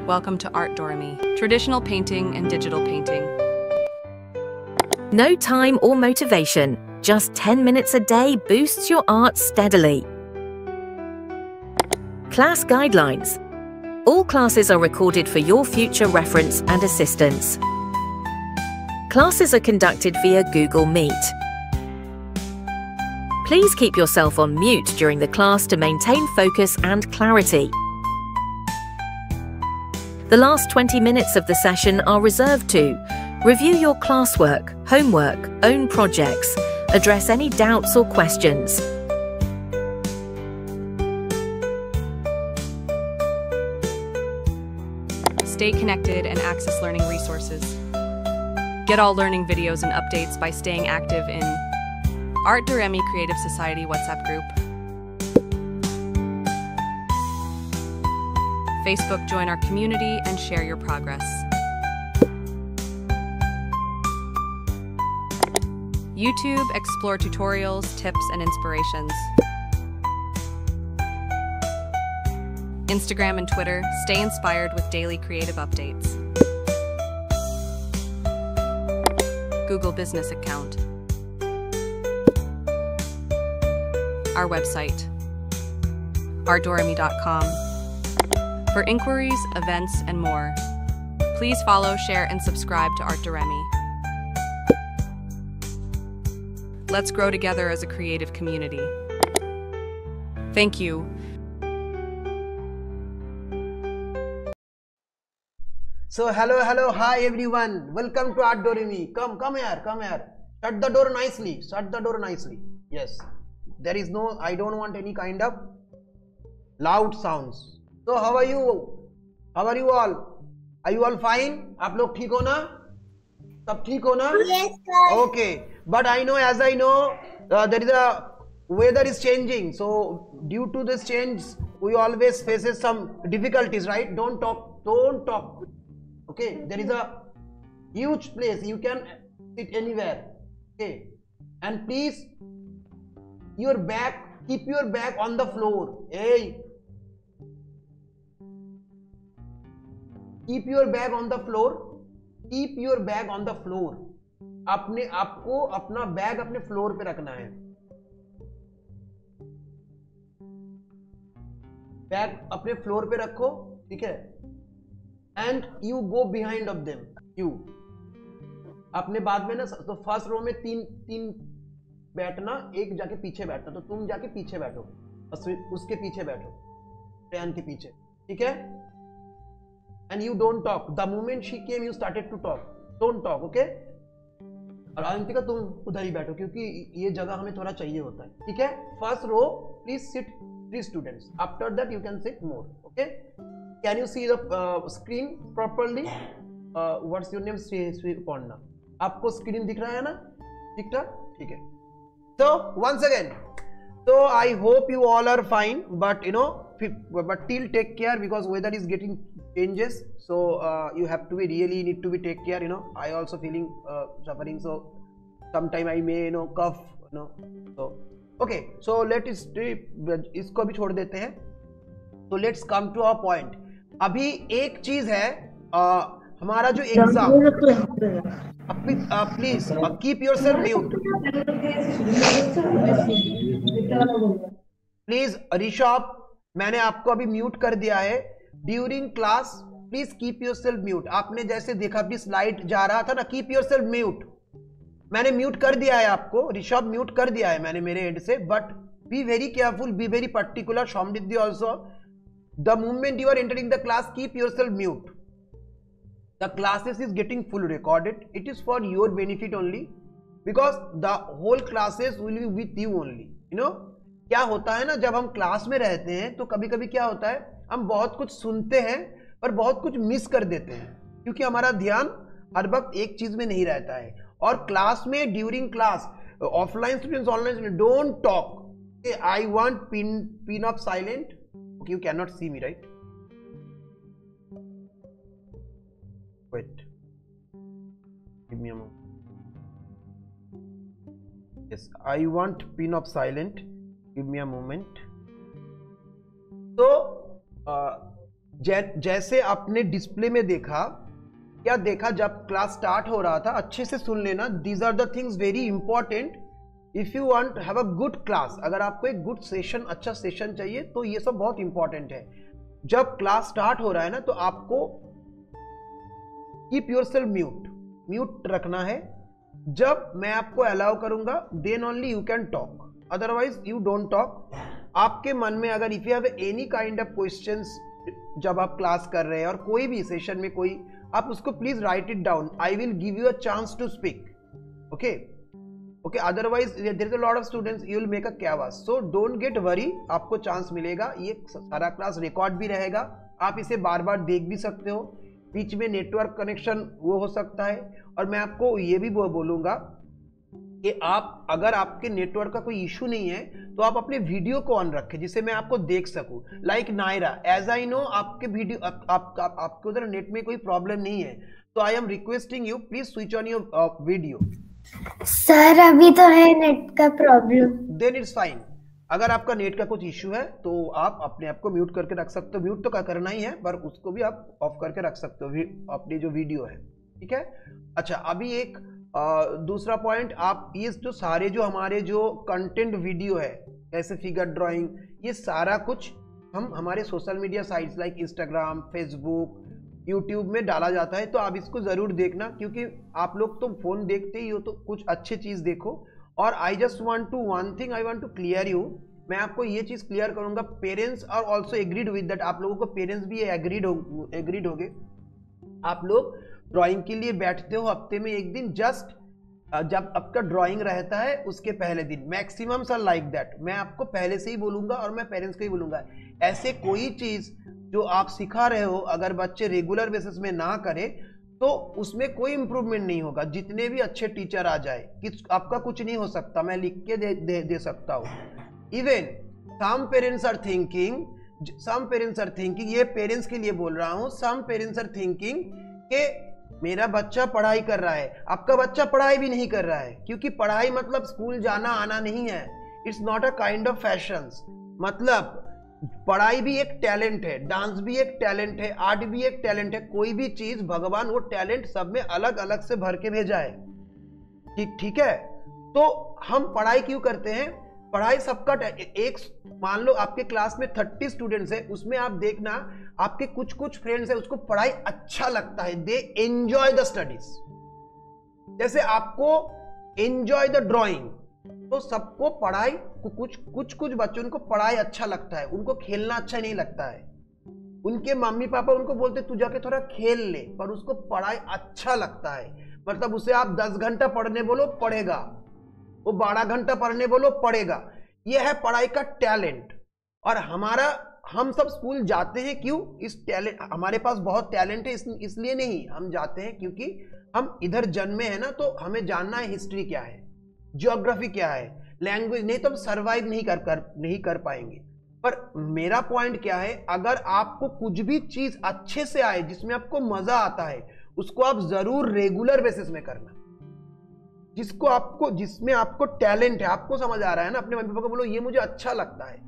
Welcome to Art Doremi, traditional painting and digital painting. No time or motivation, just 10 minutes a day boosts your art steadily. Class guidelines. All classes are recorded for your future reference and assistance. Classes are conducted via Google Meet. Please keep yourself on mute during the class to maintain focus and clarity. The last 20 minutes of the session are reserved to review your classwork, homework, own projects, address any doubts or questions. Stay connected and access learning resources. Get all learning videos and updates by staying active in Art Doremi Creative Society WhatsApp group. Facebook, join our community and share your progress. YouTube, explore tutorials, tips, and inspirations. Instagram and Twitter, stay inspired with daily creative updates. Google Business account. Our website, artdoremi.com. For inquiries, events, and more, please follow, share, and subscribe to Art Doremi. Let's grow together as a creative community. Thank you. So hello, hi everyone. Welcome to Art Doremi. Come here. Shut the door nicely. Yes. There is no, I don't want any kind of loud sounds. So how are you all? Are you all fine? आप लोग ठीक हो ना? सब ठीक हो ना? Yes, sir. Okay. But as I know, there is a weather is changing. So due to this change, we always faces some difficulties, right? Don't talk. Okay. There is a huge place. You can sit anywhere. Okay. And please, keep your bag on the floor. Hey. Keep your bag on the floor. आपको अपना bag अपने floor पे रखना है. Bag अपने floor पे रखो, ठीक है? And you go behind of them. You अपने बाद में ना, तो फर्स्ट रो में तीन बैठना, एक जाके पीछे बैठना. तो तुम जाके पीछे बैठो, उसके पीछे बैठो, ट्रेन के पीछे, ठीक है? And you don't talk. The moment she came, you started to talk. Don't talk, okay? और अवंतिका तुम उधर ही बैठो क्योंकि ये जगह हमें थोड़ा चाहिए होता है, ठीक है? First row, please sit 3 students. After that, you can sit more, okay? Can you see the screen properly? What's your name? Sri Ponna. आपको स्क्रीन दिख रहा है ना? ठीक ठाक, ठीक है? So once again, so I hope you all are fine, but but till take care because weather is getting changes, so you have to be need to be take care. I also feeling suffering, so sometime I may cough, so okay, so इसको भी छोड़ देते हैं. So let's come to our point. अभी एक चीज है, हमारा जो exam, please keep yourself mute. Please Rishabh, मैंने आपको अभी म्यूट कर दिया है. During class please keep yourself mute. आपने जैसे देखा अभी स्लाइड जा रहा था ना, कीप योरसेल्फ म्यूट. मैंने म्यूट कर दिया है आपको, ऋषभ म्यूट कर दिया है मैंने मेरे एंड से. But be very careful, be very particular. Samriddhi also, the moment you are entering the class, keep yourself mute. The classes is getting full recorded. It is for your benefit only because the whole classes will be with you only. क्या होता है ना, जब हम class में रहते हैं तो कभी कभी क्या होता है, हम बहुत कुछ सुनते हैं पर बहुत कुछ मिस कर देते हैं क्योंकि हमारा ध्यान हर वक्त एक चीज में नहीं रहता है. और क्लास में, during class, offline students, online students, don't talk. I want pin of silent. Okay, you can not see me, right? Wait, give me a moment. Yes, I want pin of silent. Give me a moment. So जैसे आपने display में देखा, क्या देखा जब class start हो रहा था, अच्छे से सुन लेना, these are the things very important if you want have a good class. अगर आपको एक गुड सेशन, अच्छा सेशन चाहिए तो ये सब बहुत इंपॉर्टेंट है। जब क्लास स्टार्ट हो रहा है ना तो आपको कीप योरसेल्फ म्यूट रखना है। जब मैं आपको अलाउ करूंगा then only you can talk, otherwise you don't talk. आपके मन में अगर if you have any kind of questions जब आप क्लास कर रहे हैं और कोई भी सेशन में कोई, आप उसको please write it down. I will give you a chance to speak, okay otherwise there is a lot of students, you will make a chaos. So don't get worry, आपको चांस मिलेगा। ये सारा class record भी रहेगा, आप इसे बार बार देख भी सकते हो। बीच में नेटवर्क कनेक्शन वो हो सकता है। और मैं आपको ये भी बोलूंगा कि आप, अगर आपके नेटवर्क का कोई इशू नहीं है तो आप अपने वीडियो को ऑन रखें जिसे मैं आपको देख सकूं। Like Naira, as I know आपके वीडियो आपके उधर नेट में कोई प्रॉब्लम नहीं है, तो I am requesting you please switch on your video. Sir अभी तो है नेट का प्रॉब्लम। Then it's fine. अगर आपका नेट का कुछ इश्यू है तो आप अपने आप को म्यूट करके रख सकते हो। म्यूट तो करना ही है, पर उसको भी आप ऑफ करके रख सकते हो अपनी जो वीडियो है, ठीक है। अच्छा, अभी एक दूसरा पॉइंट, आप ये जो सारे जो हमारे जो कंटेंट वीडियो है, जैसे फिगर ड्राइंग, ये सारा कुछ हम हमारे social media sites like Instagram, Facebook, YouTube में डाला जाता है। तो आप इसको जरूर देखना, क्योंकि आप लोग तो फोन देखते ही हो, तो कुछ अच्छी चीज देखो। और I just want to one thing I want to clear you, मैं आपको ये चीज क्लियर करूंगा, parents are also agreed with that. आप लोगों को पेरेंट्स भी एग्रीड होंगे। आप लोग ड्राइंग के लिए बैठते हो हफ्ते में एक दिन, जस्ट जब आपका ड्राइंग रहता है उसके पहले दिन, मैक्सिमम सर लाइक दैट। मैं आपको पहले से ही बोलूंगा और मैं पेरेंट्स को ही बोलूंगा, ऐसे कोई चीज जो आप सिखा रहे हो अगर बच्चे रेगुलर बेसिस में ना करें तो उसमें कोई इंप्रूवमेंट नहीं होगा। जितने भी अच्छे टीचर आ जाए, आपका कुछ नहीं हो सकता, मैं लिख के दे सकता हूँ। Even some parents are thinking, ये पेरेंट्स के लिए बोल रहा हूँ, सम पेरेंट्स आर थिंकिंग कि मेरा बच्चा पढ़ाई कर रहा है। आपका बच्चा पढ़ाई भी नहीं कर रहा है, क्योंकि पढ़ाई मतलब स्कूल जाना आना नहीं है। It's not a kind of fashions. मतलब पढ़ाई भी एक टैलेंट है, डांस भी एक टैलेंट है, आर्ट भी एक टैलेंट है। कोई भी चीज भगवान वो टैलेंट सब में अलग अलग से भर के भेजा है, ठीक है। तो हम पढ़ाई क्यों करते हैं? पढ़ाई सबका एक, मान लो आपके क्लास में 30 स्टूडेंट्स है, उसमें आप देखना आपके कुछ कुछ फ्रेंड्स है उसको पढ़ाई अच्छा लगता है, दे एंजॉय द स्टडीज। जैसे आपको एंजॉय द ड्राइंग, तो सबको पढ़ाई, कुछ बच्चों को पढ़ाई अच्छा लगता है, उनको खेलना अच्छा नहीं लगता है। उनके मम्मी पापा उनको बोलते तू जाके थोड़ा खेल ले, पर उसको पढ़ाई अच्छा लगता है। मतलब उसे आप 10 घंटा पढ़ने बोलो पढ़ेगा, वो 12 घंटा पढ़ने बोलो पढ़ेगा। यह है पढ़ाई का टैलेंट। और हम सब स्कूल जाते हैं क्यों? इस टैलेंट, हमारे पास बहुत टैलेंट है इसलिए नहीं, हम जाते हैं क्योंकि हम इधर जन्मे हैं ना, तो हमें जानना है हिस्ट्री क्या है, ज्योग्राफी क्या है, लैंग्वेज, नहीं तो हम सर्वाइव नहीं कर पाएंगे। पर मेरा पॉइंट क्या है, अगर आपको कुछ भी चीज अच्छे से आए, जिसमें आपको मजा आता है, उसको आप जरूर रेगुलर बेसिस में करना। जिसमें आपको टैलेंट है, आपको समझ आ रहा है ना, अपने मम्मी पापा को बोलो ये मुझे अच्छा लगता है।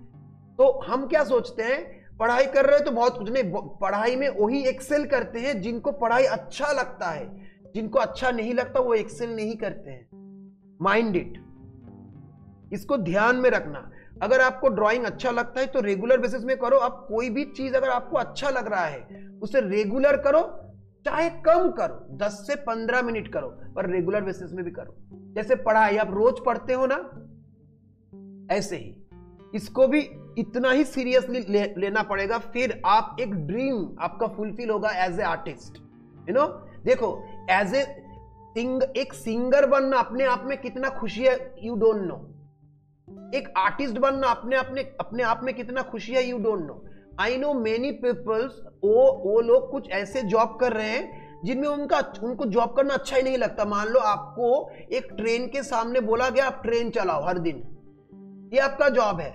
तो हम क्या सोचते हैं, पढ़ाई कर रहे हो तो बहुत कुछ नहीं, पढ़ाई में वही एक्सेल करते हैं जिनको पढ़ाई अच्छा लगता है। जिनको अच्छा नहीं लगता वो एक्सेल नहीं करते हैं। माइंड इट, इसको ध्यान में रखना। अगर आपको ड्राइंग अच्छा लगता है तो रेगुलर बेसिस में करो। आप कोई भी चीज अगर आपको अच्छा लग रहा है उसे रेगुलर करो, चाहे कम करो, 10 से 15 मिनट करो, पर रेगुलर बेसिस में भी करो। जैसे पढ़ाई आप रोज पढ़ते हो ना, ऐसे ही इसको भी इतना ही सीरियसली लेना पड़ेगा। फिर आप एक ड्रीम आपका फुलफिल होगा एज ए आर्टिस्ट। देखो, एज ए एक सिंगर बनना अपने आप में कितना खुशी है, यू डोंट नो। एक आर्टिस्ट बनना अपने आप में कितना खुशी है, you don't know. I know many peoples, वो लोग कुछ ऐसे जॉब कर रहे हैं जिनमें उनको जॉब करना अच्छा ही नहीं लगता। मान लो आपको एक ट्रेन के सामने बोला गया आप ट्रेन चलाओ हर दिन, ये आपका जॉब है।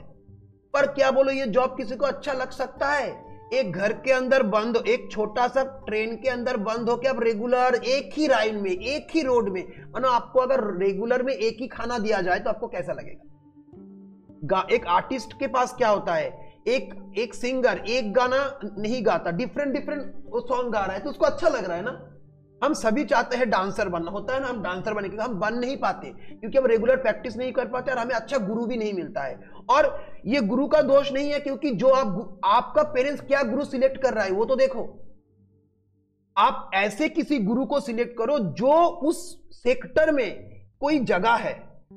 पर क्या बोलो, ये जॉब किसी को अच्छा लग सकता है? एक घर के अंदर बंद, एक छोटा सा ट्रेन के अंदर बंद होकर आप रेगुलर एक ही लाइन में, एक ही रोड में, मानो आपको अगर रेगुलर में एक ही खाना दिया जाए तो आपको कैसा लगेगा? एक आर्टिस्ट के पास क्या होता है, एक सिंगर एक गाना नहीं गाता, डिफरेंट वो सॉन्ग गा रहा है तो उसको अच्छा लग रहा है ना। हम सभी चाहते हैं डांसर बनना, होता है ना, हम डांसर बनने के लिए हम बन नहीं पाते क्योंकि हम रेगुलर प्रैक्टिस नहीं कर पाते और हमें अच्छा गुरु भी नहीं मिलता है। और ये गुरु का दोष नहीं है, क्योंकि जो आपका पेरेंट्स क्या गुरु सिलेक्ट कर रहा है वो तो देखो। आप ऐसे किसी गुरु को सिलेक्ट करो जो उस सेक्टर में कोई जगह है,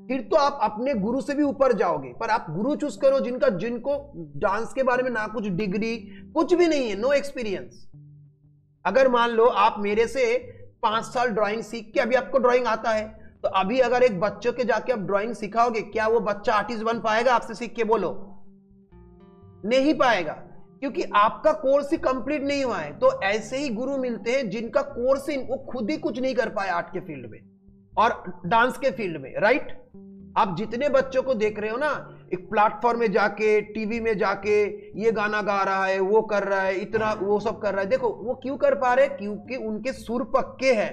फिर तो आप अपने गुरु से भी ऊपर जाओगे। पर आप गुरु चूज करो जिनको डांस के बारे में ना कुछ डिग्री कुछ भी नहीं है, नो एक्सपीरियंस। अगर मान लो आप मेरे से 5 साल ड्राइंग सीख के अभी आपको ड्राइंग आता है, तो अभी अगर एक बच्चों के जाके आप ड्राइंग सिखाओगे, क्या वो बच्चा आर्टिस्ट बन पाएगा आपसे सीख के? बोलो, नहीं पाएगा, क्योंकि आपका कोर्स ही कंप्लीट नहीं हुआ है। तो ऐसे ही गुरु मिलते हैं जिनका कोर्स ही वो खुद ही कुछ नहीं कर पाए आर्ट के फील्ड में और डांस के फील्ड में, राइट। आप जितने बच्चों को देख रहे हो ना, एक प्लेटफॉर्म में जाके, टीवी में जाके ये गाना गा रहा है, वो कर रहा है, इतना वो सब कर रहा है, देखो वो क्यों कर पा रहे? क्योंकि उनके सुर पक्के हैं,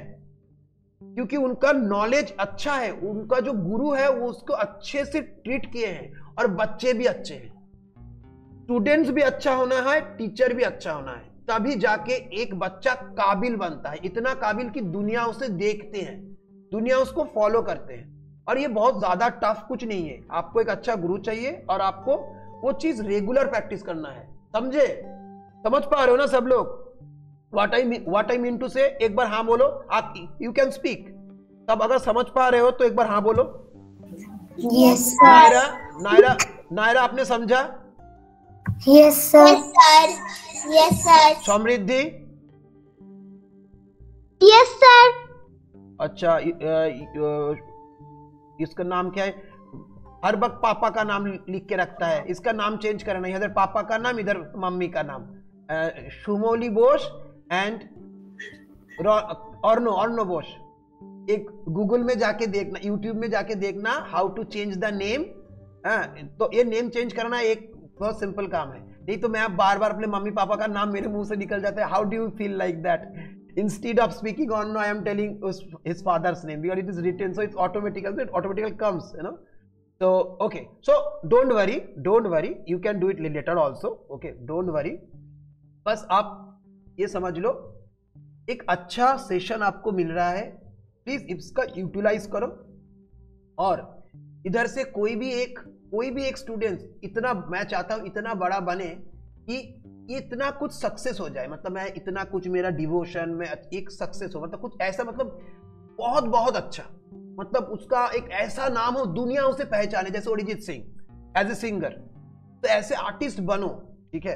क्योंकि उनका नॉलेज अच्छा है, उनका जो गुरु है वो उसको अच्छे से ट्रीट किए हैं, और बच्चे भी अच्छे हैं, स्टूडेंट्स भी अच्छा होना है, टीचर भी अच्छा होना है, तभी जाके एक बच्चा काबिल बनता है। इतना काबिल कि दुनिया उसे देखते हैं, दुनिया उसको फॉलो करते हैं। और ये बहुत ज्यादा टफ कुछ नहीं है, आपको एक अच्छा गुरु चाहिए और आपको वो चीज रेगुलर प्रैक्टिस करना है, समझे? समझ पा रहे हो ना सब लोग? व्हाट आई मीन टू से? एक बार हाँ बोलो, आप यू कैन स्पीक। तब अगर समझ पा रहे हो तो एक बार हाँ बोलो। Yes sir. नायरा आपने समझा? Yes sir. Yes sir. Samriddhi? Yes sir. अच्छा, इसका नाम क्या है? हर वक्त पापा का नाम लिख के रखता है, इसका नाम चेंज करना है, इधर पापा का नाम, इधर मम्मी का नाम। शुमोली बोस एंड अर्नो बोस। एक गूगल में जाके देखना, यूट्यूब में जाके देखना, how to change the name. तो ये नेम चेंज करना एक बहुत सिंपल काम है, नहीं तो मैं आप बार बार अपने मम्मी पापा का नाम मेरे मुंह से निकल जाता है। How do you feel like that? Instead of speaking on, I am telling his father's name because it is written, so it's automatically, so it automatically comes, you know. So okay, so don't worry, you can do it later also, okay, don't worry. बस आप ये समझ लो, एक अच्छा session आपको मिल रहा है, please इसका यूटिलाइज करो। और इधर से कोई भी एक स्टूडेंट इतना, मैं चाहता हूं इतना बड़ा बने कि इतना कुछ सक्सेस हो जाए, मतलब मैं इतना कुछ, मेरा डिवोशन में एक सक्सेस हो, मतलब कुछ ऐसा, मतलब बहुत बहुत अच्छा, मतलब उसका एक ऐसा नाम हो, दुनिया उसे पहचाने, जैसे Arijit Singh as a singer. तो ऐसे आर्टिस्ट बनो, ठीक है?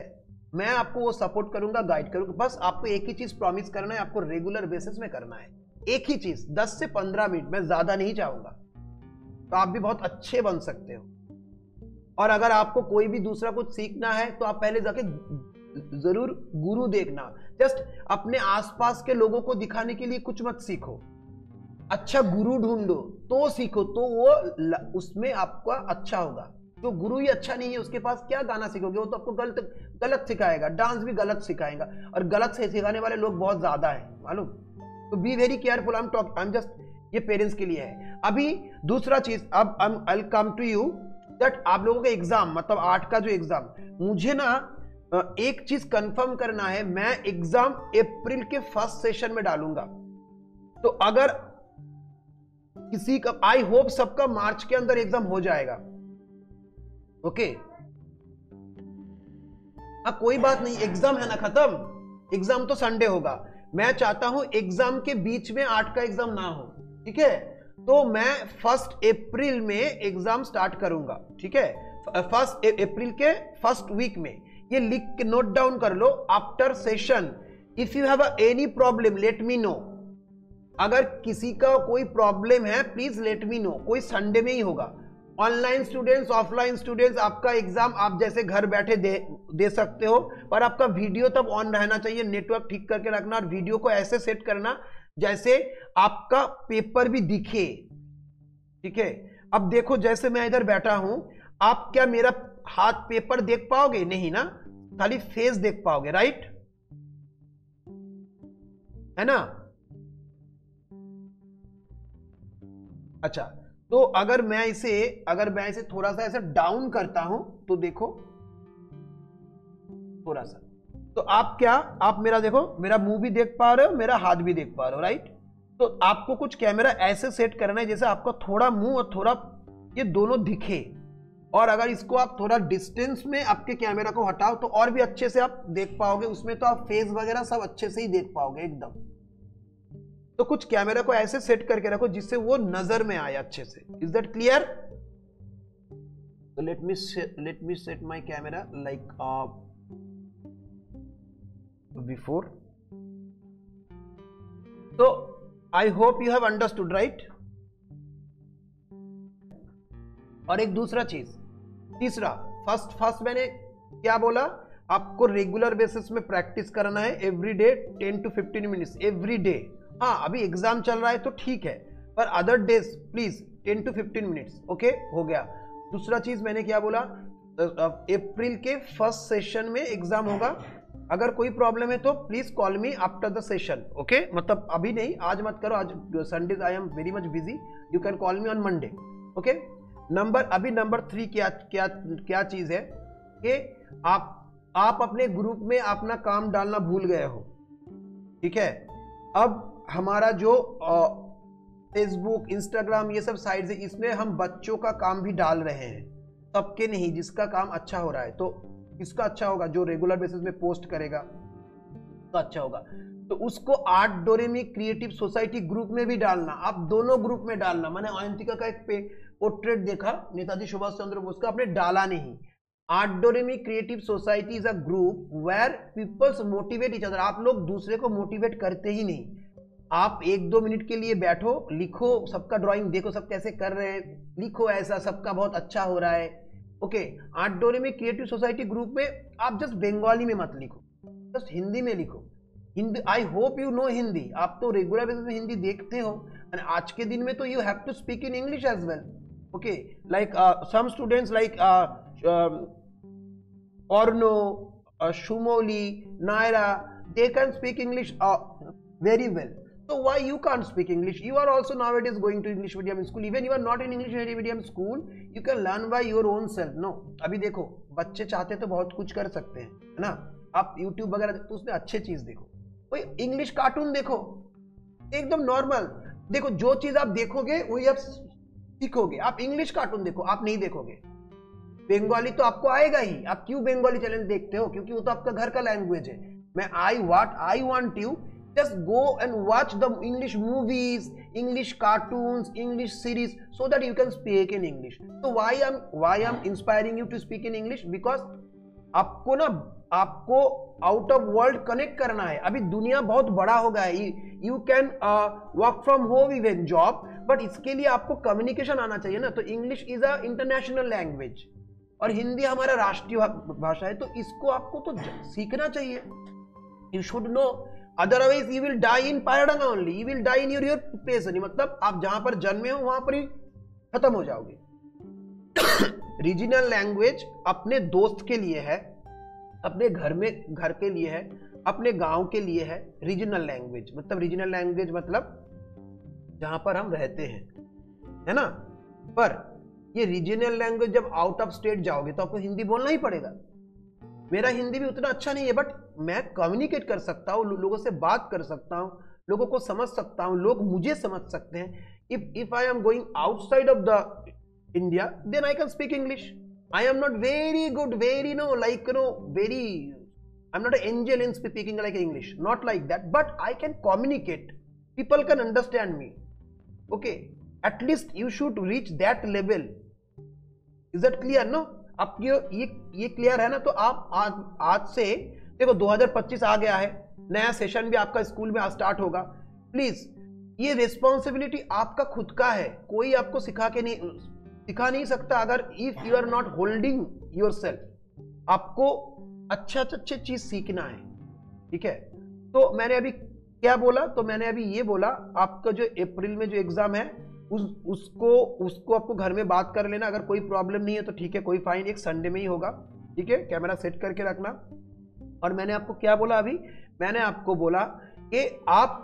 मैं आपको वो सपोर्ट करूंगा, गाइड करूंगा। बस आपको एक ही चीज प्रॉमिस करना है, आपको रेगुलर बेसिस में करना है, एक ही चीज, 10 से 15 मिनट, मैं ज्यादा नहीं चाहूंगा, तो आप भी बहुत अच्छे बन सकते हो। और अगर आपको कोई भी दूसरा कुछ सीखना है तो आप पहले जाके जरूर गुरु देखना। जस्ट अपने आसपास के लोगों को दिखाने के लिए कुछ मत सीखो, अच्छा गुरु ढूंढो तो सीखो, तो वो उसमें आपका अच्छा होगा। तो गुरु ही अच्छा नहीं है, उसके पास क्या गाना सीखोगे? वो तो आपको गलत सिखाएगा, डांस भी गलत सिखाएगा, और गलत से सिखाने वाले लोग बहुत ज्यादा है, मालूम? तो be very careful. I am just, ये पेरेंट्स के लिए है। अभी दूसरा चीज, अब I will come to you that आप लोगों का एग्जाम, मतलब आर्ट का जो एग्जाम, मुझे ना एक चीज कंफर्म करना है, मैं एग्जाम अप्रैल के फर्स्ट सेशन में डालूंगा। तो अगर किसी का, आई होप सबका मार्च के अंदर एग्जाम हो जाएगा, ओके? कोई बात नहीं, एग्जाम है ना खत्म, एग्जाम तो संडे होगा। मैं चाहता हूं एग्जाम के बीच में आर्ट का एग्जाम ना हो, ठीक है? तो मैं 1 अप्रैल में एग्जाम स्टार्ट करूंगा, ठीक है? 1 अप्रैल के फर्स्ट वीक में। ये लिख के नोट डाउन कर लो, after session if you have any problem let me know. अगर किसी का कोई प्रॉब्लम है प्लीज लेट मी नो। कोई संडे में ही होगा। ऑनलाइन स्टूडेंट्स, ऑफलाइन स्टूडेंट्स, आपका एग्जाम आप जैसे घर बैठे दे सकते हो, पर आपका वीडियो तब ऑन रहना चाहिए, नेटवर्क ठीक करके रखना, और वीडियो को ऐसे सेट करना जैसे आपका पेपर भी दिखे, ठीक है? अब देखो, जैसे मैं इधर बैठा हूं, आप क्या मेरा हाथ पेपर देख पाओगे? नहीं ना, खाली फेस देख पाओगे, राइट? है ना? अच्छा, तो अगर मैं इसे थोड़ा सा ऐसे डाउन करता हूं तो देखो, थोड़ा सा। तो आप क्या, आप मेरा देखो, मेरा मुंह भी देख पा रहे हो, मेरा हाथ भी देख पा रहे हो, राइट। तो आपको कुछ कैमरा ऐसे सेट करना है जैसे आपका थोड़ा मुंह और थोड़ा ये दोनों दिखे, और अगर इसको आप थोड़ा डिस्टेंस में आपके कैमरा को हटाओ तो और भी अच्छे से आप देख पाओगे, उसमें तो आप फेस वगैरह सब अच्छे से ही देख पाओगे एकदम। तो कुछ कैमरा को ऐसे सेट करके रखो जिससे वो नजर में आए अच्छे से। Is that clear? तो let me set my camera like before. तो I hope you have understood, right. और एक दूसरा चीज, तीसरा, फर्स्ट मैंने क्या बोला, आपको रेगुलर बेसिस में प्रैक्टिस करना है every day 10 to 15 minutes every day. हाँ, अभी एग्जाम चल रहा है तो ठीक है, पर other days please 10 to 15 minutes. Okay, हो गया। दूसरा चीज मैंने क्या बोला, अप्रैल के फर्स्ट सेशन में एग्जाम होगा। अगर कोई प्रॉब्लम है तो please call me after the session. Okay, मतलब अभी नहीं, आज मत करो, आज Sunday I am very much busy, you can call me on Monday. Okay, number 3 क्या चीज है कि आप अपने ग्रुप में अपना काम डालना भूल गए हो, ठीक है। अब हमारा जो फेसबुक, इंस्टाग्राम, ये सब साइट्स है, इसमें हम बच्चों का काम भी डाल रहे हैं, सबके नहीं। जिसका काम अच्छा हो रहा है तो किसका अच्छा होगा, जो रेगुलर बेसिस में पोस्ट करेगा तो अच्छा होगा। तो उसको art Doremi creative society group में भी डालना, आप दोनों ग्रुप में डालना। मैंने अयंतिका का एक पोर्ट्रेट देखा, नेताजी सुभाष चंद्र बोस का, आपने डाला नहीं। Art Doremi creative society is a group where peoples motivate each other. आप लोग दूसरे को मोटिवेट करते ही नहीं। आप 1-2 मिनट के लिए बैठो, लिखो, सबका ड्राइंग देखो, सब कैसे कर रहे हैं, लिखो ऐसा, सबका बहुत अच्छा हो रहा है। Okay, art Doremi creative society group में आप जस्ट बंगाली में मत लिखो, जस्ट हिंदी में लिखो। हिंदी, आई होप यू नो हिंदी, आप तो रेगुलर बेसिस में हिंदी देखते हो, और आज के दिन में तो you have to speak in English as well. Okay, like some students like Orno, Shumoli, Naira, they can speak English very well. So why you can't speak English? You are also nowadays going to English medium school. Even you are not in English medium school, you can learn by your own self. No, अभी देखो, बच्चे चाहते तो बहुत कुछ कर सकते हैं, है ना। आप YouTube वगैरह तो उसमें अच्छे चीज देखो, कोई इंग्लिश कार्टून देखो, एकदम नॉर्मल देखो। जो चीज आप देखोगे वही आप सीखोगे। आप इंग्लिश कार्टून देखो, आप नहीं देखोगे। बंगाली तो आपको आएगा ही, आप क्यों बंगाली चैनल देखते हो, क्योंकि वो तो आपका घर का लैंग्वेज है। मैं I want you just go and watch the English movies, English cartoons, English series, so that you can speak in English. तो why I am inspiring you to speak in English, because आपको out of world connect करना है। अभी दुनिया बहुत बड़ा हो गया है, you can work from home even job, but इसके लिए आपको कम्युनिकेशन आना चाहिए ना। तो English is a international language और हिंदी हमारा राष्ट्रीय भाषा है, तो इसको आपको तो सीखना चाहिए। You should know, otherwise you will die in Paradanga only, you will die in your place only. मतलब आप जहां पर जन्मे हो वहां पर ही खत्म हो जाओगे। रीजनल लैंग्वेज अपने दोस्त के लिए है, अपने घर के लिए है, अपने गांव के लिए है। रीजनल लैंग्वेज मतलब जहां पर हम रहते हैं, है ना। पर ये रीजनल लैंग्वेज जब आउट ऑफ स्टेट जाओगे तो आपको हिंदी बोलना ही पड़ेगा। मेरा हिंदी भी उतना अच्छा नहीं है, बट मैं कम्युनिकेट कर सकता हूँ, लोगों से बात कर सकता हूँ, लोगों को समझ सकता हूँ, लोग मुझे समझ सकते हैं। If I am going outside of the India, then I can speak English. I am not very good, very I'm not an angel in speaking like English, not like that, but I can communicate. People can understand me. Okay, at least you should reach that level. Is that clear? No? अब ये clear है ना। तो आप आज से देखो 2025 आ गया है, नया सेशन भी आपका स्कूल में स्टार्ट होगा। प्लीज, ये रिस्पॉन्सिबिलिटी आपका खुद का है, कोई आपको सिखा नहीं सकता। अगर if you are not holding yourself, आपको अच्छे चीज सीखना है, ठीक है। तो मैंने अभी क्या बोला, तो मैंने अभी ये बोला, आपका जो अप्रैल में जो एग्जाम है उसको आपको घर में बात कर लेना। अगर कोई प्रॉब्लम नहीं है तो ठीक है, कोई फाइन, एक संडे में ही होगा, ठीक है। कैमरा सेट करके रखना। और मैंने आपको क्या बोला अभी, मैंने आपको बोला कि आप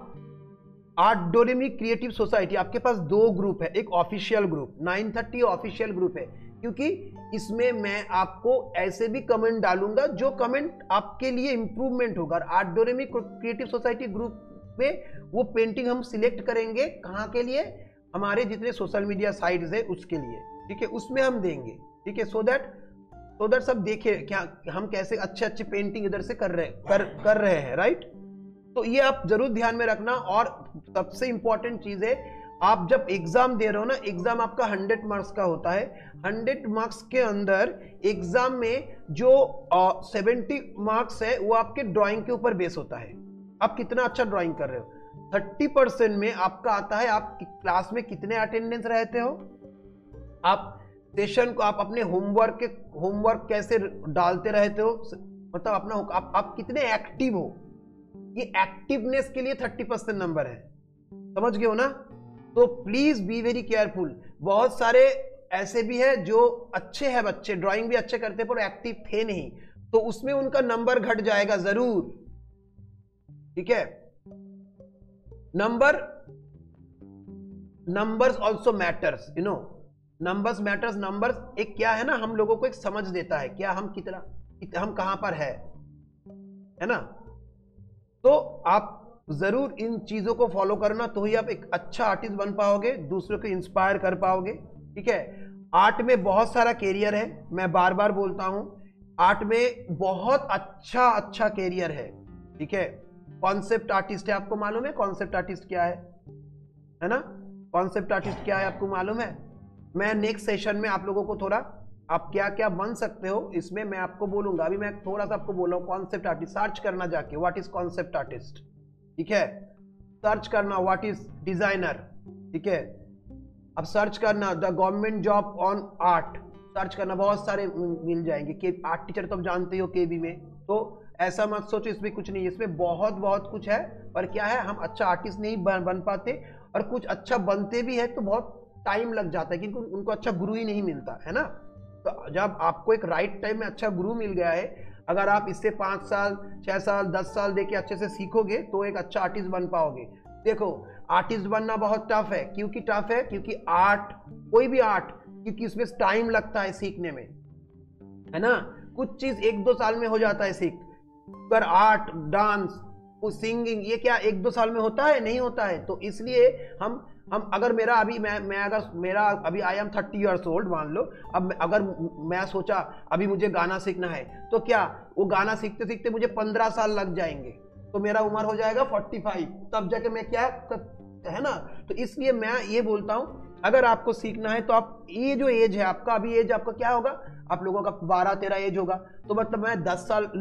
आर्ट डोरेमी क्रिएटिव सोसाइटी, आपके पास 2 ग्रुप है, एक ऑफिशियल ग्रुप 930 ऑफिशियल ग्रुप है, क्योंकि इसमें मैं आपको ऐसे भी कमेंट डालूंगा जो कमेंट आपके लिए इंप्रूवमेंट होगा। Art Doremi creative society group में वो पेंटिंग हम सिलेक्ट करेंगे कहाँ के लिए, हमारे जितने सोशल मीडिया साइट्स है उसके लिए, ठीक है, उसमें हम देंगे, ठीक है, सो दैट सब देखे क्या हम कैसे अच्छे अच्छे पेंटिंग इधर से कर रहे हैं, राइट। तो ये आप जरूर ध्यान में रखना। और सबसे इंपॉर्टेंट चीज है, आप जब एग्जाम दे रहे हो ना, एग्जाम आपका 100 मार्क्स का होता है। 100 मार्क्स के अंदर एग्जाम में जो 70 मार्क्स है वो आपके ड्राइंग के ऊपर बेस होता है, आप कितना अच्छा ड्राइंग कर रहे हो। 30% में आपका आता है आप क्लास में कितने अटेंडेंस रहते हो, आप सेशन को, आप अपने होमवर्क कैसे डालते रहते हो, मतलब अपना आप कितने एक्टिव हो। ये एक्टिवनेस के लिए 30% नंबर है, समझ गए हो ना। तो प्लीज बी वेरी केयरफुल। बहुत सारे ऐसे भी है जो अच्छे हैं बच्चे, ड्राइंग भी अच्छे करते पर एक्टिव थे नहीं, तो उसमें उनका नंबर घट जाएगा जरूर, ठीक है। Numbers also matters, you know, numbers matters. Numbers एक क्या है ना, हम लोगों को एक समझ देता है क्या हम हम कहां पर है ना। तो आप जरूर इन चीजों को फॉलो करना, तो ही आप एक अच्छा आर्टिस्ट बन पाओगे, दूसरों को इंस्पायर कर पाओगे, ठीक है। आर्ट में बहुत सारा कैरियर है, मैं बार बार बोलता हूं, आर्ट में बहुत अच्छा कैरियर है, ठीक है। कॉन्सेप्ट आर्टिस्ट है, आपको मालूम है कॉन्सेप्ट आर्टिस्ट क्या है ना। कॉन्सेप्ट आर्टिस्ट क्या है आपको मालूम है। मैं नेक्स्ट सेशन में आप लोगों को थोड़ा आप क्या क्या बन सकते हो इसमें मैं आपको बोलूंगा। अभी मैं थोड़ा सा आपको बोल रहा हूँ कॉन्सेप्ट आर्टिस्ट, सर्च करना जाके व्हाट इज कॉन्सेप्ट आर्टिस्ट, ठीक है। सर्च करना व्हाट इज डिजाइनर, ठीक है। अब सर्च करना the government job on art, search करना, बहुत सारे मिल जाएंगे। के आर्ट टीचर तो आप जानते हो केबी में, तो ऐसा मत सोचो इसमें कुछ नहीं, इसमें बहुत कुछ है। पर क्या है, हम अच्छा आर्टिस्ट नहीं बन पाते, और कुछ अच्छा बनते भी है तो बहुत टाइम लग जाता है, क्योंकि उनको अच्छा गुरु ही नहीं मिलता है ना। तो जब आपको एक राइट टाइम में अच्छा गुरु मिल गया है, अगर आप इससे 5 साल 6 साल 10 साल देके अच्छे से सीखोगे तो एक अच्छा आर्टिस्ट बन पाओगे। देखो आर्टिस्ट बनना बहुत टफ है, क्योंकि आर्ट, कोई भी आर्ट, क्योंकि इसमें टाइम लगता है सीखने में, है ना। कुछ चीज 1-2 साल में हो जाता है सीख, पर आर्ट, डांस, सिंगिंग, ये क्या 1-2 साल में होता है, नहीं होता है। तो इसलिए हम अगर मेरा अभी मेरा अभी आई एम 30 ईयर्स ओल्ड मान लो, अब अगर मैं सोचा अभी मुझे गाना सीखना है, तो क्या वो गाना सीखते सीखते मुझे 15 साल लग जाएंगे, तो मेरा उम्र हो जाएगा 45, तब जाके मैं क्या, है ना। तो इसलिए मैं ये बोलता हूं, अगर आपको सीखना है तो आप, ये जो एज है आपका, अभी एज आपका क्या होगा, आप लोगों का 12-13 एज होगा, तो मतलब मैं 10 साल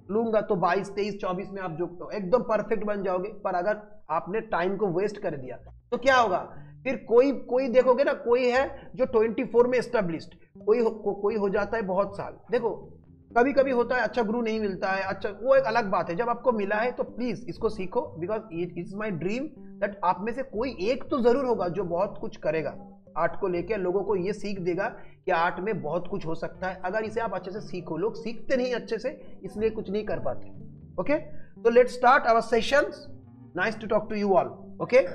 लूंगा तो 22, 23, 24 में आप जो एकदम परफेक्ट बन जाओगे। पर अगर आपने टाइम को वेस्ट कर दिया तो क्या होगा, फिर कोई देखोगे ना, कोई है जो 24 में एस्टेब्लिश्ड, कोई हो जाता है बहुत साल। देखो कभी कभी होता है अच्छा गुरु नहीं मिलता है, अच्छा वो एक अलग बात है। जब आपको मिला है तो प्लीज इसको सीखो, because it is my dream that आप में से कोई एक तो जरूर होगा जो बहुत कुछ करेगा आर्ट को लेकर, लोगों को ये सीख देगा कि आर्ट में बहुत कुछ हो सकता है अगर इसे आप अच्छे से सीखो। लोग सीखते नहीं अच्छे से, इसलिए कुछ नहीं कर पाते। ओके, तो let's start our sessions. Nice to talk to you all. Okay,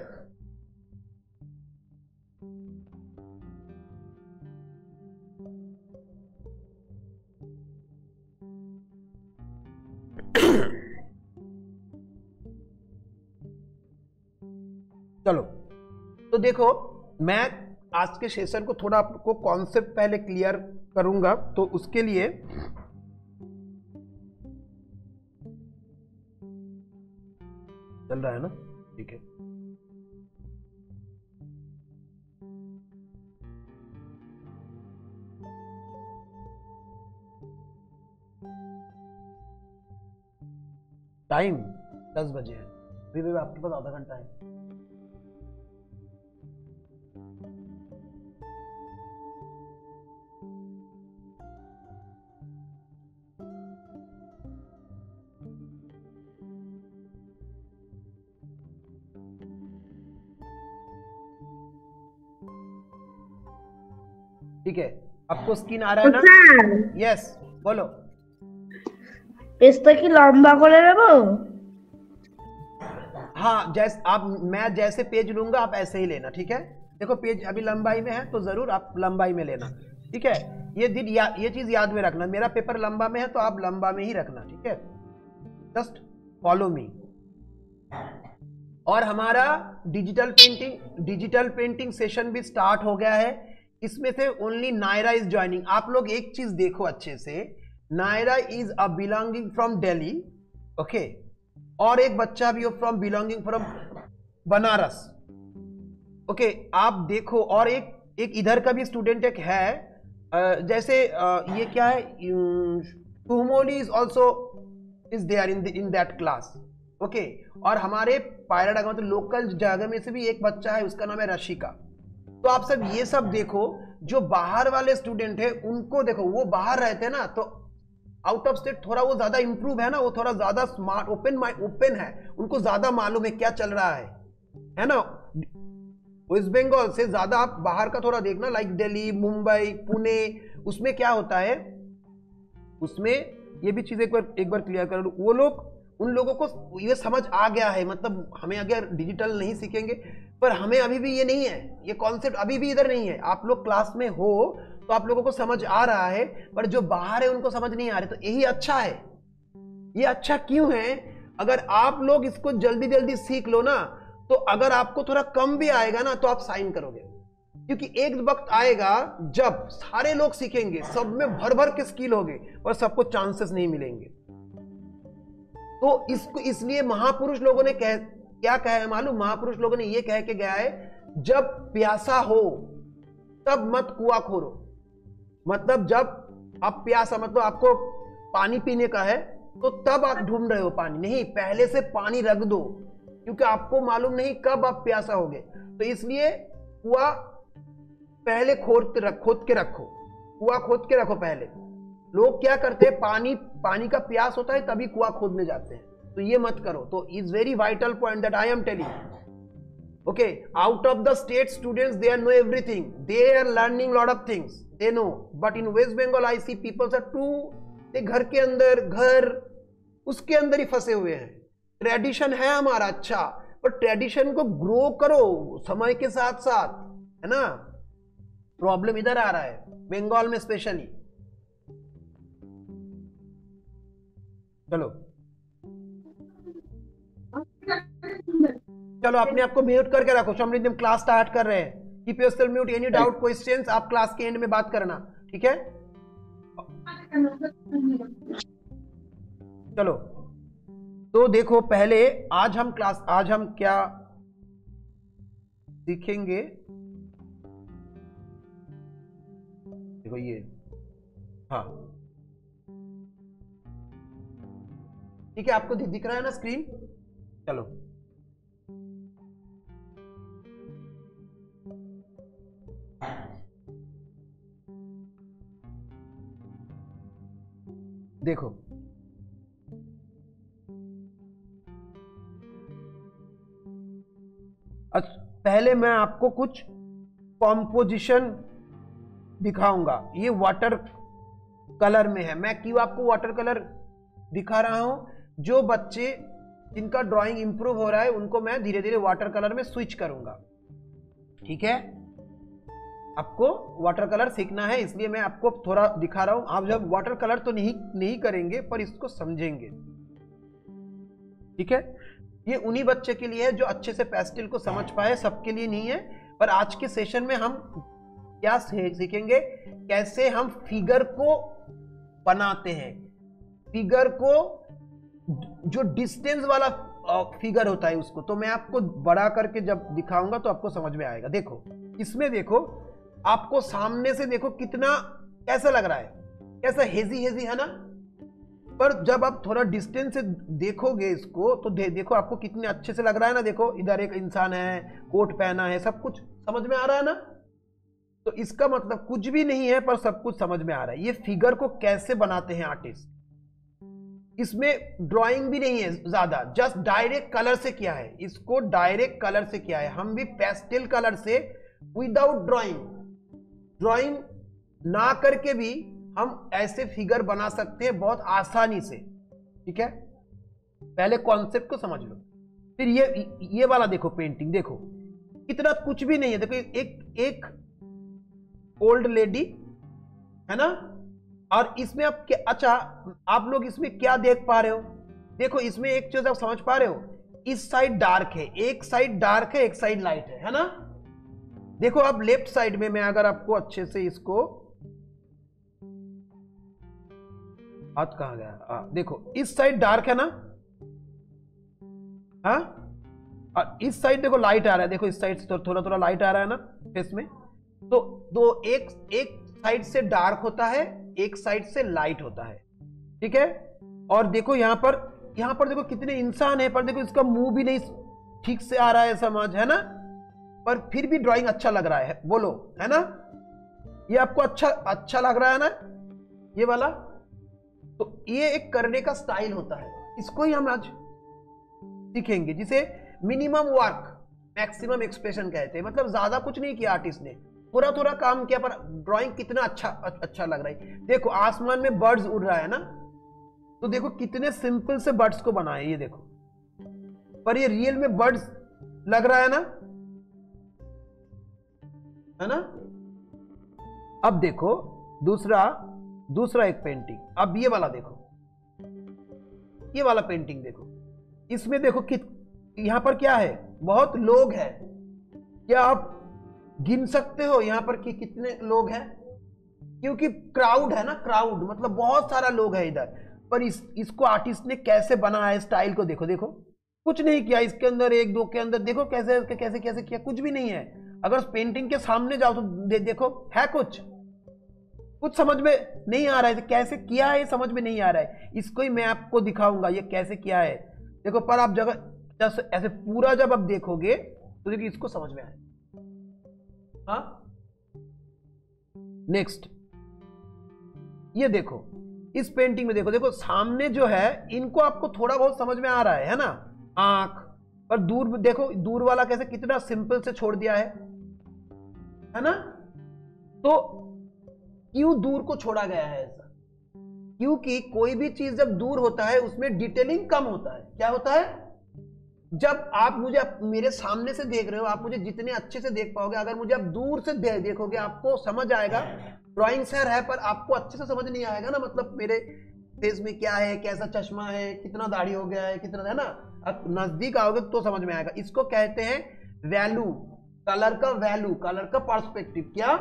चलो तो देखो, मैं आज के सेशन को थोड़ा आपको कॉन्सेप्ट पहले क्लियर करूंगा, तो उसके लिए चल रहा है ना, ठीक है। टाइम 10 बजे है, अभी भी आपके पास आधा घंटा है। ठीक है, आपको स्क्रीन आ रहा है ना? यस, बोलो। पेजটা কি লম্বা করে নেব? हाँ, मैं जैसे पेज लूंगा आप ऐसे ही लेना, ठीक है। देखो पेज अभी लंबाई में है तो जरूर आप लंबाई में लेना। ठीक है, ये चीज याद में रखना, मेरा पेपर लंबा में है तो आप लंबा में ही रखना, ठीक है, जस्ट फॉलो मी। और हमारा डिजिटल पेंटिंग सेशन भी स्टार्ट हो गया है। इसमें से ओनली नायरा इज ज्वाइनिंग। आप लोग एक चीज देखो अच्छे से, Naira is a belonging from Delhi, okay, और एक बच्चा भी from belonging from Banaras, okay. आप देखो, और एक इधर का भी स्टूडेंट एक है, जैसे ये क्या है, Sumoli is also is there in that class, okay. और हमारे पायराडागा मतलब लोकल जगह में से भी एक बच्चा है, उसका नाम है रशिका। तो आप सब ये सब देखो, जो बाहर वाले स्टूडेंट है उनको देखो, वो बाहर रहते हैं ना, तो आउट ऑफ स्टेट थोड़ा वो ज्यादा इंप्रूव है ना, वो थोड़ा ज्यादा स्मार्ट ओपन है, उनको ज्यादा मालूम है क्या चल रहा है ना। वेस्ट बंगाल से ज्यादा आप बाहर का थोड़ा देखना, लाइक दिल्ली, मुंबई, पुणे, उसमें क्या होता है, उसमें ये भी चीज एक बार क्लियर कर, वो लोग, उन लोगों को ये समझ आ गया है, मतलब हमें अगर डिजिटल नहीं सीखेंगे, पर हमें अभी भी ये नहीं है, ये कॉन्सेप्ट अभी भी इधर नहीं है। आप लोग क्लास में हो तो आप लोगों को समझ आ रहा है, पर जो बाहर है उनको समझ नहीं आ रहा, तो यही अच्छा है। ये अच्छा क्यों है? अगर आप लोग इसको जल्दी जल्दी सीख लो ना, तो अगर आपको थोड़ा कम भी आएगा ना तो आप साइन करोगे, क्योंकि एक वक्त आएगा जब सारे लोग सीखेंगे, सब में भर भर के स्किल होंगे, और सबको चांसेस नहीं मिलेंगे। तो इसको इसलिए महापुरुष लोगों ने क्या कहा है मालूम? महापुरुष लोगों ने ये कह के गया है, जब प्यासा हो तब मत कुआं खोरो। मतलब जब आप प्यासा, मतलब आपको पानी पीने का है, तो तब आप ढूंढ रहे हो पानी, नहीं, पहले से पानी रख दो, क्योंकि आपको मालूम नहीं कब आप प्यासा होगे। तो इसलिए कुआं पहले खोद के रखो, कुआं खोद के रखो पहले। लोग क्या करते हैं, पानी का प्यास होता है तभी कुआं खोदने जाते हैं, तो ये मत करो। तो is very vital point that I am telling, okay. Out of the state students, they know everything, they are learning lot of things, they know, but in West Bengal I see peoples are too, they घर के अंदर, घर उसके अंदर ही फंसे हुए हैं। Tradition है हमारा अच्छा, पर ट्रेडिशन को ग्रो करो समय के साथ साथ, है ना। प्रॉब्लम इधर आ रहा है बंगाल में स्पेशली। चलो अपने आप को म्यूट करके रखो, समृद्धि हम क्लास स्टार्ट कर रहे हैं। Keep yourself mute, any doubt questions आप क्लास के एंड में बात करना, ठीक है। चलो तो देखो, पहले आज हम क्या सीखेंगे, देखो ये, हाँ ठीक है, आपको दिख रहा है ना स्क्रीन? चलो देखो, पहले मैं आपको कुछ कॉम्पोजिशन दिखाऊंगा। ये वाटर कलर में है। मैं क्यों आपको वाटर कलर दिखा रहा हूं? जो बच्चे जिनका ड्राइंग इंप्रूव हो रहा है उनको मैं धीरे धीरे वाटर कलर में स्विच करूंगा, ठीक है। आपको वाटर कलर सीखना है, इसलिए मैं आपको थोड़ा दिखा रहा हूं। आप जब वाटर कलर तो नहीं करेंगे, पर इसको समझेंगे, ठीक है। ये उन्हीं बच्चे के लिए है जो अच्छे से पेस्टल को समझ पाए, सबके लिए नहीं है। पर आज के सेशन में हम क्या सीखेंगे, कैसे हम फिगर को बनाते हैं। फिगर को, जो डिस्टेंस वाला फिगर होता है उसको, तो मैं आपको बड़ा करके जब दिखाऊंगा तो आपको समझ में आएगा। देखो इसमें, देखो आपको सामने से देखो कितना कैसा लग रहा है, कैसा हेजी है ना। पर जब आप थोड़ा डिस्टेंस से देखोगे इसको, तो देखो आपको कितने अच्छे से लग रहा है ना। देखो इधर एक इंसान है, कोट पहना है, सब कुछ समझ में आ रहा है ना। तो इसका मतलब कुछ भी नहीं है, पर सब कुछ समझ में आ रहा है। ये फिगर को कैसे बनाते हैं आर्टिस्ट, इसमें ड्राइंग भी नहीं है ज्यादा, जस्ट डायरेक्ट कलर से किया है। इसको डायरेक्ट कलर से किया है। हम भी पेस्टल कलर से, विदाउट ड्राइंग ना करके भी हम ऐसे फिगर बना सकते हैं बहुत आसानी से, ठीक है। पहले कॉन्सेप्ट को समझ लो, फिर ये वाला देखो पेंटिंग, देखो कितना कुछ भी नहीं है। देखो एक ओल्ड लेडी है ना। और इसमें आप क्या, अच्छा आप लोग इसमें क्या देख पा रहे हो, देखो इसमें एक चीज आप समझ पा रहे हो, इस साइड डार्क है, एक साइड डार्क है, एक साइड लाइट है ना। देखो आप लेफ्ट साइड में, मैं अगर आपको अच्छे से इसको, हाथ कहां गया, देखो इस साइड डार्क है ना, हाँ, और इस साइड देखो लाइट आ रहा है, देखो इस साइड से थोड़ा थोड़ा लाइट आ रहा है ना फेस में। तो एक साइड से डार्क होता है, एक साइड से लाइट होता है, ठीक है। और देखो यहां पर देखो कितने इंसान है, पर देखो इसका मुंह भी नहीं ठीक से आ रहा है समझ, है ना, पर फिर भी ड्राइंग अच्छा लग रहा है, बोलो, है ना। ये आपको अच्छा लग रहा है ना, ये वाला। तो ये एक करने का स्टाइल होता है, इसको ही हम आज सीखेंगे, जिसे मिनिमम वर्क मैक्सिमम एक्सप्रेशन कहते हैं। मतलब ज्यादा कुछ नहीं किया आर्टिस्ट ने, थोड़ा थोड़ा काम किया, पर ड्राइंग कितना अच्छा लग रहा है। देखो आसमान में बर्ड्स उड़ रहा है ना, तो देखो कितने सिंपल से बर्ड्स को बनाए, ये देखो, पर ये रियल में बर्ड्स लग रहा है ना, है ना। अब देखो दूसरा एक पेंटिंग, अब ये वाला देखो, ये वाला पेंटिंग देखो, इसमें देखो यहां पर क्या है, बहुत लोग हैं। क्या आप गिन सकते हो यहां पर कि कितने लोग हैं? क्योंकि क्राउड है ना, क्राउड मतलब बहुत सारा लोग है इधर। पर इसको आर्टिस्ट ने कैसे बनाया है, स्टाइल को देखो, देखो कुछ नहीं किया इसके अंदर, एक दो के अंदर देखो कैसे कैसे कैसे किया, कुछ भी नहीं है। अगर पेंटिंग के सामने जाओ तो देखो है कुछ समझ में नहीं आ रहा है, कैसे किया है समझ में नहीं आ रहा है। इसको ही मैं आपको दिखाऊंगा ये कैसे किया है, देखो। पर आप जगह ऐसे पूरा जब आप देखोगे तो देखिए इसको समझ में आए। हाँ, नेक्स्ट ये देखो, इस पेंटिंग में देखो, देखो सामने जो है इनको आपको थोड़ा बहुत समझ में आ रहा है ना, आंख। पर दूर देखो, दूर वाला कैसे कितना सिंपल से छोड़ दिया है ना। तो क्यों दूर को छोड़ा गया है ऐसा? क्योंकि कोई भी चीज जब दूर होता है उसमें डिटेलिंग कम होता है। क्या होता है? जब आप मुझे मेरे सामने से देख रहे हो, आप मुझे जितने अच्छे से देख पाओगे, अगर मुझे आप दूर से देखोगे आपको समझ आएगा। ड्राइंग सर है पर आपको अच्छे से समझ नहीं आएगा ना, मतलब मेरे फेस में क्या है, कैसा चश्मा है, कितना दाढ़ी हो गया है, कितना, है ना। अब नजदीक आओगे तो समझ में आएगा। इसको कहते हैं वैल्यू, कलर का वैल्यू, कलर का पर्सपेक्टिव। क्या?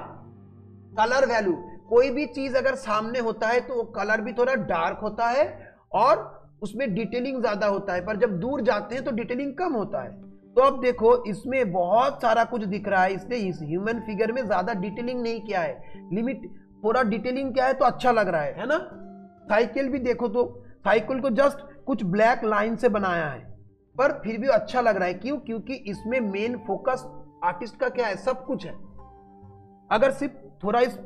Colour value. कोई भी चीज अगर सामने होता है तो वो कलर भी थोड़ा डार्क होता है और उसमें डिटेलिंग ज्यादा होता है, पर जब दूर जाते हैं तो डिटेलिंग कम होता है। तो अब देखो इसमें बहुत सारा कुछ दिख रहा है, इसने इस ह्यूमन फिगर में ज्यादा डिटेलिंग नहीं किया है, लिमिट थोड़ा डिटेलिंग किया है तो अच्छा लग रहा है ना। साइकिल भी देखो तो साइकिल को जस्ट कुछ ब्लैक लाइन से बनाया है पर फिर भी अच्छा लग रहा है। क्यों? क्योंकि इसमें मेन फोकस आर्टिस्ट का क्या है, सब कुछ है। अगर सिर्फ थोड़ा इस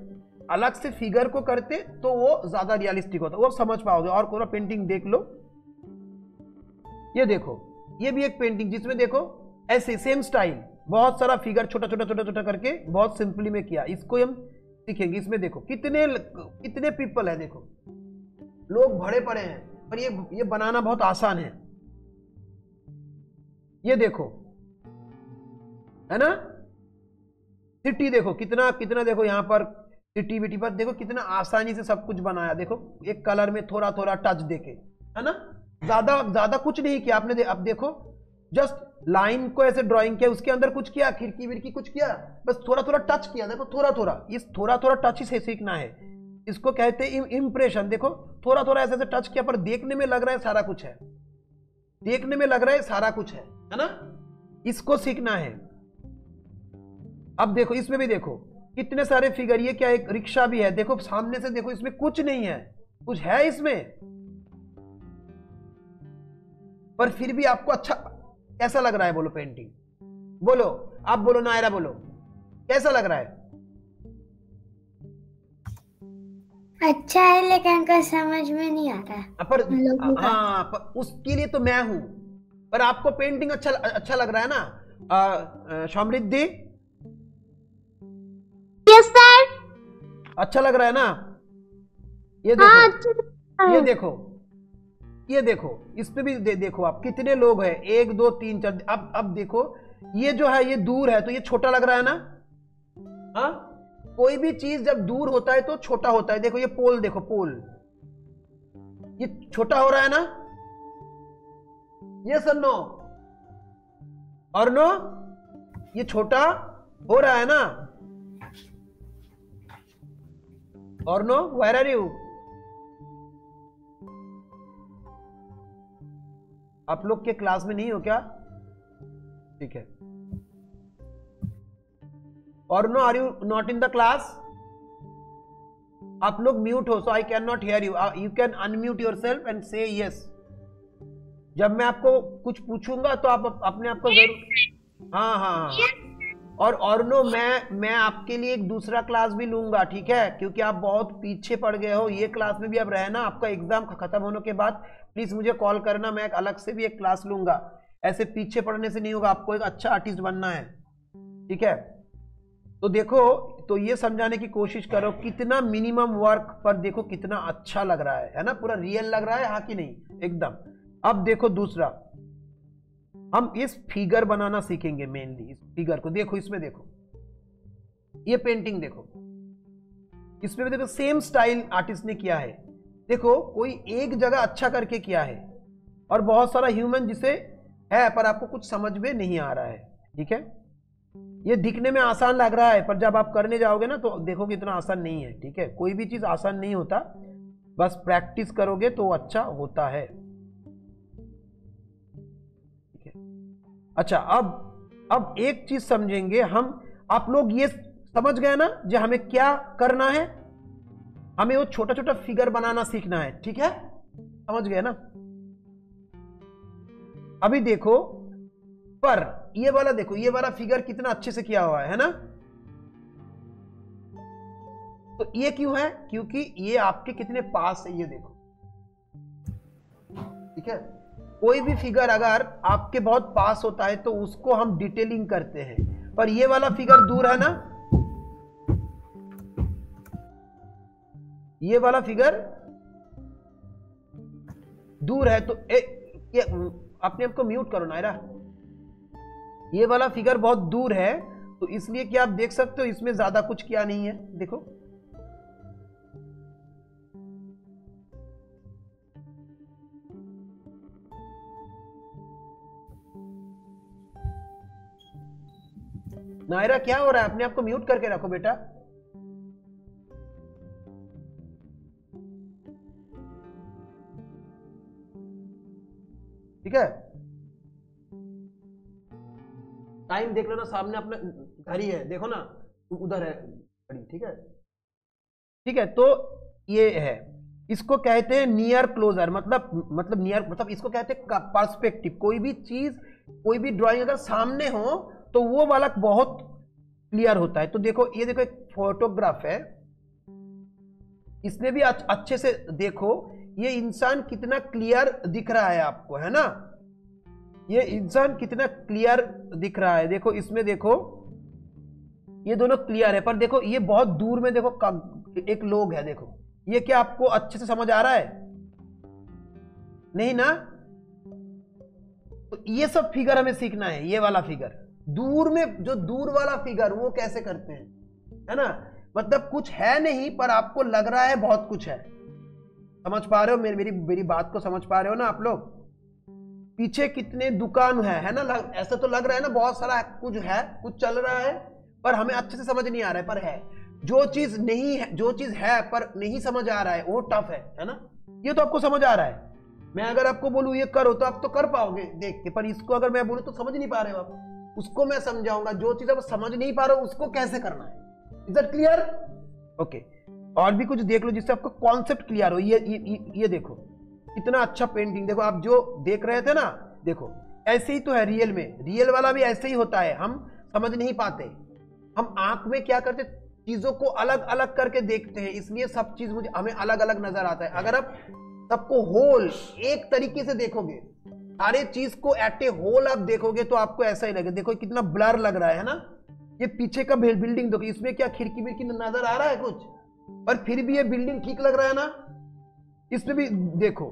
अलग से फिगर को करते तो वो ज्यादा रियलिस्टिक होता, वो समझ पाओगे। और पूरा पेंटिंग देख लो, ये देखो, ये भी एक पेंटिंग जिसमें देखो ऐसे सेम स्टाइल, बहुत सारा फिगर छोटा छोटा छोटा छोटा करके बहुत सिंपली में किया। इसको हम सीखेंगे। इसमें देखो कितने पीपल है, देखो लोग भरे पड़े हैं, पर ये बनाना बहुत आसान है। ये देखो, है ना। सिटी देखो कितना देखो, यहां पर सिटी बिटी पर देखो कितना आसानी से सब कुछ बनाया। देखो एक कलर में थोड़ा थोड़ा टच देके, है ना। ज्यादा कुछ नहीं किया आपने। अब देखो जस्ट लाइन को ऐसे ड्राइंग किया, उसके अंदर कुछ किया, खिड़की विड़की कुछ किया, बस थोड़ा थोड़ा टच किया। देखो थोड़ा थोड़ा, इस थोड़ा थोड़ा टच से सीखना है। इसको कहते हैं इंप्रेशन। देखो थोड़ा थोड़ा ऐसे टच किया पर देखने में लग रहा है सारा कुछ है, देखने में लग रहा है सारा कुछ है ना। इसको सीखना है। अब देखो इसमें भी देखो कितने सारे फिगर, ये क्या एक रिक्शा भी है, देखो सामने से देखो, इसमें कुछ नहीं है, कुछ है इसमें, पर फिर भी आपको अच्छा कैसा लग रहा है? बोलो पेंटिंग, बोलो आप, बोलो नायरा, बोलो कैसा लग रहा है? अच्छा है लेकिन का समझ में नहीं आ रहा है। पर उसके लिए तो मैं हूं, पर आपको पेंटिंग अच्छा लग रहा है ना समृद्धि? Yes sir. अच्छा लग रहा है ना? ये देखो, हाँ, अच्छा। ये देखो इसमें भी देखो आप कितने लोग हैं, 1 2 3 4। अब देखो ये जो है ये दूर है तो ये छोटा लग रहा है ना। हाँ, कोई भी चीज जब दूर होता है तो छोटा होता है। देखो ये पोल, देखो पोल, ये छोटा हो रहा है ना, यस और नो, और नो, ये छोटा हो रहा है ना, और नो, वेयर आर यू? आप लोग के क्लास में नहीं हो क्या? ठीक है। और no, are you not in the class? आप लोग म्यूट हो, so I can not hear you. You can unmute yourself and say yes. जब मैं आपको कुछ पूछूंगा तो आप अपने आप को जरूर, हाँ हाँ हाँ। और नो, मैं आपके लिए एक दूसरा क्लास भी लूंगा, ठीक है, क्योंकि आप बहुत पीछे पड़ गए हो। ये क्लास में भी अब रहना, आपका एग्जाम खत्म होने के बाद प्लीज मुझे कॉल करना, मैं एक अलग से भी एक क्लास लूंगा। ऐसे पीछे पड़ने से नहीं होगा, आपको एक अच्छा आर्टिस्ट बनना है, ठीक है। तो देखो, तो ये समझाने की कोशिश करो कितना मिनिमम वर्क पर देखो कितना अच्छा लग रहा है ना, पूरा रियल लग रहा है, हाँ कि नहीं? एकदम। अब देखो दूसरा, हम इस फिगर बनाना सीखेंगे मेनली। इस फिगर को देखो, इसमें देखो, ये पेंटिंग देखो, इसमें भी देखो सेम स्टाइल आर्टिस्ट ने किया है। देखो कोई एक जगह अच्छा करके किया है और बहुत सारा ह्यूमन जिसे है पर आपको कुछ समझ में नहीं आ रहा है, ठीक है। ये दिखने में आसान लग रहा है पर जब आप करने जाओगे ना तो देखोगे इतना आसान नहीं है, ठीक है। कोई भी चीज आसान नहीं होता, बस प्रैक्टिस करोगे तो अच्छा होता है, ठीक है। अच्छा, अब एक चीज समझेंगे हम। आप लोग ये समझ गए ना जो हमें क्या करना है? हमें वो छोटा छोटा फिगर बनाना सीखना है, ठीक है, समझ गए ना? अभी देखो, पर ये वाला देखो, ये वाला फिगर कितना अच्छे से किया हुआ है ना? तो ये क्यों है? क्योंकि ये आपके कितने पास है, ये देखो, ठीक है। कोई भी फिगर अगर आपके बहुत पास होता है तो उसको हम डिटेलिंग करते हैं, पर ये वाला फिगर दूर है ना, ये वाला फिगर दूर है तो अपने आप को म्यूट करो नायरा। ये वाला फिगर बहुत दूर है तो इसलिए क्या आप देख सकते हो इसमें ज्यादा कुछ किया नहीं है, देखो। नायरा क्या हो रहा है? अपने आप को म्यूट करके रखो बेटा। ठीक है, टाइम देख लो ना, सामने अपना घड़ी है, देखो ना, उधर है घड़ी, ठीक है, ठीक है। तो ये है, इसको कहते हैं नियर क्लोजर, मतलब नियर, मतलब इसको कहते हैं पर्सपेक्टिव। कोई भी चीज, कोई भी ड्राइंग अगर सामने हो तो वो वाला बहुत क्लियर होता है। तो देखो, ये देखो एक फोटोग्राफ है, इसने भी अच्छे से देखो, ये इंसान कितना क्लियर दिख रहा है आपको, है ना? ये इंसान कितना क्लियर दिख रहा है, देखो इसमें देखो, ये दोनों क्लियर है, पर देखो ये बहुत दूर में देखो एक लोग है, देखो ये क्या आपको अच्छे से समझ आ रहा है? नहीं ना? तो ये सब फिगर हमें सीखना है। ये वाला फिगर दूर में, जो दूर वाला फिगर वो कैसे करते हैं, है ना? मतलब कुछ है नहीं पर आपको लग रहा है बहुत कुछ है। समझ पा रहे हो मेरी बात को? समझ पा रहे हो ना आप लोग? पीछे कितने दुकान है ना? ऐसा तो लग रहा है ना बहुत सारा कुछ है, कुछ चल रहा है पर हमें अच्छे से समझ नहीं आ रहा है, पर है। जो चीज नहीं है, जो चीज है पर नहीं समझ आ रहा है वो टफ है ना? ये तो आपको समझ आ रहा है। मैं अगर आपको बोलूं ये करो तो आप तो कर पाओगे देख के, पर इसको अगर मैं बोलूं तो समझ नहीं पा रहे हो आप। उसको मैं समझाऊंगा, जो चीज आप समझ नहीं पा रहे हो उसको कैसे करना है। Is that clear? ओके, और भी कुछ देख लो जिससे आपको कॉन्सेप्ट क्लियर हो। ये देखो इतना अच्छा पेंटिंग, देखो आप जो देख रहे थे ना, देखो ऐसे ही तो है रियल में। रियल वाला भी ऐसे ही होता है, हम समझ नहीं पाते। हम आंख में क्या करते, चीजों को अलग अलग करके देखते हैं, इसलिए सब चीज हमें अलग अलग नजर आता है। अगर आप सबको होल एक तरीके से देखोगे, सारे चीज को एट ए होल आप देखोगे तो आपको ऐसा ही लगेगा। देखो कितना ब्लर लग रहा है ना? ये पीछे का बिल्डिंग देखो, इसमें क्या खिड़की विड़की नजर आ रहा है कुछ, पर फिर भी ये बिल्डिंग ठीक लग रहा है ना? इसमें भी देखो,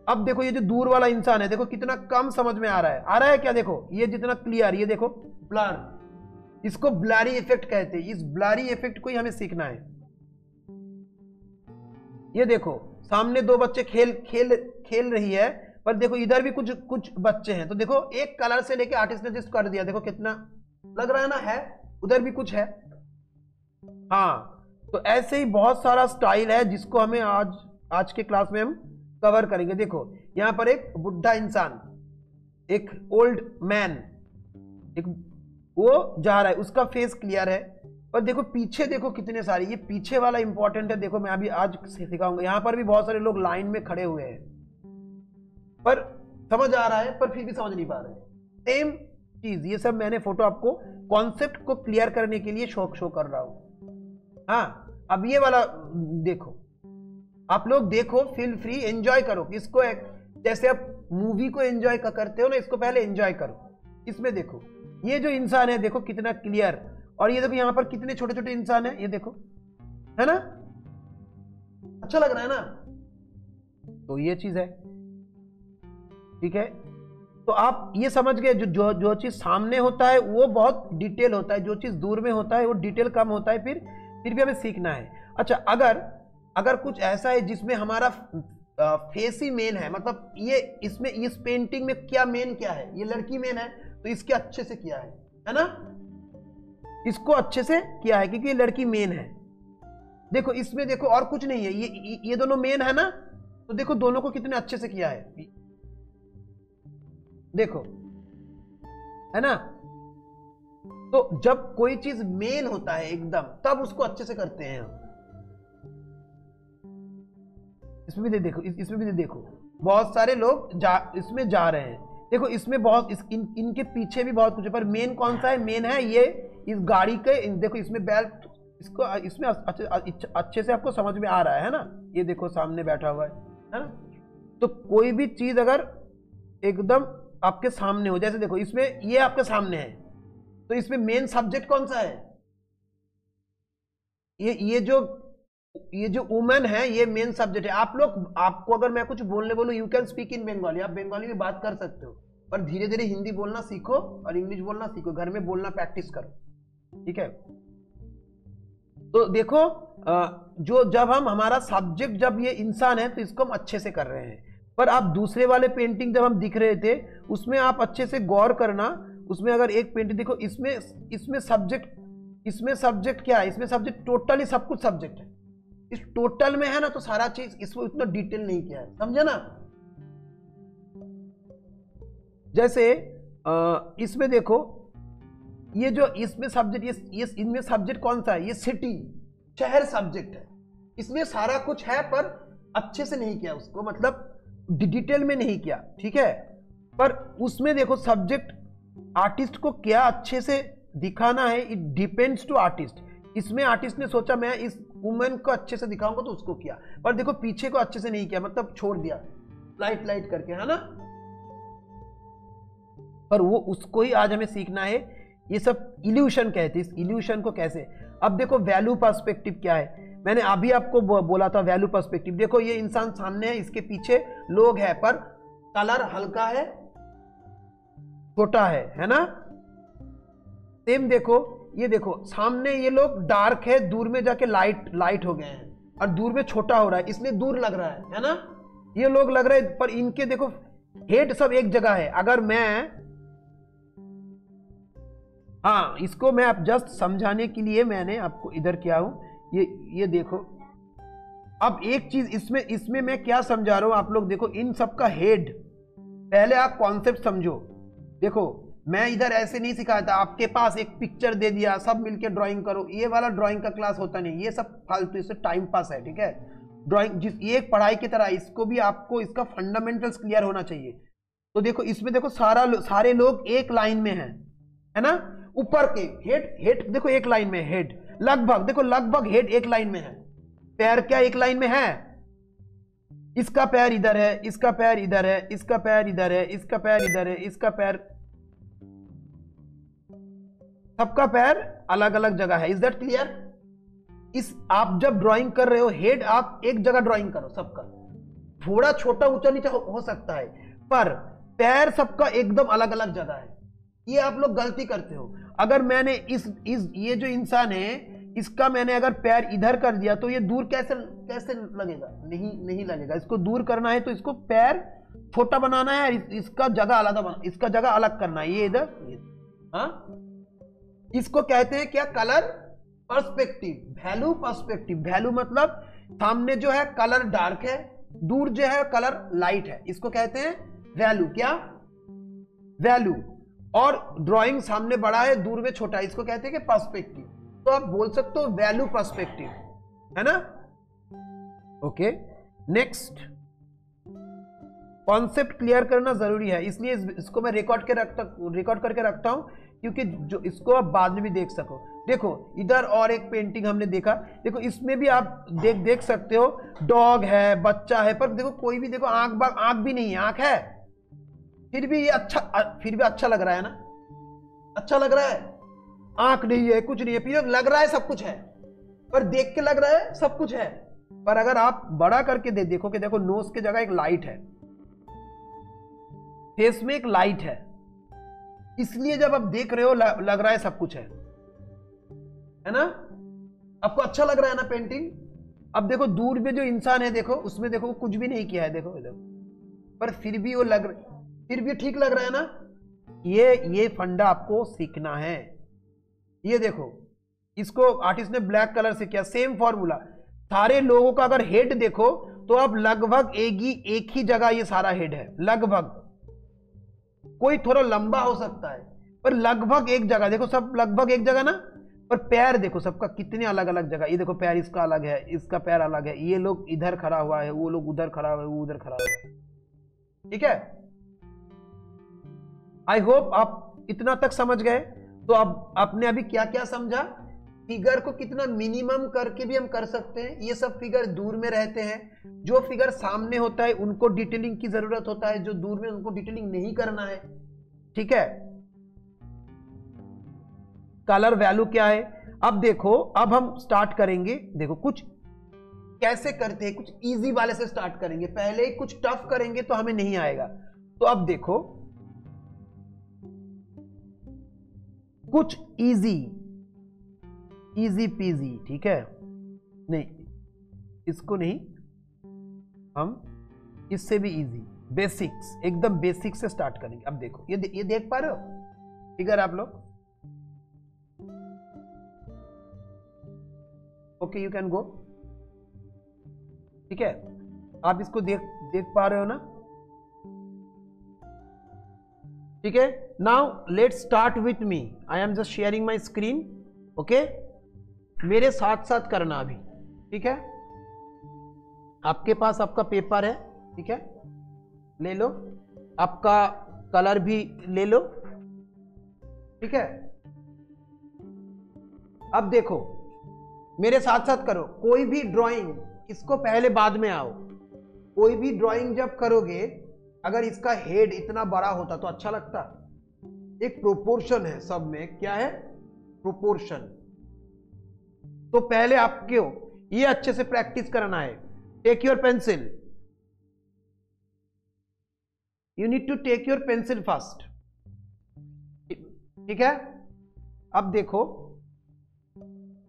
अब देखो ये जो दूर वाला इंसान है, देखो कितना कम समझ में आ रहा है क्या? देखो ये जितना क्लियर, ये देखो ब्लर, इसको ब्लरी इफेक्ट कहते हैं। इस ब्लरी इफेक्ट को ही हमें सीखना है। ये देखो सामने दो बच्चे खेल रही है, पर देखो इधर भी कुछ बच्चे हैं। तो देखो एक कलर से लेके आर्टिस्ट ने जिस कर दिया, देखो कितना लग रहा है ना, है उधर भी कुछ है। हाँ, तो ऐसे ही बहुत सारा स्टाइल है जिसको हमें आज के क्लास में हम कवर करेंगे। देखो यहां पर एक बुढ़ा इंसान, एक ओल्ड मैन, एक वो जा रहा है, उसका फेस क्लियर है, पर देखो पीछे देखो कितने सारे, ये पीछे वाला इंपॉर्टेंट है। देखो मैं अभी आज सिखाऊंगा। यहां पर भी बहुत सारे लोग लाइन में खड़े हुए हैं, पर समझ आ रहा है पर फिर भी समझ नहीं पा रहे। सेम चीज, ये सब मैंने फोटो आपको कॉन्सेप्ट को क्लियर करने के लिए शो कर रहा हूं। हाँ, अब ये वाला देखो, आप लोग देखो, फील फ्री, एंजॉय करो इसको। जैसे आप मूवी को एंजॉय करते हो ना, इसको पहले एंजॉय करो। इसमें देखो ये जो इंसान है देखो कितना क्लियर, और ये देखो यहां पर कितने छोटे छोटे इंसान है, ये देखो, है ना, अच्छा लग रहा है ना। तो ये चीज है, ठीक है। तो आप ये समझ गए, जो चीज सामने होता है वो बहुत डिटेल होता है, जो चीज दूर में होता है वो डिटेल कम होता है। फिर भी हमें सीखना है। अच्छा, अगर कुछ ऐसा है जिसमें हमारा फेस ही मेन है, मतलब ये इसमें इस पेंटिंग में क्या मेन क्या है, ये लड़की मेन है, तो इसके अच्छे से किया है ना, इसको अच्छे से किया है क्योंकि ये लड़की मेन है। देखो इसमें देखो और कुछ नहीं है, ये दोनों मेन है ना, तो देखो दोनों को कितने अच्छे से किया है, देखो, है ना। तो जब कोई चीज मेन होता है एकदम, तब उसको अच्छे से करते हैं हम। इसमें भी देखो, इसमें भी देखो बहुत सारे लोग इसमें जा रहे हैं। देखो इसमें बहुत इनके पीछे भी बहुत कुछ है, पर मेन कौन सा है, मेन है ये इस गाड़ी के। देखो इसमें बेल्ट, इसको इसमें अच्छे से आपको समझ में आ रहा है ना। ये देखो सामने बैठा हुआ है ना। तो कोई भी चीज अगर एकदम आपके सामने हो, जैसे देखो इसमें ये आपके सामने है, तो इसमें मेन सब्जेक्ट कौन सा है, ये जो वुमेन है, ये मेन सब्जेक्ट है। आपको अगर मैं कुछ बोलने बोलूं, यू कैन स्पीक इन बंगाली, आप बंगाली में बात कर सकते हो, पर धीरे धीरे हिंदी बोलना सीखो और इंग्लिश बोलना सीखो, घर में बोलना प्रैक्टिस करो, ठीक है। तो देखो जब हमारा सब्जेक्ट जब ये इंसान है, तो इसको हम अच्छे से कर रहे हैं। पर आप दूसरे वाले पेंटिंग जब हम दिख रहे थे, उसमें आप अच्छे से गौर करना। उसमें अगर एक पेंटिंग देखो, इसमें सब्जेक्ट क्या है, इसमें सब्जेक्ट टोटली सब कुछ सब्जेक्ट है। इस टोटल में है ना, तो सारा चीज इसमें उतना डिटेल नहीं किया है, समझे ना। जैसे इसमें देखो, ये जो इसमें सब्जेक्ट, ये इनमें सब्जेक्ट कौन सा है, ये सिटी, शहर सब्जेक्ट है। इसमें सारा कुछ है पर अच्छे से नहीं किया उसको, मतलब डिटेल में नहीं किया, ठीक है। पर उसमें देखो सब्जेक्ट आर्टिस्ट को क्या अच्छे से दिखाना है, इट डिपेंड्स टू आर्टिस्ट। इसमें आर्टिस्ट ने सोचा मैं इस वुमेन को अच्छे से दिखाऊंगा, तो उसको किया, पर देखो पीछे को अच्छे से नहीं किया, मतलब छोड़ दिया लाइट करके, है ना। पर वो उसको ही आज हमें सीखना है। ये सब इल्यूशन कहते हैं, इस इल्यूशन को कैसे। अब देखो वैल्यू पर्सपेक्टिव क्या है, मैंने अभी आपको बोला था वैल्यू पर्सपेक्टिव। देखो ये इंसान सामने है, इसके पीछे लोग हैं, पर कलर हल्का है, छोटा है ना। सेम देखो, ये देखो सामने ये लोग डार्क है, दूर में जाके लाइट हो गए हैं, और दूर में छोटा हो रहा है, इसलिए दूर लग रहा है ना। ये लोग लग रहे हैं, पर इनके देखो हेड सब एक जगह है। अगर मैं, हाँ, इसको मैं आप जस्ट समझाने के लिए मैंने आपको इधर किया हूं। ये देखो, अब एक चीज इसमें मैं क्या समझा रहा हूं, आप लोग देखो, इन सबका हेड, पहले आप कॉन्सेप्ट समझो। देखो मैं इधर ऐसे नहीं सिखाया था, आपके पास एक पिक्चर दे दिया, सब मिलके ड्राइंग करो, ये वाला ड्राइंग का क्लास होता नहीं, ये सब फालतू, इससे टाइम पास है, ठीक है। ड्राइंग ये एक पढ़ाई की तरह, इसको भी आपको इसका फंडामेंटल्स क्लियर होना चाहिए। तो देखो इसमें देखो सारे लोग एक लाइन में है ना। ऊपर के हेड देखो एक लाइन में, हेड लगभग हेड एक लाइन में है। पैर क्या एक लाइन में है, इसका पैर इधर है, इसका पैर इधर है, इसका पैर इधर है, इसका पैर इधर है, इसका पैर, सबका पैर अलग अलग जगह है। Is that clear. आप जब ड्राइंग कर रहे हो, हेड आप एक जगह ड्राइंग करो, सबका थोड़ा छोटा ऊंचा नीचा हो सकता है, पर पैर सबका एकदम अलग अलग जगह है। ये आप लोग गलती करते हो। अगर मैंने इस ये जो इंसान है इसका मैंने अगर पैर इधर कर दिया तो ये दूर कैसे लगेगा? नहीं लगेगा। इसको दूर करना है तो इसको पैर छोटा बनाना है, इसका जगह अलग करना है, ये इधर। हाँ, इसको कहते हैं क्या? Colour perspective, value perspective. Value मतलब सामने जो है कलर डार्क है, दूर जो है कलर लाइट है, इसको कहते हैं वैल्यू। क्या? वैल्यू। और ड्राइंग सामने बड़ा है, दूर में छोटा है, इसको कहते हैं कि पर्सपेक्टिव। तो आप बोल सकते हो वैल्यू पर्सपेक्टिव, है ना? Okay, next. कॉन्सेप्ट क्लियर करना जरूरी है, इसलिए इसको मैं रिकॉर्ड करके रखता हूं, क्योंकि जो इसको आप बाद में भी देख सको। देखो इधर और एक पेंटिंग हमने देखा, देखो इसमें भी आप देख सकते हो, डॉग है, बच्चा है, पर देखो कोई भी, देखो आंख भी नहीं है, आंख है फिर भी ये अच्छा लग रहा है ना? अच्छा लग रहा है, आंख नहीं है, कुछ नहीं है, फिर लग रहा है सब कुछ है, पर देख के लग रहा है सब कुछ है। पर अगर आप बड़ा करके देखो कि देखो नोज की जगह एक लाइट है, फेस में एक लाइट है, इसलिए जब आप देख रहे हो लग रहा है सब कुछ है ना? आपको अच्छा लग रहा है ना पेंटिंग? अब देखो दूर में जो इंसान है, देखो उसमें देखो कुछ भी नहीं किया है, देखो इधर, पर फिर भी ठीक लग रहा है ना? ये फंडा आपको सीखना है। ये देखो, इसको आर्टिस्ट ने ब्लैक कलर से किया, सेम फॉर्मूला। सारे लोगों का अगर हेड देखो तो अब लगभग एक ही जगह ये सारा हेड है, लगभग। कोई थोड़ा लंबा हो सकता है पर लगभग एक जगह, देखो सब लगभग एक जगह ना। पर पैर देखो सबका कितने अलग अलग जगह, ये देखो पैर इसका अलग है, इसका पैर अलग है, ये लोग इधर खड़ा हुआ है, वो लोग उधर खड़ा हुआ है, वो उधर खड़ा हुआ है। ठीक है, आई होप आप इतना तक समझ गए। तो अब आपने अभी क्या क्या समझा? फिगर को कितना मिनिमम करके भी हम कर सकते हैं। ये सब फिगर दूर में रहते हैं, जो फिगर सामने होता है उनको डिटेलिंग की जरूरत होता है, जो दूर में उनको डिटेलिंग नहीं करना है। ठीक है, कलर वैल्यू क्या है? अब देखो, अब हम स्टार्ट करेंगे। देखो कुछ कैसे करते हैं, कुछ इजी वाले से स्टार्ट करेंगे, पहले कुछ टफ करेंगे तो हमें नहीं आएगा। तो अब देखो कुछ इजी पीजी, ठीक है? नहीं, इसको नहीं, हम इससे भी इजी, बेसिक्स, एकदम बेसिक से स्टार्ट करेंगे। अब देखो ये देख पा रहे हो फिगर आप लोग? Okay, you can go. ठीक है, आप इसको देख पा रहे हो ना? ठीक है, now let's start with me. I am just sharing my screen. Okay, मेरे साथ साथ करना अभी। ठीक है, आपके पास आपका पेपर है, ठीक है, ले लो, आपका कलर भी ले लो। ठीक है, अब देखो मेरे साथ साथ करो। कोई भी ड्राइंग, इसको पहले बाद में आओ। कोई भी ड्राइंग जब करोगे, अगर इसका हेड इतना बड़ा होता तो अच्छा लगता। एक प्रोपोर्शन है सब में, क्या है? प्रोपोर्शन। तो पहले आपको ये अच्छे से प्रैक्टिस करना है। Take your pencil, you need to take your pencil first. ठीक है, अब देखो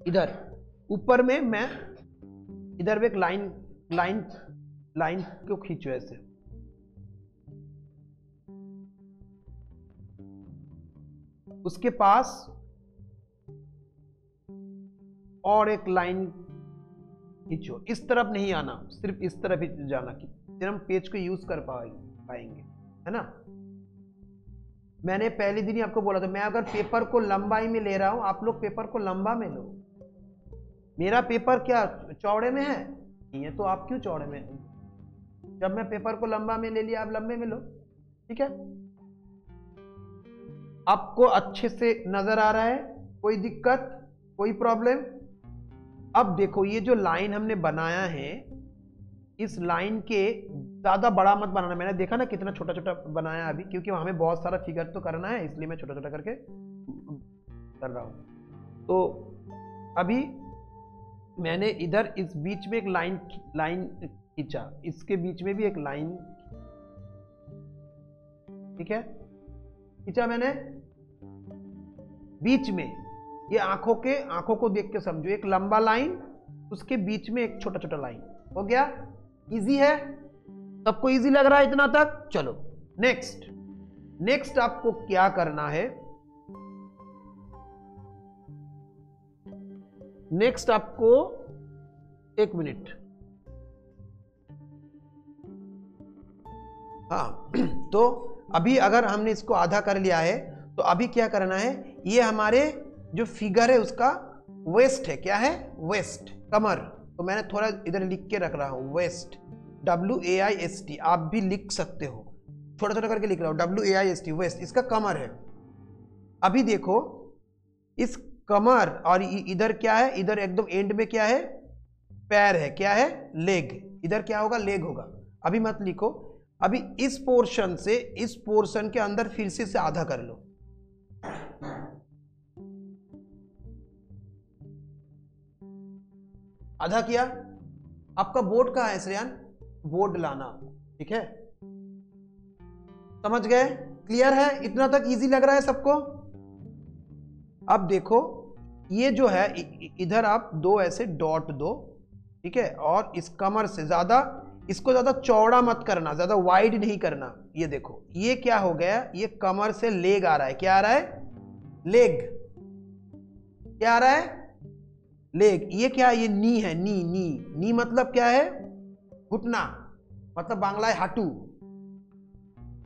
इधर ऊपर में मैं इधर एक लाइन को खींचो ऐसे। उसके पास और एक लाइन खींचो। इस तरफ नहीं आना, सिर्फ इस तरफ ही जाना, कि फिर हम पेज को यूज कर पाएंगे, है ना? मैंने पहले दिन ही आपको बोला था, मैं अगर पेपर को लंबाई में ले रहा हूं, आप लोग पेपर को लंबा में लो। मेरा पेपर क्या चौड़े में है? नहीं है, तो आप क्यों चौड़े में? जब मैं पेपर को लंबा में ले लिया, आप लंबे में लो। ठीक है, आपको अच्छे से नजर आ रहा है? कोई दिक्कत, कोई प्रॉब्लम? अब देखो ये जो लाइन हमने बनाया है, इस लाइन के ज्यादा बड़ा मत बनाना। मैंने देखा ना कितना छोटा छोटा बनाया अभी, क्योंकि हमें बहुत सारा फिगर तो करना है, इसलिए मैं छोटा छोटा करके कर रहा हूं। तो अभी मैंने इधर इस बीच में एक लाइन खींचा, इसके बीच में भी एक लाइन, ठीक है, खींचा मैंने। बीच में, ये आंखों को देख के समझो, एक लंबा लाइन, उसके बीच में एक छोटा छोटा लाइन। हो गया? इजी है? सबको इजी लग रहा है इतना तक? चलो नेक्स्ट आपको क्या करना है, नेक्स्ट आपको, एक मिनट, हाँ तो अभी अगर हमने इसको आधा कर लिया है तो अभी क्या करना है, ये हमारे जो फिगर है उसका वेस्ट है, क्या है? वेस्ट, कमर। तो मैंने थोड़ा इधर लिख के रख रहा हूं, वेस्ट, WAIST, आप भी लिख सकते हो, छोटा छोटा करके लिख रहा हूं, WAIST, वेस्ट, इसका कमर है। अभी देखो इस कमर, और इधर क्या है, इधर एकदम एंड में क्या है? पैर है, क्या है? लेग। इधर क्या होगा? लेग होगा। अभी मत लिखो, अभी इस पोर्शन से इस पोर्शन के अंदर फिर से इसे आधा कर लो। आधा किया। आपका बोर्ड कहाँ है श्रेयान? बोर्ड लाना, ठीक है? समझ गए? क्लियर है? इतना तक इजी लग रहा है सबको? अब देखो ये जो है, इधर आप दो ऐसे डॉट दो, ठीक है? और इस कमर से ज्यादा, इसको ज्यादा चौड़ा मत करना, ज्यादा वाइड नहीं करना। ये देखो ये क्या हो गया, ये कमर से लेग आ रहा है, क्या आ रहा है? लेग। क्या आ रहा है? लेग। ये क्या? ये नी है, नी मतलब क्या है? घुटना, मतलब बांग्ला है हाटू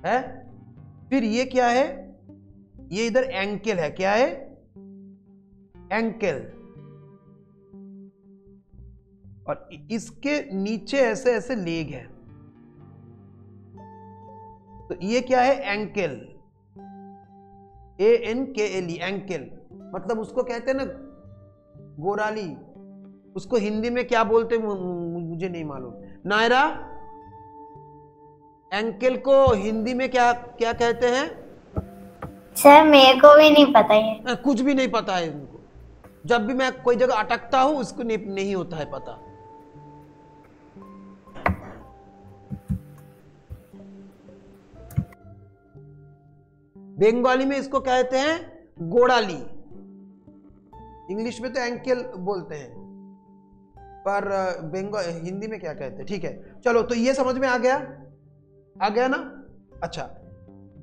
है। फिर ये क्या है? ये इधर एंकल है, क्या है? एंकल। और इसके नीचे ऐसे ऐसे लेग है, तो ये क्या है? Ankle, ANKLE, ankle. मतलब उसको कहते हैं ना गोराली, उसको हिंदी में क्या बोलते हैं मुझे नहीं मालूम। नायरा, एंकल को हिंदी में क्या क्या कहते हैं? सर मेरे को भी नहीं पता है। कुछ भी नहीं पता है इनको। जब भी मैं कोई जगह अटकता हूं उसको नहीं होता है पता। बंगाली में इसको कहते हैं गोड़ाली, इंग्लिश में तो एंकल बोलते हैं, पर हिंदी में क्या कहते हैं? ठीक है, चलो तो ये समझ में आ गया ना? अच्छा,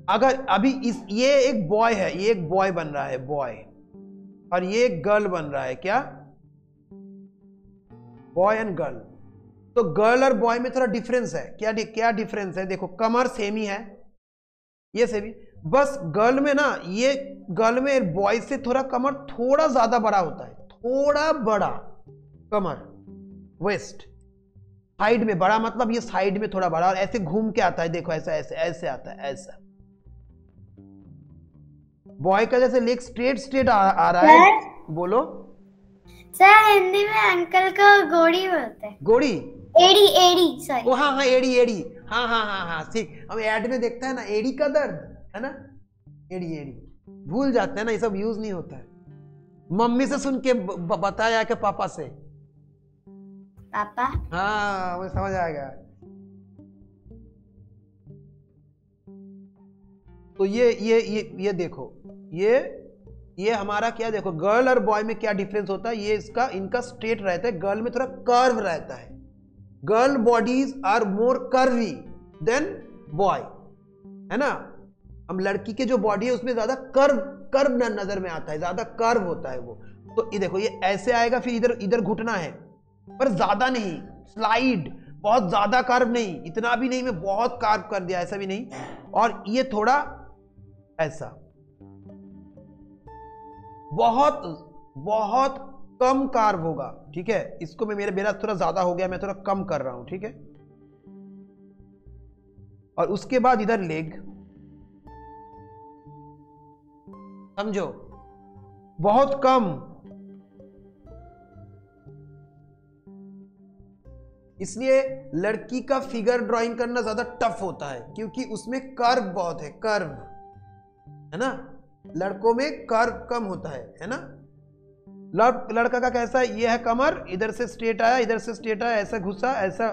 अगर अभी ये एक बॉय है, ये एक बॉय बन रहा है, बॉय, और ये एक गर्ल बन रहा है, क्या? Boy and girl. तो गर्ल और बॉय में थोड़ा डिफरेंस है, क्या डिफरेंस है? देखो कमर सेम ही है, ये सेम ही, बस गर्ल में ना, ये गर्ल में बॉय से थोड़ा कमर थोड़ा ज्यादा बड़ा होता है, थोड़ा बड़ा कमर, वेस्ट साइड में बड़ा, मतलब ये साइड में थोड़ा बड़ा, और ऐसे घूम के आता है, देखो ऐसा ऐसे ऐसे आता है, ऐसा। बॉय का जैसे लेग स्ट्रेट आ रहा है। बोलो सर, हिंदी में अंकल को गोड़ी बोलते हैं। गोड़ी? एड़ी सॉरी। ओ हाँ, एड़ी। हाँ, ठीक। हम ऐड में देखते हैं ना, एड़ी का दर्द है ना, एड़ी। भूल जाते हैं ना, ये सब यूज नहीं होता है। मम्मी से सुन के बताया कि पापा से। पापा? हाँ, मुझे समझ आएगा। तो ये देखो, ये हमारा क्या, देखो गर्ल और बॉय में क्या डिफरेंस होता है? ये इनका स्ट्रेट रहता है, गर्ल में थोड़ा कर्व रहता है। Girl bodies are more curvy than boy, है ना? हम लड़की के जो बॉडी है उसमें ज्यादा कर्व नजर में आता है, ज्यादा कर्व होता है वो। तो ये देखो, ये ऐसे आएगा, फिर इधर घुटना है, पर ज्यादा नहीं, स्लाइड, बहुत ज्यादा कर्व नहीं, इतना भी नहीं मैं बहुत कर्व कर दिया, ऐसा भी नहीं। और ये थोड़ा ऐसा, बहुत कम कर्व होगा, ठीक है? इसको मेरा थोड़ा ज्यादा हो गया, मैं थोड़ा कम कर रहा हूं, ठीक है? और उसके बाद इधर लेग, समझो, बहुत कम। इसलिए लड़की का फिगर ड्राइंग करना ज्यादा टफ होता है, क्योंकि उसमें कर्व बहुत है, कर्व, है ना? लड़कों में कर्व कम होता है ना? लड़का का कैसा है? ये है कमर, इधर से स्ट्रेट आया, इधर से स्ट्रेट आया, ऐसा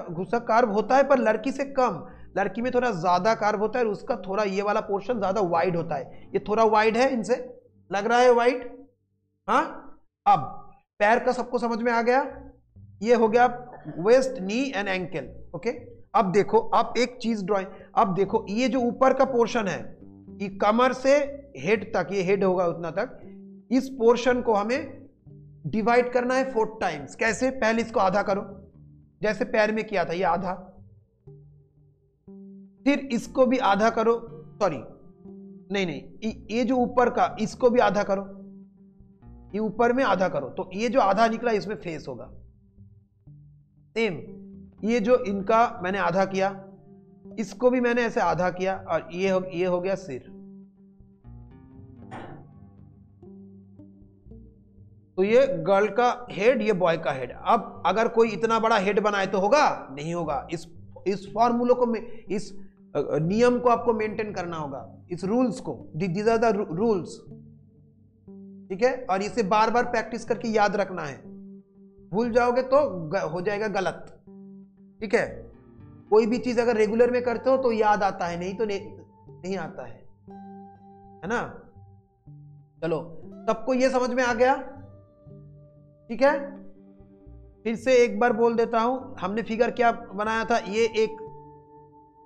घुसा कर्व होता है, पर लड़की से कम। लड़की में थोड़ा ज्यादा कर्व होता है, और उसका थोड़ा ये वाला पोर्शन ज्यादा वाइड होता है। ये थोड़ा वाइड है इनसे, लग रहा है व्हाइट? हाँ, अब पैर का सबको समझ में आ गया? ये हो गया waist, knee and ankle. Okay, अब देखो, अब एक चीज ड्रॉइंग, अब देखो ये जो ऊपर का पोर्शन है, ये कमर से हेड तक, ये हेड होगा उतना तक, इस पोर्शन को हमें डिवाइड करना है 4 टाइम्स। कैसे? पहले इसको आधा करो, जैसे पैर में किया था, ये आधा, फिर इसको भी आधा करो, सॉरी नहीं, ये जो ऊपर का, इसको भी आधा करो, ये ऊपर में आधा करो, तो ये जो आधा निकला इसमें फेस होगा। सेम ये जो इनका मैंने आधा किया, इसको भी मैंने ऐसे आधा किया, और ये हो गया सिर। तो ये गर्ल का हेड, ये बॉय का हेड। अब अगर कोई इतना बड़ा हेड बनाए तो होगा? नहीं होगा। इस फॉर्मूले को, इस नियम को आपको मेंटेन करना होगा, इस रूल्स को। दीज आर द रूल्स, ठीक है? और इसे बार बार प्रैक्टिस करके याद रखना है। भूल जाओगे तो हो जाएगा गलत, ठीक है? कोई भी चीज अगर रेगुलर में करते हो तो याद आता है, नहीं तो नहीं आता है ना? चलो, सबको ये समझ में आ गया? ठीक है, फिर से एक बार बोल देता हूं। हमने फिगर क्या बनाया था? ये एक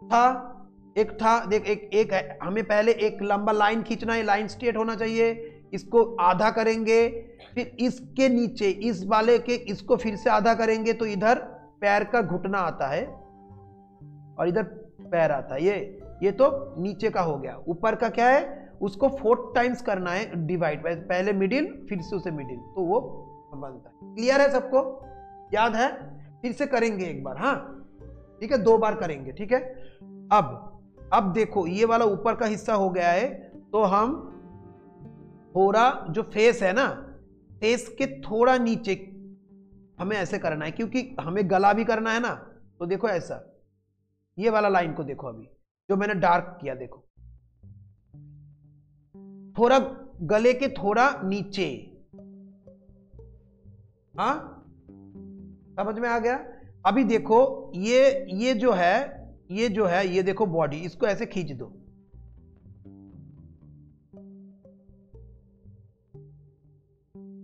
था, देख एक है। हमें पहले एक लंबा लाइन खींचना है, लाइन स्ट्रेट होना चाहिए, इसको आधा करेंगे, फिर इसके नीचे इस वाले के इसको फिर से आधा करेंगे, तो इधर पैर का घुटना आता है और इधर पैर आता है। ये तो नीचे का हो गया। ऊपर का क्या है? उसको 4 टाइम्स करना है डिवाइड, पहले मिडिल, फिर से उसे मिडिल, तो वो बनता है। क्लियर है सबको? याद है? फिर से करेंगे एक बार, हाँ ठीक है, 2 बार करेंगे, ठीक है? अब देखो, ये वाला ऊपर का हिस्सा हो गया है, तो हम थोड़ा जो फेस है ना, फेस के थोड़ा नीचे हमें ऐसे करना है, क्योंकि हमें गला भी करना है ना। तो देखो ऐसा, ये वाला लाइन को देखो, अभी जो मैंने डार्क किया, देखो थोड़ा गले के थोड़ा नीचे। हाँ, समझ में आ गया? अभी देखो, ये जो है ये देखो बॉडी, इसको ऐसे खींच दो।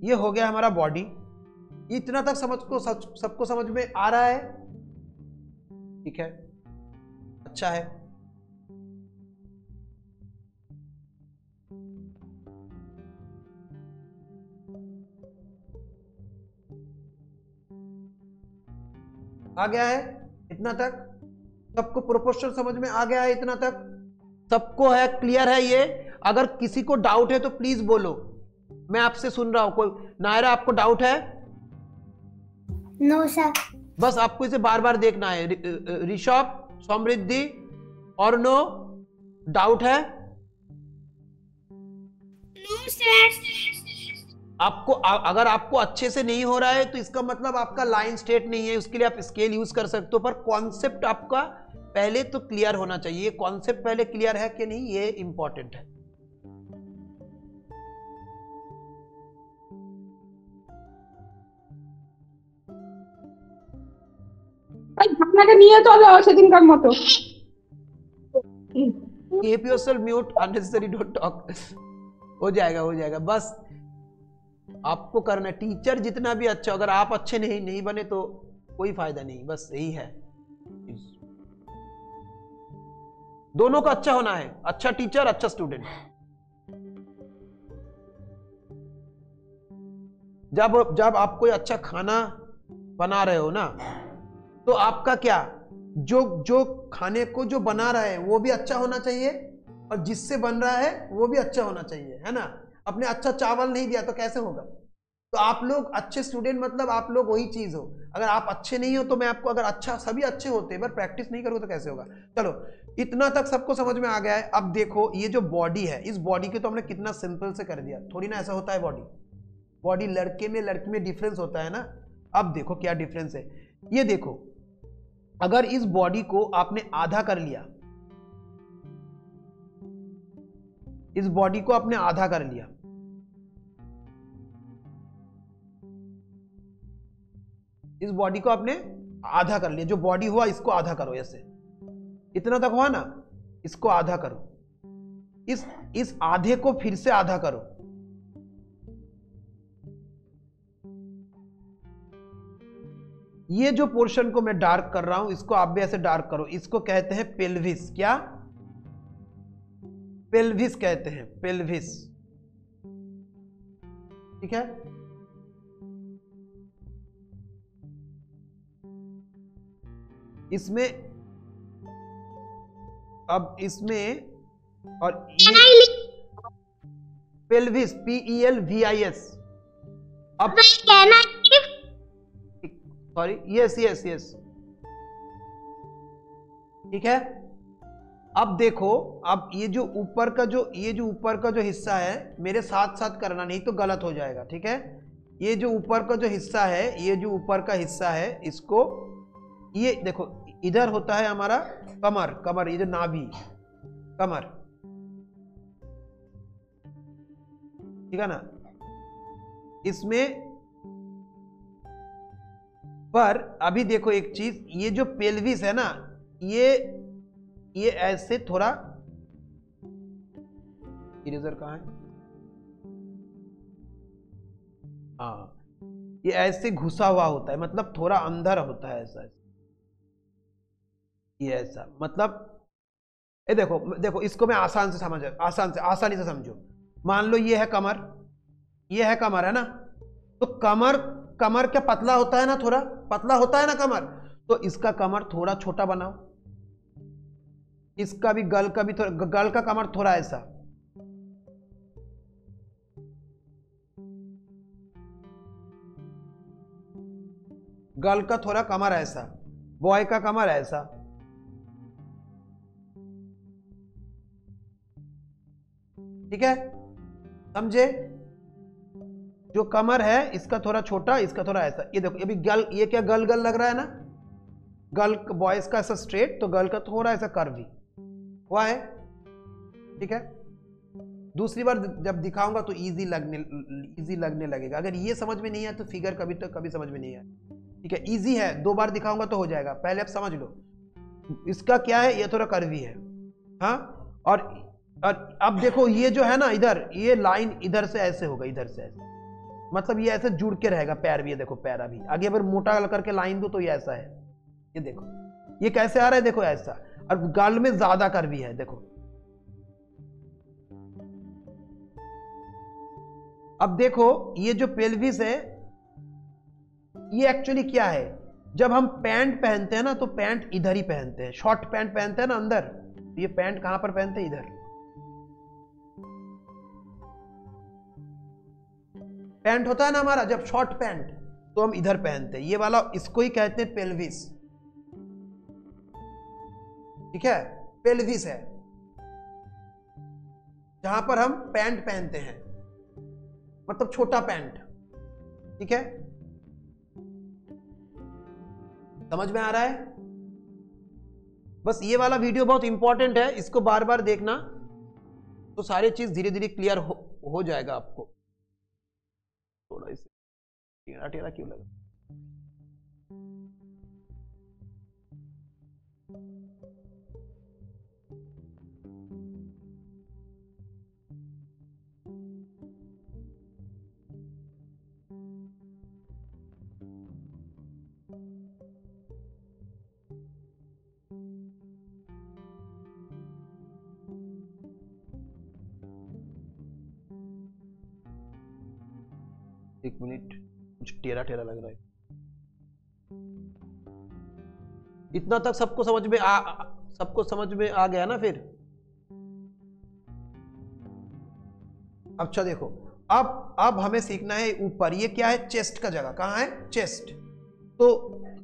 ये हो गया हमारा बॉडी। इतना तक सबको समझ में आ रहा है? ठीक है, अच्छा है। आ गया है इतना तक? सबको प्रोपोर्शन समझ में आ गया है इतना तक? सबको है, क्लियर है ये? अगर किसी को डाउट है तो प्लीज बोलो, मैं आपसे सुन रहा हूं। कोई नायरा, आपको डाउट है? No sir. बस आपको इसे बार बार देखना है। ऋषभ, समृद्धि, और नो डाउट है? No sir. आपको अगर आपको अच्छे से नहीं हो रहा है तो इसका मतलब आपका लाइन स्ट्रेट नहीं है, उसके लिए आप स्केल यूज कर सकते हो, पर कॉन्सेप्ट आपका पहले तो क्लियर होना चाहिए। कॉन्सेप्ट पहले क्लियर है कि नहीं, ये इंपॉर्टेंट है। আপনাকে নিয়ে চলো সেদিনকার মতো। Keep yourself mute, unnecessary don't talk। हो जाएगा बस। आपको करना, टीचर जितना भी अच्छा, अगर आप अच्छे नहीं बने तो कोई फायदा नहीं, बस यही है। दोनों का अच्छा होना है, अच्छा टीचर, अच्छा स्टूडेंट। जब आप कोई अच्छा खाना बना रहे हो ना, तो आपका क्या, जो खाने को जो बना रहा है वो भी अच्छा होना चाहिए, और जिससे बन रहा है वो भी अच्छा होना चाहिए, है ना? अपने अच्छा चावल नहीं दिया तो कैसे होगा? तो आप लोग अच्छे स्टूडेंट, मतलब आप लोग वही चीज हो। अगर आप अच्छे नहीं हो तो मैं आपको, अगर अच्छा, सभी अच्छे होते हैं पर प्रैक्टिस नहीं करोगे तो कैसे होगा? चलो, इतना तक सबको समझ में आ गया है। अब देखो, ये जो बॉडी है, इस बॉडी के तो हमने कितना सिंपल से कर दिया। थोड़ी ना ऐसा होता है बॉडी लड़के में लड़की में डिफरेंस होता है ना। अब देखो क्या डिफरेंस है, ये देखो। अगर इस बॉडी को आपने आधा कर लिया, इस बॉडी को आपने आधा कर लिया, इस बॉडी को आपने आधा कर लिया, जो बॉडी हुआ इसको आधा करो, ऐसे इतना तक हुआ ना, इसको आधा करो, इस आधे को फिर से आधा करो, ये जो पोर्शन को मैं डार्क कर रहा हूं इसको आप भी ऐसे डार्क करो, इसको कहते हैं पेल्विस। क्या? पेल्विस कहते हैं, पेल्विस। ठीक है, इसमें अब इसमें और पेल्विस, PELVIS। अब सॉरी, यस यस यस, ठीक है। अब देखो, अब ये जो ऊपर का जो हिस्सा है मेरे साथ साथ करना, नहीं तो गलत हो जाएगा। ठीक है, ये जो ऊपर का जो हिस्सा है, ये जो ऊपर का हिस्सा है, इसको ये देखो, इधर होता है हमारा कमर, कमर, ये जो नाभि, कमर, ठीक है ना। इसमें पर अभी देखो एक चीज, ये जो पेल्विस है ना, ये ऐसे थोड़ा, इरेजर कहाँ है? हाँ, ये ऐसे घुसा हुआ होता है, मतलब थोड़ा अंदर होता है ऐसा, ये ऐसा, मतलब ये देखो देखो, इसको मैं आसानी से समझो। मान लो ये है कमर, ये है कमर, है ना। तो कमर क्या पतला होता है ना, थोड़ा पतला होता है ना कमर, तो इसका कमर थोड़ा छोटा बनाओ, इसका भी गल का भी थोड़ा, गल का कमर थोड़ा ऐसा, गल का थोड़ा कमर ऐसा, बॉय का कमर ऐसा। ठीक है, समझे? जो कमर है इसका थोड़ा छोटा, इसका थोड़ा ऐसा। ये देखो, ये भी गल, ये क्या गल गल लग रहा है ना, गल बॉयज का ऐसा स्ट्रेट, तो गल का थोड़ा ऐसा कर्वी हुआ है। ठीक है, दूसरी बार जब दिखाऊंगा तो इजी लगने लगेगा। अगर ये समझ में नहीं आया तो फिगर कभी समझ में नहीं आया। ठीक है, इजी है, 2 बार दिखाऊंगा तो हो जाएगा, पहले आप समझ लो। इसका क्या है, ये थोड़ा कर्वी है, हाँ। और अब देखो, ये जो है ना इधर, ये लाइन इधर से ऐसे होगा, इधर से ऐसे, मतलब ये ऐसे जुड़ के रहेगा। पैर भी, ये देखो पैर अभी आगे अगर मोटा करके लाइन दो तो ये ऐसा है, ये देखो ये कैसे आ रहा है, देखो ऐसा। और गाल में ज्यादा कर्वी है, देखो। अब देखो, ये जो पेल्विस है, ये एक्चुअली क्या है, जब हम पैंट पहनते हैं ना, तो पैंट इधर ही पहनते हैं, शॉर्ट पैंट पहनते हैं ना अंदर, ये पैंट कहां पर पहनते हैं, इधर। पैंट होता है ना हमारा, जब शॉर्ट पैंट, तो हम इधर पहनते हैं, ये वाला, इसको ही कहते हैं पेल्विस। ठीक है, पेल्विस है जहां पर हम पैंट पहनते हैं, मतलब छोटा पैंट। ठीक है, समझ में आ रहा है? बस ये वाला वीडियो बहुत इंपॉर्टेंट है, इसको बार बार देखना, तो सारी चीज धीरे धीरे क्लियर हो जाएगा आपको। थोड़ा इसे टेढ़ा टेढ़ा क्यों लगा? एक मिनट, कुछ टेढ़ा टेढ़ा लग रहा है। इतना तक सबको समझ में आ गया ना? फिर अच्छा देखो, अब हमें सीखना है ऊपर, ये क्या है, चेस्ट का जगह। कहां है? चेस्ट। तो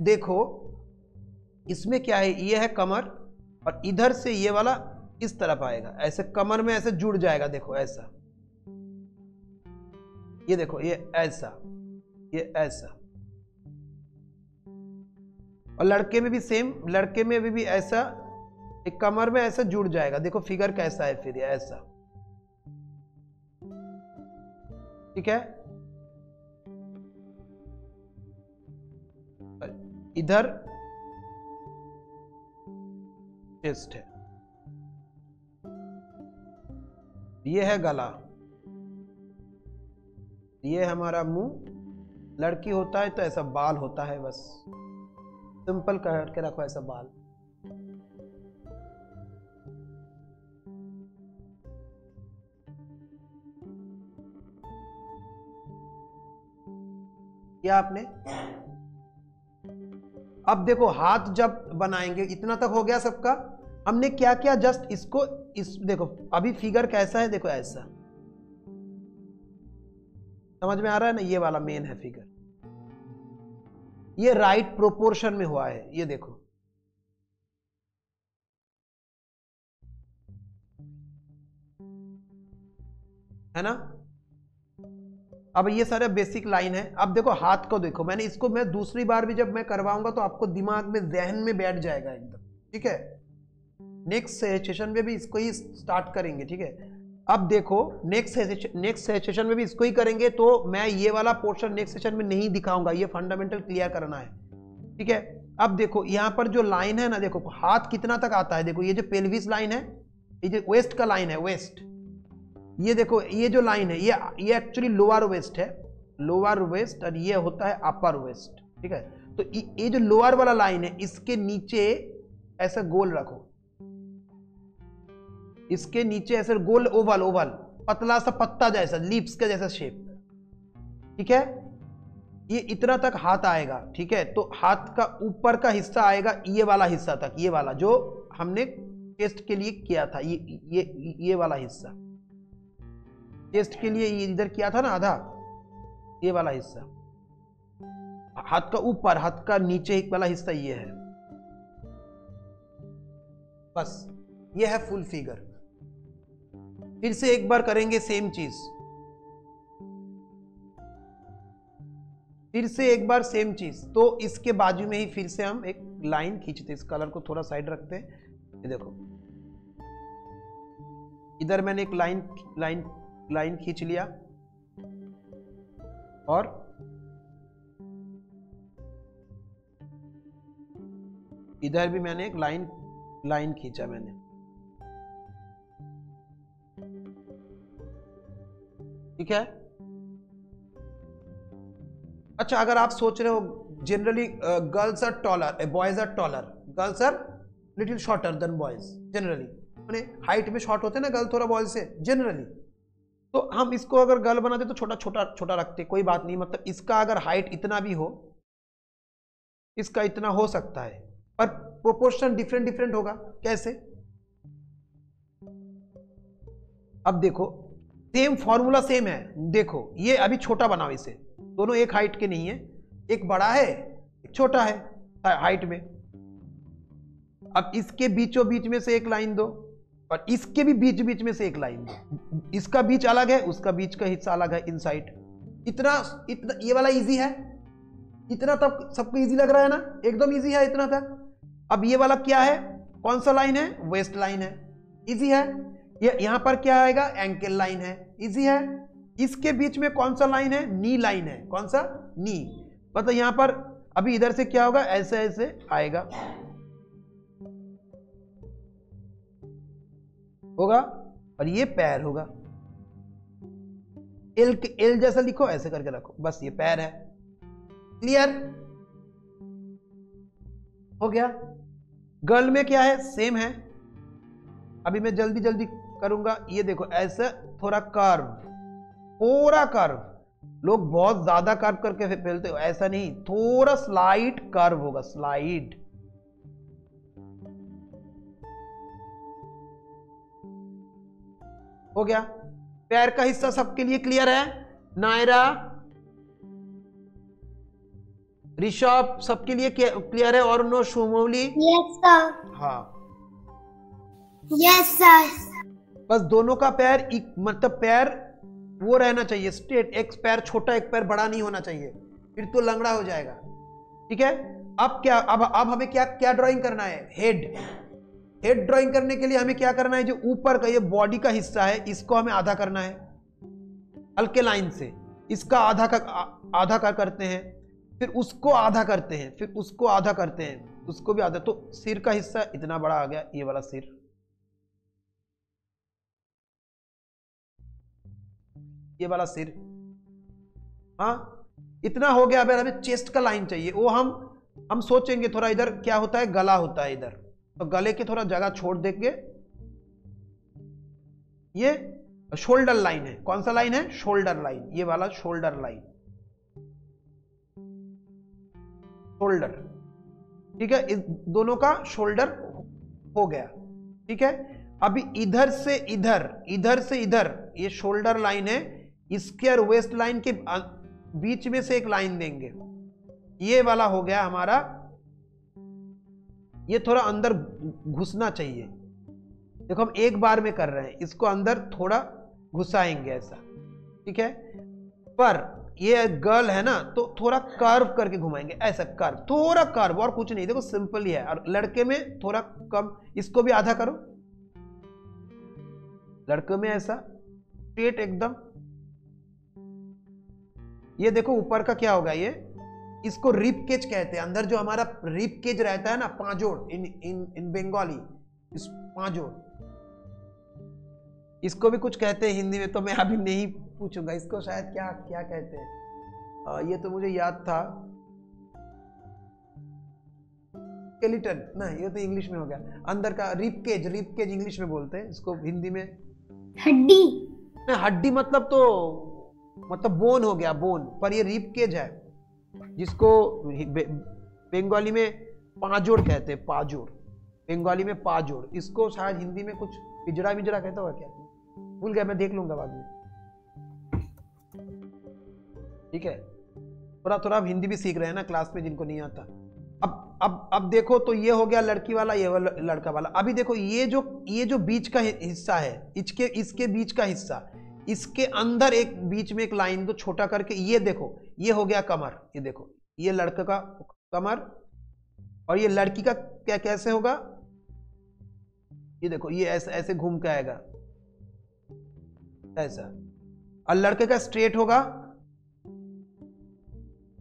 देखो, इसमें क्या है, ये है कमर, और इधर से ये वाला इस तरफ आएगा, ऐसे कमर में ऐसे जुड़ जाएगा, देखो ऐसा, ये देखो, ये ऐसा, ये ऐसा। और लड़के में भी सेम, लड़के में भी ऐसा, एक कमर में ऐसा जुड़ जाएगा। देखो फिगर कैसा है, फिर ये ऐसा। ठीक है, इधर चेस्ट है, ये है गला, ये हमारा मुंह। लड़की होता है तो ऐसा बाल होता है बस, सिंपल करके रखो ऐसा बाल। किया आपने। अब देखो हाथ जब बनाएंगे, इतना तक हो गया सबका। हमने क्या किया, जस्ट इसको इस देखो अभी फिगर कैसा है, देखो ऐसा, समझ में आ रहा है ना, ये वाला मेन है फिगर, ये राइट प्रोपोर्शन में हुआ है, ये देखो है ना। अब ये सारे बेसिक लाइन है। अब देखो हाथ को देखो, मैंने इसको मैं दूसरी बार भी जब मैं करवाऊंगा तो आपको दिमाग में जहन में बैठ जाएगा एकदम, ठीक है। नेक्स्ट सेशन में भी इसको ही स्टार्ट करेंगे, ठीक है। अब देखो नेक्स्ट सेशन में भी इसको ही करेंगे, तो मैं ये वाला पोर्शन नेक्स्ट सेशन में नहीं दिखाऊंगा, ये फंडामेंटल क्लियर करना है, ठीक है। अब देखो यहाँ पर जो लाइन है ना, देखो हाथ कितना तक आता है, देखो ये जो पेल्विस लाइन है, ये जो वेस्ट का लाइन है, वेस्ट, ये देखो ये जो लाइन है ये एक्चुअली लोअर वेस्ट है, लोअर वेस्ट, और ये होता है अपर वेस्ट, ठीक है। तो ये जो लोअर वाला लाइन है इसके नीचे ऐसा गोल रखो, इसके नीचे ऐसे गोल ओवल ओवल पतला सा पत्ता जैसा, लीव्स का जैसा शेप, ठीक है। ये इतना तक हाथ आएगा, ठीक है। तो हाथ का ऊपर का हिस्सा आएगा ये वाला हिस्सा तक, ये वाला जो हमने चेस्ट के लिए किया था, ये वाला हिस्सा चेस्ट के लिए ये इधर किया था ना आधा, ये वाला हिस्सा हाथ का ऊपर, हाथ का नीचे एक वाला हिस्सा ये है, बस ये है फुल फिगर। फिर से एक बार करेंगे सेम चीज, फिर से एक बार सेम चीज। तो इसके बाजू में ही फिर से हम एक लाइन खींचते, इस कलर को थोड़ा साइड रखते हैं, ये देखो इधर मैंने एक लाइन खींच लिया, और इधर भी मैंने एक लाइन खींचा मैंने, ठीक है। अच्छा, अगर आप सोच रहे हो generally girls are taller, boys are taller, girls are little shorter than boys, generally माने हाइट में शॉर्ट होते हैं ना गर्ल थोड़ा बॉयज से जनरली, तो हम इसको अगर गर्ल बनाते तो छोटा छोटा छोटा रखते, कोई बात नहीं, मतलब इसका अगर हाइट इतना भी हो, इसका इतना हो सकता है, पर प्रोपोर्शन डिफरेंट डिफरेंट होगा। कैसे, अब देखो सेम फॉर्मूला सेम है, देखो ये अभी छोटा बनाओ, इसे दोनों एक हाइट के नहीं है, एक बड़ा है एक छोटा है हाइट में। अब इसके बीचों बीच में से एक लाइन दो, और इसके भी बीच बीच में से एक लाइन दो, इसका बीच अलग है, उसका बीच का हिस्सा अलग है इनसाइड। इतना ये वाला इजी है, इतना तक सबको इजी लग रहा है ना, एकदम इजी है इतना तक। अब ये वाला क्या है, कौन सा लाइन है, वेस्ट लाइन है, इजी है। ये यहां पर क्या आएगा, एंकल लाइन है, इजी है। इसके बीच में कौन सा लाइन है, नी लाइन है, कौन सा, नी, मतलब यहां पर अभी इधर से क्या होगा, ऐसे ऐसे आएगा, होगा, और ये पैर होगा, एल जैसा लिखो, ऐसे करके रखो, बस ये पैर है। क्लियर हो गया। गर्ल में क्या है, सेम है। अभी मैं जल्दी जल्दी करूंगा, ये देखो ऐसा थोड़ा कर्व, थोड़ा कर्व, लोग बहुत ज्यादा कर्व करके फैलते हो, ऐसा नहीं, थोड़ा स्लाइड कर्व होगा, स्लाइड। हो गया। पैर का हिस्सा सबके लिए क्लियर है, नायरा, ऋषभ सबके लिए क्लियर है, और नो शुमोली, यस सर, हाँ यस सर। बस दोनों का पैर मतलब पैर वो रहना चाहिए स्ट्रेट, एक पैर छोटा एक पैर बड़ा नहीं होना चाहिए, फिर तो लंगड़ा हो जाएगा, ठीक है। अब क्या, अब हमें क्या क्या ड्राइंग करना है, हेड ड्राइंग करने के लिए हमें क्या करना है, जो ऊपर का ये बॉडी का हिस्सा है इसको हमें आधा करना है हल्के लाइन से, इसका आधा का करते हैं, फिर उसको आधा करते हैं, फिर उसको आधा करते हैं, उसको भी आधा, तो सिर का हिस्सा इतना बड़ा आ गया, ये वाला सिर, ये वाला सिर, हाँ इतना हो गया। अब हमें चेस्ट का लाइन चाहिए, वो हम हम सोचेंगे थोड़ा इधर क्या होता है, गला होता है इधर, तो गले के थोड़ा जगह छोड़ देंगे। ये शोल्डर लाइन है। कौन सा लाइन है? शोल्डर लाइन, ये वाला शोल्डर लाइन, शोल्डर। ठीक है, इस दोनों का शोल्डर हो गया। ठीक है, अभी इधर से इधर, इधर से इधर, ये शोल्डर लाइन है, इसके और वेस्ट लाइन के बीच में से एक लाइन देंगे। ये वाला हो गया हमारा। ये थोड़ा अंदर घुसना चाहिए। देखो हम एक बार में कर रहे हैं, इसको अंदर थोड़ा घुसाएंगे ऐसा। ठीक है, पर ये गर्ल है ना, तो थोड़ा कर्व करके घुमाएंगे, ऐसा कर्व, थोड़ा कर्व, और कुछ नहीं। देखो सिंपल ही है। और लड़के में थोड़ा कम, इसको भी आधा करो। लड़के में ऐसा स्ट्रेट एकदम। ये देखो ऊपर का क्या होगा, ये इसको रिप केज कहते हैं। अंदर जो हमारा रिप केज रहता है ना, पांजोड़, इन बंगाली, इस पांजोड़, इसको भी कुछ कहते हैं हिंदी में, तो मैं अभी नहीं पूछूंगा इसको शायद क्या क्या कहते हैं। ये तो मुझे याद था, स्केलेटन ना, ये तो इंग्लिश में हो गया। अंदर का rib cage, rib cage English में बोलते हैं इसको, हिंदी में हड्डी। ना, हड्डी मतलब तो मतलब बोन हो गया, बोन, पर ये रिप केज है जिसको बंगाली में पाजोड़ कहते हैं, पाजोड़, बंगाली में पाजोड़। इसको शायद हिंदी में कुछ पिजड़ा विजड़ा कहता होगा, क्या भूल गया, मैं देख लूंगा बाद में। ठीक है, थोड़ा थोड़ा आप हिंदी भी सीख रहे हैं ना क्लास में, जिनको नहीं आता। अब देखो, तो ये हो गया लड़की वाला, ये वाला लड़का वाला। अभी देखो ये जो बीच का हिस्सा है, इसके बीच का हिस्सा, इसके अंदर एक बीच में एक लाइन दो छोटा करके। ये देखो, ये हो गया कमर। ये देखो, ये लड़के का कमर, और ये लड़की का क्या कैसे होगा, ये देखो, ये ऐसे ऐसे घूम के आएगा ऐसा। और लड़के का स्ट्रेट होगा,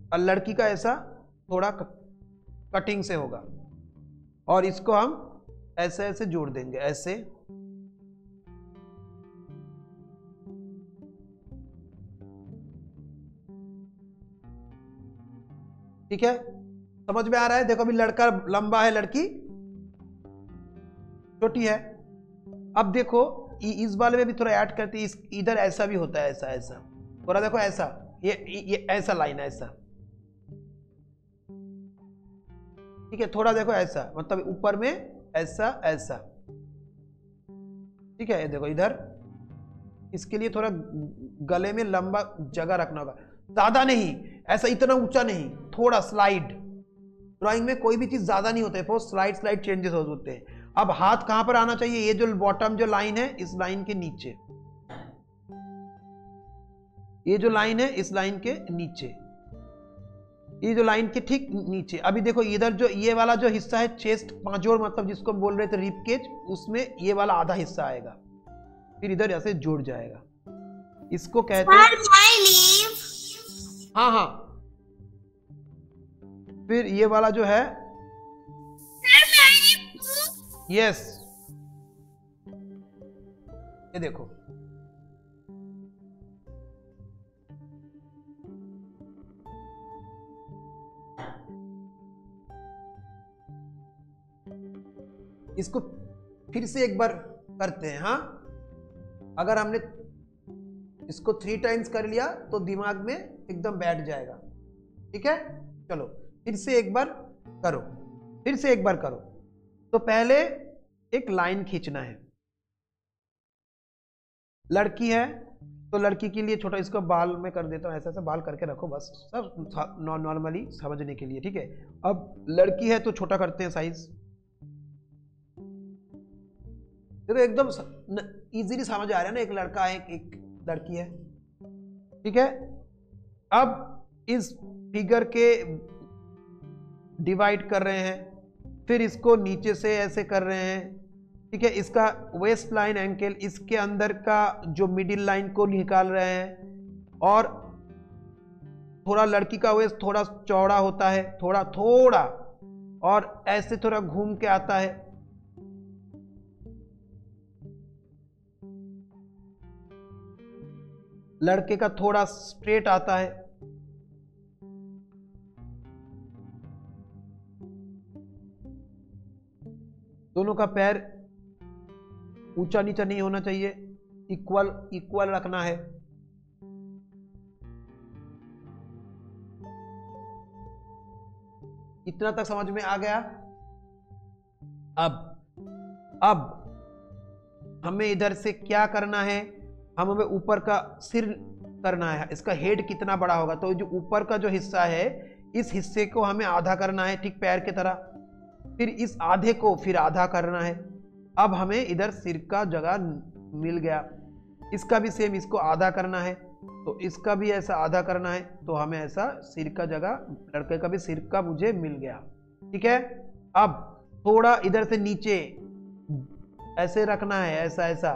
और लड़की का ऐसा थोड़ा कटिंग से होगा। और इसको हम ऐसे ऐसे जोड़ देंगे, ऐसे। ठीक है, समझ में आ रहा है? देखो अभी लड़का लंबा है, लड़की छोटी है। अब देखो इस वाले में भी थोड़ा ऐड करते हैं, इधर ऐसा भी होता है, ऐसा ऐसा थोड़ा देखो, ऐसा ये ऐसा लाइन है, ऐसा। ठीक है, थोड़ा देखो ऐसा, मतलब ऊपर में ऐसा ऐसा। ठीक है, ये देखो इधर, इसके लिए थोड़ा गले में लंबा जगह रखना होगा, ज्यादा नहीं, ऐसा इतना ऊंचा नहीं, थोड़ा स्लाइड। ड्राइंग में कोई भी चीज ज्यादा नहीं होता है, बहुत स्लाइड स्लाइड चेंजेस होते हैं। अब हाथ कहां पर आना चाहिए? ये जो बॉटम जो लाइन है, इस लाइन के नीचे, ये जो लाइन है इस लाइन के नीचे, ये जो लाइन के ठीक नीचे। अभी देखो इधर जो ये वाला जो हिस्सा है, चेस्ट पांजोड़, मतलब जिसको हम बोल रहे थे रिप केज, उसमें ये वाला आधा हिस्सा आएगा, फिर इधर ऐसे जुड़ जाएगा। इसको कहते हैं, हाँ हाँ, फिर ये वाला जो है, यस, ये देखो, इसको फिर से एक बार करते हैं। हाँ, अगर हमने इसको 3 टाइम्स कर लिया तो दिमाग में एकदम बैठ जाएगा। ठीक है, चलो फिर से एक बार करो, फिर से एक बार करो। तो पहले एक लाइन खींचना है। लड़की है तो लड़की के लिए छोटा, इसको बाल में कर देता हूँ, ऐसा ऐसा बाल करके रखो बस, सब नॉर्मली समझने के लिए। ठीक है, अब लड़की है तो छोटा करते हैं साइज। देखो एकदम इजीली समझ आ रहा है ना, एक लड़का है, एक लड़की है। ठीक है, अब इस फिगर के डिवाइड कर रहे हैं, फिर इसको नीचे से ऐसे कर रहे हैं। ठीक है, इसका वेस्ट लाइन एंकल, इसके अंदर का जो मिडिल लाइन को निकाल रहे हैं, और थोड़ा लड़की का वेस्ट थोड़ा चौड़ा होता है, थोड़ा थोड़ा, और ऐसे थोड़ा घूम के आता है। लड़के का थोड़ा स्ट्रेट आता है। दोनों का पैर ऊंचा नीचा नहीं होना चाहिए, इक्वल इक्वल रखना है। इतना तक समझ में आ गया। अब हमें इधर से क्या करना है, हमें ऊपर का सिर करना है। इसका हेड कितना बड़ा होगा, तो जो ऊपर का जो हिस्सा है इस हिस्से को हमें आधा करना है, ठीक पैर की तरह। फिर इस आधे को फिर आधा करना है। अब हमें इधर सिर का जगह मिल गया। इसका भी सेम, इसको आधा करना है, तो इसका भी ऐसा आधा करना है, तो हमें ऐसा सिर का जगह, लड़के का भी सिर का मुझे मिल गया। ठीक है। अब थोड़ा इधर से नीचे ऐसे रखना है, ऐसा ऐसा।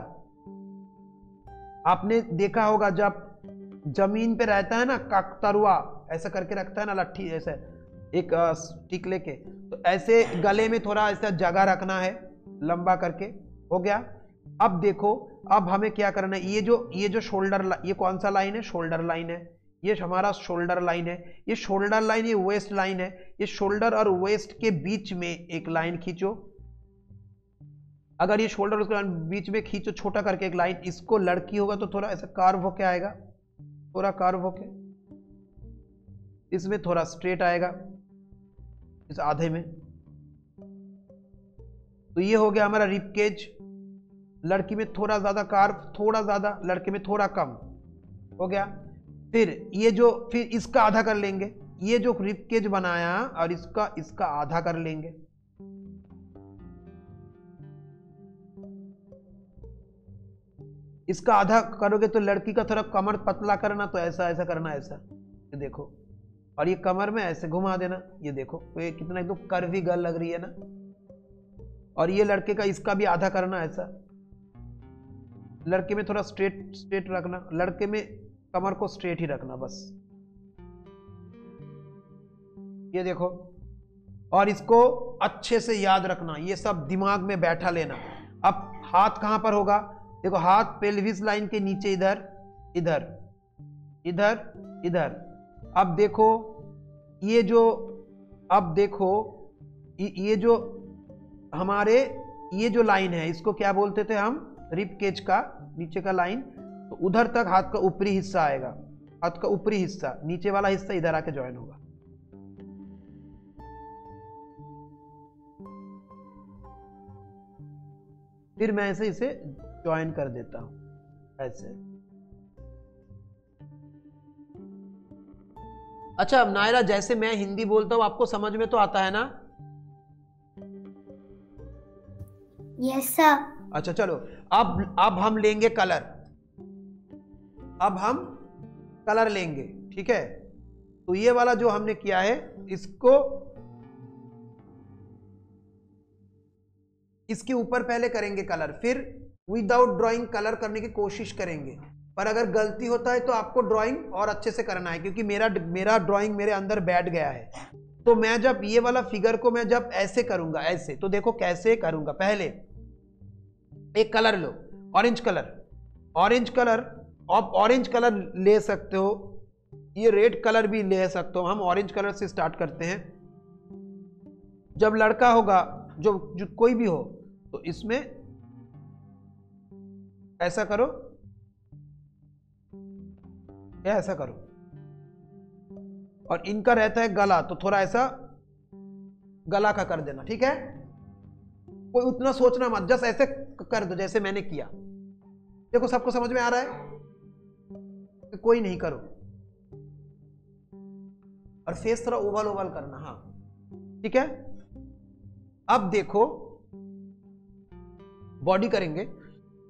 आपने देखा होगा जब जमीन पे रहता है ना काकतरुआ, ऐसा करके रखता है ना लट्ठी, ऐसे एक स्टिक लेके, तो ऐसे गले में थोड़ा ऐसा जगह रखना है लंबा करके। हो गया। अब देखो, अब हमें क्या करना है, ये जो शोल्डर, ये कौन सा लाइन है, शोल्डर लाइन है। ये हमारा शोल्डर लाइन है। ये शोल्डर लाइन, ये वेस्ट लाइन है। ये शोल्डर और वेस्ट के बीच में एक लाइन खींचो। अगर ये शोल्डर उसके बीच में खींचो छोटा करके एक लाइन, इसको लड़की होगा तो थोड़ा ऐसा कार्व होके आएगा, थोड़ा कार्व होके, इसमें थोड़ा स्ट्रेट आएगा इस आधे में। तो ये हो गया हमारा रिब केज। लड़की में थोड़ा ज्यादा कार्व, थोड़ा ज्यादा, लड़के में थोड़ा कम। हो गया। फिर इसका आधा कर लेंगे। ये जो रिब केज बनाया और इसका आधा कर लेंगे। इसका आधा करोगे तो लड़की का थोड़ा कमर पतला करना, तो ऐसा ऐसा करना, ऐसा, ये देखो। और ये कमर में ऐसे घुमा देना, ये देखो, तो ये कितना एकदम कर्वी गर्ल लग रही है ना। और ये लड़के का, इसका भी आधा करना ऐसा। लड़के में थोड़ा स्ट्रेट रखना, लड़के में कमर को स्ट्रेट ही रखना बस, ये देखो। और इसको अच्छे से याद रखना, ये सब दिमाग में बैठा लेना। अब हाथ कहां पर होगा, देखो हाथ पेल्विस लाइन के नीचे, इधर इधर इधर इधर। अब देखो ये जो, अब देखो ये जो हमारे, ये जो लाइन है इसको क्या बोलते थे हम, रिब केज का नीचे का लाइन। तो उधर तक हाथ का ऊपरी हिस्सा आएगा, हाथ का ऊपरी हिस्सा, नीचे वाला हिस्सा इधर आके ज्वाइन होगा। फिर मैं ऐसे इसे ज्वाइन कर देता हूं ऐसे। अच्छा नायरा, जैसे मैं हिंदी बोलता हूं आपको समझ में तो आता है ना? Yes sir. अच्छा चलो, अब हम लेंगे कलर। अब हम कलर लेंगे, ठीक है। तो ये वाला जो हमने किया है, इसके ऊपर पहले करेंगे कलर, फिर विदाउट ड्राइंग कलर करने की कोशिश करेंगे। पर अगर गलती होता है तो आपको ड्राइंग और अच्छे से करना है, क्योंकि मेरा ड्राइंग मेरे अंदर बैठ गया है। तो मैं जब ये वाला फिगर को मैं जब ऐसे करूंगा, ऐसे, तो देखो कैसे करूंगा। पहले एक कलर लो, ऑरेंज कलर। आप ऑरेंज कलर ले सकते हो, ये रेड कलर भी ले सकते हो। हम ऑरेंज कलर से स्टार्ट करते हैं। जब लड़का होगा, जो कोई भी हो, तो इसमें ऐसा करो या ऐसा करो। और इनका रहता है गला, तो थोड़ा ऐसा गला का कर देना, ठीक है। कोई उतना सोचना मत, जस्ट ऐसे कर दो जैसे मैंने किया। देखो सबको समझ में आ रहा है? तो कोई नहीं करो। और फेस थोड़ा ओवल ओवल करना, हाँ ठीक है। अब देखो बॉडी करेंगे,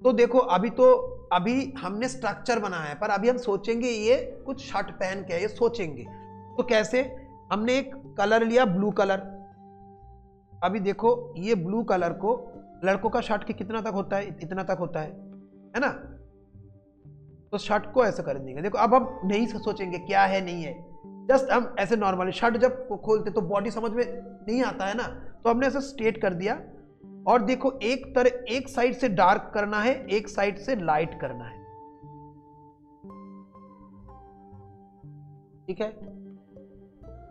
तो देखो अभी हमने स्ट्रक्चर बनाया है, पर अभी हम सोचेंगे ये कुछ शर्ट पहन के, ये सोचेंगे। तो कैसे, हमने एक कलर लिया ब्लू कलर। अभी देखो ये ब्लू कलर को, लड़कों का शर्ट के कितना तक होता है, इतना तक होता है ना। तो शर्ट को ऐसे कर देंगे। देखो अब हम नहीं सोचेंगे क्या है नहीं है, जस्ट हम ऐसे नॉर्मली शर्ट जब खोलते तो बॉडी समझ में नहीं आता है ना, तो हमने ऐसे स्ट्रेट कर दिया। और देखो एक साइड से डार्क करना है, एक साइड से लाइट करना है, ठीक है।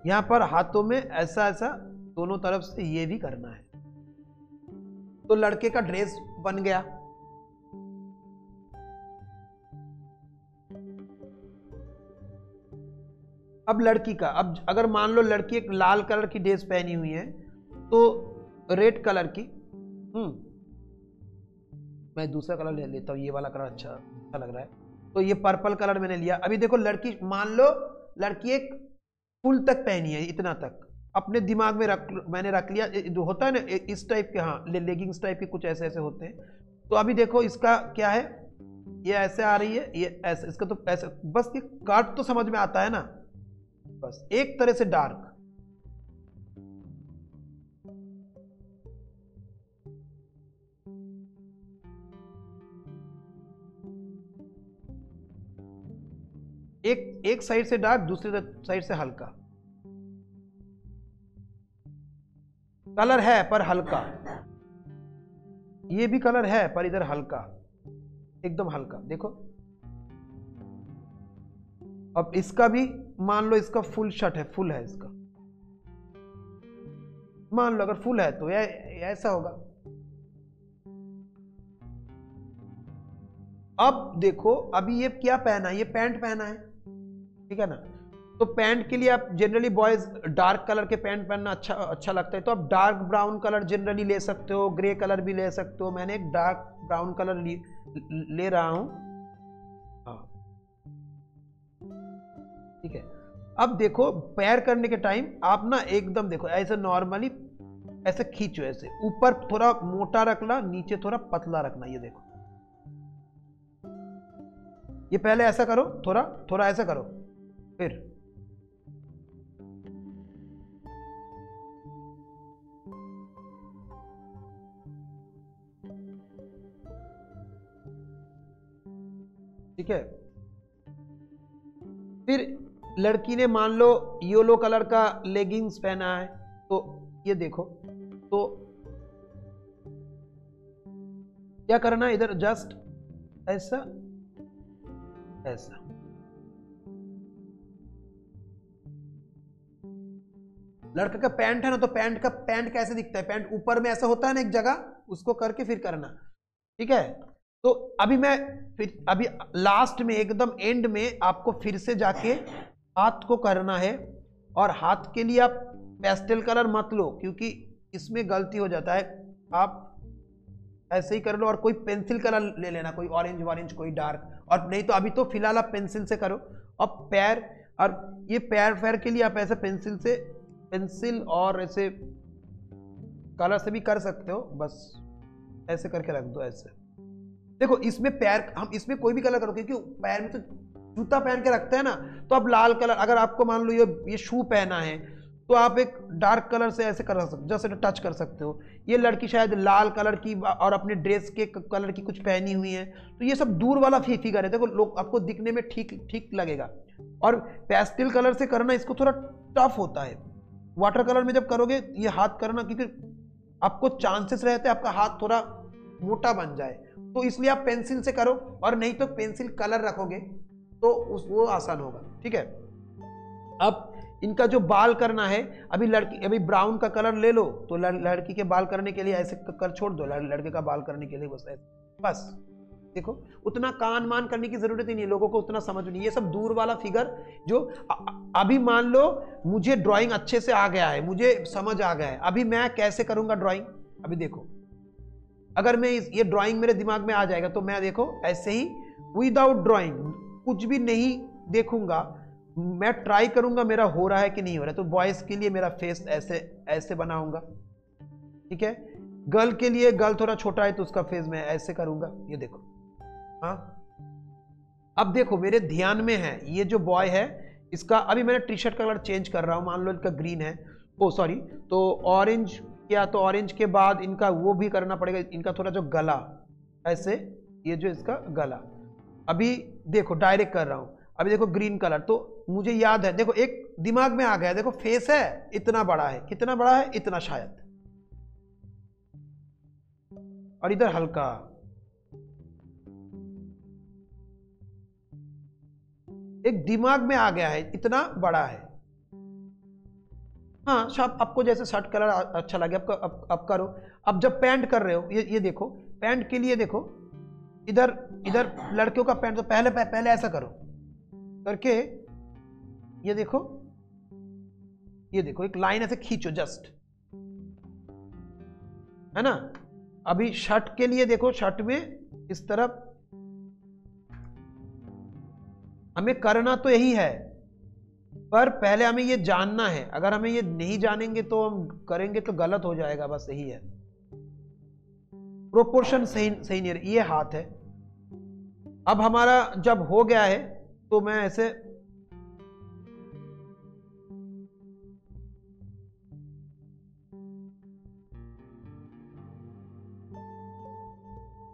यहां पर हाथों में ऐसा ऐसा दोनों तरफ से ये भी करना है। तो लड़के का ड्रेस बन गया। अब लड़की का, अब अगर मान लो लड़की एक लाल कलर की ड्रेस पहनी हुई है तो रेड कलर की, मैं दूसरा कलर ले लेता हूँ, ये वाला कलर अच्छा लग रहा है, तो ये पर्पल कलर मैंने लिया। अभी देखो लड़की, मान लो लड़की एक फुल तक पहनी है, इतना तक अपने दिमाग में मैंने रख लिया, जो होता है ना इस टाइप के, हाँ लेगिंग्स टाइप के कुछ ऐसे ऐसे होते हैं। तो अभी देखो इसका क्या है, ये ऐसे आ रही है, ये ऐसे, इसका तो ऐसे, बस ये काट तो समझ में आता है ना, बस एक तरह से डार्क। एक साइड से डार्क, दूसरी साइड से हल्का कलर है पर हल्का, ये भी कलर है पर इधर हल्का, एकदम हल्का। देखो अब इसका भी मान लो, इसका फुल शर्ट है, फुल है इसका, मान लो अगर फुल है तो ऐसा होगा। अब देखो अभी ये क्या पहना है, ये पैंट पहना है, ठीक है ना। तो पैंट के लिए आप जनरली बॉयज डार्क कलर के पैंट पहनना अच्छा लगता है, तो आप डार्क ब्राउन कलर जनरली ले सकते हो, ग्रे कलर भी ले सकते हो। मैंने एक डार्क ब्राउन कलर ले रहा हूं, हाँ ठीक है। अब देखो पैर करने के टाइम आप ना एकदम देखो ऐसे नॉर्मली ऐसे खींचो, ऐसे ऊपर थोड़ा मोटा रखना, नीचे थोड़ा पतला रखना। ये देखो, ये पहले ऐसा करो, थोड़ा ऐसा करो, फिर ठीक है। फिर लड़की ने मान लो येलो कलर का लेगिंग्स पहना है, तो ये देखो, तो क्या करना है, इधर जस्ट ऐसा ऐसा, लड़का का पैंट है ना, तो पैंट कैसे दिखता है, पैंट ऊपर में ऐसा होता है ना एक जगह, उसको करके फिर करना, ठीक है। तो अभी लास्ट में एकदम एंड में आपको फिर से जाके हाथ को करना है, और हाथ के लिए आप पेस्टल कलर मत लो क्योंकि इसमें गलती हो जाता है। आप ऐसे ही कर लो, और कोई पेंसिल कलर ले लेना, कोई ऑरेंज कोई डार्क, और नहीं तो अभी तो फिलहाल आप पेंसिल से करो। अब पैर, और ये पैर के लिए आप ऐसे पेंसिल और ऐसे कलर से भी कर सकते हो, बस ऐसे करके रख दो ऐसे। देखो इसमें पैर, हम इसमें कोई भी कलर करो क्योंकि पैर में तो जूता पहन के रखते हैं ना, तो अब लाल कलर, अगर आपको मान लो ये शू पहना है तो आप एक डार्क कलर से ऐसे कर सकते हो, जैसे टच कर सकते हो। ये लड़की शायद लाल कलर की और अपने ड्रेस के कलर की कुछ पहनी हुई है, तो ये सब दूर वाला फिगर है। देखो लोग आपको दिखने में ठीक लगेगा। और पेस्टल कलर से करना इसको थोड़ा टफ होता है, वाटर कलर में जब करोगे ये हाथ करना, क्योंकि आपको चांसेस रहते हैं आपका हाथ थोड़ा मोटा बन जाए, तो इसलिए आप पेंसिल से करो, और नहीं तो पेंसिल कलर रखोगे तो वो आसान होगा, ठीक है। अब इनका जो बाल करना है, अभी ब्राउन का कलर ले लो, तो लड़की के बाल करने के लिए ऐसे कर छोड़ दो, लड़के का बाल करने के लिए बस ऐसे, बस देखो उतना कान मान करने की जरूरत ही नहीं है, लोगों को उतना समझ नहीं। ये सब दूर वाला फिगर जो अभी मान लो मुझे ड्राइंग अच्छे से आ गया है, मुझे समझ आ गया है, अभी मैं कैसे करूंगा ड्राइंग। अभी देखो अगर मैं ये ड्राइंग मेरे दिमाग में आ जाएगा तो मैं देखो ऐसे ही विदाउट ड्राइंग कुछ भी नहीं देखूंगा, मैं ट्राई करूंगा मेरा हो रहा है कि नहीं हो रहा है। तो बॉयज के लिए मेरा फेस ऐसे बनाऊंगा, ठीक है। गर्ल के लिए, गर्ल थोड़ा छोटा है तो उसका फेस मैं ऐसे करूंगा, ये देखो। हाँ अब देखो मेरे ध्यान में है, ये जो बॉय है इसका, अभी मैंने टी शर्ट कलर चेंज कर रहा हूं, मान लो इनका ग्रीन है, ओ सॉरी, तो ऑरेंज किया, तो ऑरेंज के बाद इनका वो भी करना पड़ेगा, इनका थोड़ा जो गला ऐसे, ये जो इसका गला, अभी देखो डायरेक्ट कर रहा हूं। अभी देखो ग्रीन कलर, तो मुझे याद है, देखो एक दिमाग में आ गया, देखो फेस है इतना बड़ा है, कितना बड़ा है, इतना शायद, और इधर हल्का, एक दिमाग में आ गया है इतना बड़ा है। हाँ सब आपको जैसे शर्ट कलर अच्छा लगे आपका आप करो। अब जब पैंट कर रहे हो, ये देखो पैंट के लिए देखो इधर इधर लड़कियों का पैंट, तो पहले ऐसा करो करके ये देखो एक लाइन ऐसे खींचो जस्ट, है ना। अभी शर्ट के लिए देखो, शर्ट में इस तरफ हमें करना तो यही है, पर पहले हमें ये जानना है। अगर हमें ये नहीं जानेंगे तो हम करेंगे तो गलत हो जाएगा, बस यही है। प्रोपोर्शन सही नहीं है। ये हाथ है। अब हमारा जब हो गया है तो मैं ऐसे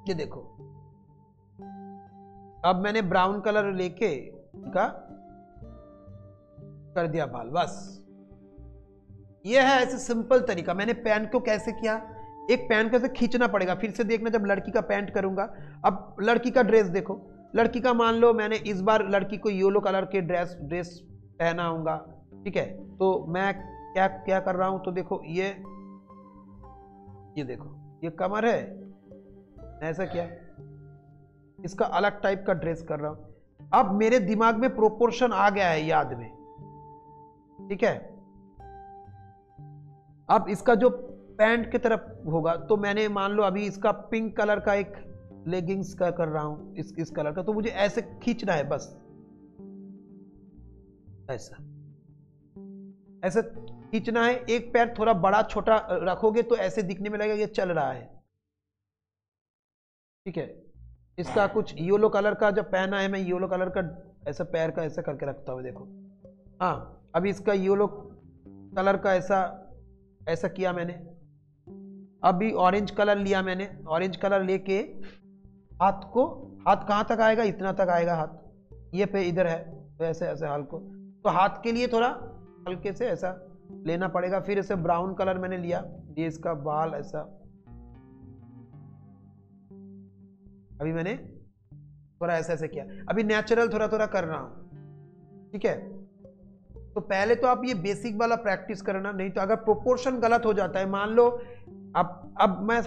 ये देखो, अब मैंने ब्राउन कलर लेके का कर दिया बाल, बस ये है ऐसे सिंपल तरीका। मैंने पैंट को कैसे किया, एक पैंट कैसे खींचना पड़ेगा, फिर से देखना जब लड़की का पैंट करूंगा। अब लड़की का ड्रेस देखो, लड़की का मान लो मैंने इस बार लड़की को येलो कलर के ड्रेस पहना होगा, ठीक है। तो मैं क्या कर रहा हूं, तो देखो ये देखो ये कमर है, ऐसा किया, इसका अलग टाइप का ड्रेस कर रहा हूं। अब मेरे दिमाग में प्रोपोर्शन आ गया है याद में, ठीक है। अब इसका जो पैंट की तरफ होगा, तो मैंने मान लो अभी इसका पिंक कलर का एक लेगिंग्स का कर रहा हूं, इस कलर का, तो मुझे ऐसे खींचना है, बस ऐसे खींचना है। एक पैर थोड़ा बड़ा छोटा रखोगे तो ऐसे दिखने में लगेगा ये चल रहा है, ठीक है। इसका कुछ येलो कलर का जब पहना है, मैं येलो कलर का ऐसा पैर का ऐसा करके रखता हूं, देखो। हाँ, अभी इसका येलो कलर का ऐसा किया मैंने। अभी ऑरेंज कलर लिया मैंने, ऑरेंज कलर लेके हाथ कहां तक आएगा, इतना तक आएगा हाथ, ये पे इधर है, तो ऐसे हल्को, तो हाथ के लिए थोड़ा हल्के से ऐसा लेना पड़ेगा। फिर ऐसे ब्राउन कलर मैंने लिया, ये इसका बाल ऐसा, अभी मैंने थोड़ा ऐसे किया। अभी नेचुरल थोड़ा कर रहा हूं, ठीक है। तो पहले तो आप ये बेसिक वाला प्रैक्टिस करना, नहीं तो अगर प्रोपोर्शन गलत हो जाता है, मान लो अब मैं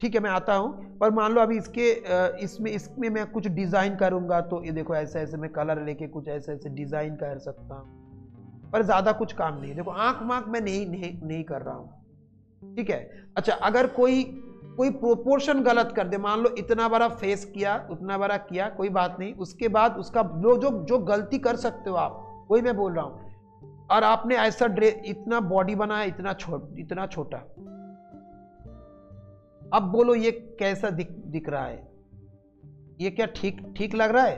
ठीक है मैं आता हूं, पर मान लो अभी इसमें मैं कुछ डिजाइन करूंगा, तो ये देखो ऐसे मैं कलर लेके कुछ ऐसे डिजाइन कर सकता हूं, पर ज्यादा कुछ काम नहीं है। देखो आंख मैं नहीं कर रहा हूं, ठीक है। अच्छा, अगर कोई प्रोपोर्शन गलत कर दे, मान लो इतना बड़ा फेस किया, उतना बड़ा किया, कोई बात नहीं, उसके बाद उसका जो गलती कर सकते हो आप, वही मैं बोल रहा हूं। और आपने ऐसा इतना बॉडी बनाया, इतना छोटा, अब बोलो ये कैसा दिख रहा है, ये क्या ठीक लग रहा है,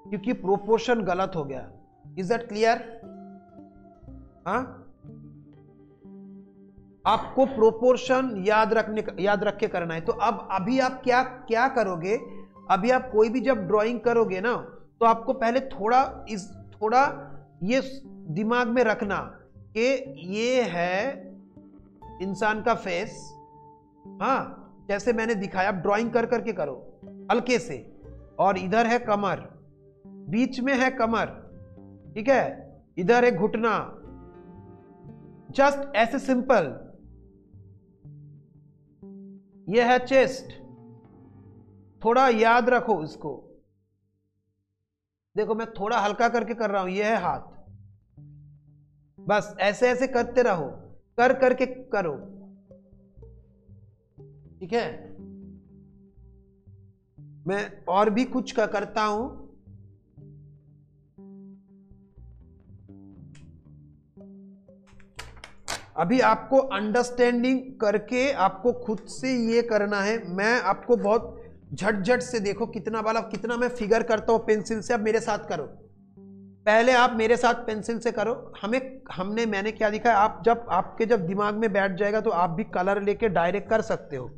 क्योंकि प्रोपोर्शन गलत हो गया। Is that clear? हाँ, आपको प्रोपोर्शन याद रख के करना है। तो अब अभी आप क्या करोगे, अभी आप कोई भी जब ड्राइंग करोगे ना, तो आपको पहले थोड़ा ये दिमाग में रखना कि ये है इंसान का फेस। हाँ, जैसे मैंने दिखाया, आप ड्राइंग करके करो हल्के से, और इधर है कमर, बीच में है कमर, ठीक है, इधर है घुटना, जस्ट ऐसे सिंपल। ये है चेस्ट, थोड़ा याद रखो इसको। देखो मैं थोड़ा हल्का करके कर रहा हूं, ये है हाथ, बस ऐसे करते रहो, करके करो, ठीक है। मैं और भी कुछ करता हूं। अभी आपको अंडरस्टैंडिंग करके आपको खुद से ये करना है। मैं आपको बहुत झट से, देखो कितना मैं फिगर करता हूं पेंसिल से। अब मेरे साथ करो, पहले आप मेरे साथ पेंसिल से करो। मैंने क्या दिखाया, आप जब दिमाग में बैठ जाएगा तो आप भी कलर लेके डायरेक्ट कर सकते हो,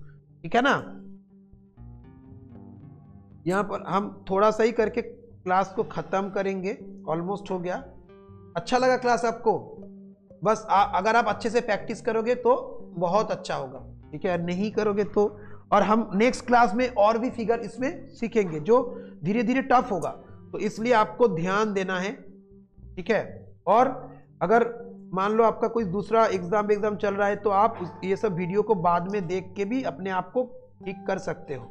ठीक है ना। यहां पर हम थोड़ा सा ही करके क्लास को खत्म करेंगे, ऑलमोस्ट हो गया। अच्छा लगा क्लास आपको? बस अगर आप अच्छे से प्रैक्टिस करोगे तो बहुत अच्छा होगा, ठीक है। नहीं करोगे तो, और हम नेक्स्ट क्लास में और भी फिगर इसमें सीखेंगे जो धीरे धीरे टफ होगा, तो इसलिए आपको ध्यान देना है, ठीक है। और अगर मान लो आपका कोई दूसरा एग्जाम चल रहा है तो आप ये सब वीडियो को बाद में देख के भी अपने आप को ठीक कर सकते हो,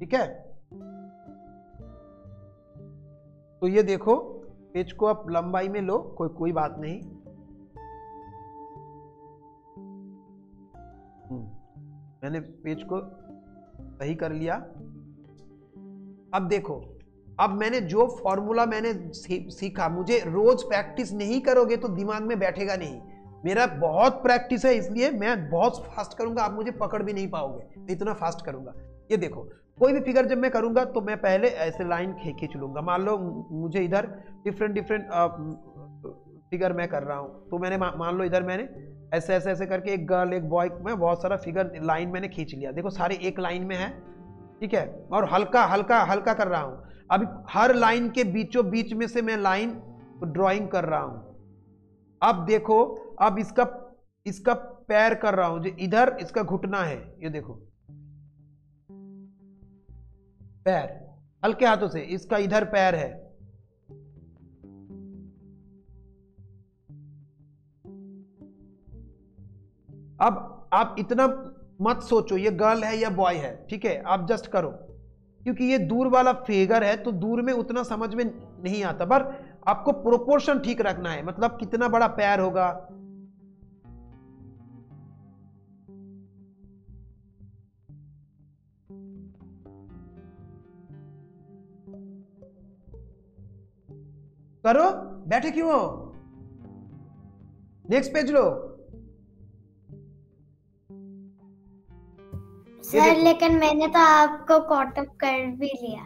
ठीक है। तो ये देखो पेज को आप लंबाई में लो, कोई बात नहीं। मैंने पेज को सही कर लिया। अब देखो, अब मैंने जो फॉर्मूला मैंने सीखा, मुझे रोज प्रैक्टिस नहीं करोगे तो दिमाग में बैठेगा नहीं। मेरा बहुत प्रैक्टिस है, इसलिए मैं बहुत फास्ट करूंगा, आप मुझे पकड़ भी नहीं पाओगे, इतना फास्ट करूंगा। ये देखो, कोई भी फिगर जब मैं करूंगा तो मैं पहले ऐसे लाइन खींच लूंगा। मान लो मुझे इधर डिफरेंट फिगर मैं कर रहा हूं, तो मैंने मान लो इधर मैंने ऐसे ऐसे ऐसे करके एक गर्ल एक बॉय में बहुत सारा फिगर लाइन मैंने खींच लिया। देखो सारे एक लाइन में है, ठीक है, और हल्का हल्का हल्का कर रहा हूं। अभी हर लाइन के बीचों बीच में से मैं लाइन ड्राइंग कर रहा हूं। अब देखो, अब इसका पैर कर रहा हूं, जो इधर इसका घुटना है, ये देखो पैर, हल्के हाथों से इसका इधर पैर है। अब आप इतना मत सोचो ये गर्ल है या बॉय है, ठीक है, आप जस्ट करो, क्योंकि ये दूर वाला फिगर है तो दूर में उतना समझ में नहीं आता, पर आपको प्रोपोर्शन ठीक रखना है, मतलब कितना बड़ा पैर होगा। करो, बैठे क्यों हो, नेक्स्ट पेज लो। सर लेकिन मैंने तो आपको कॉट अप कर भी लिया।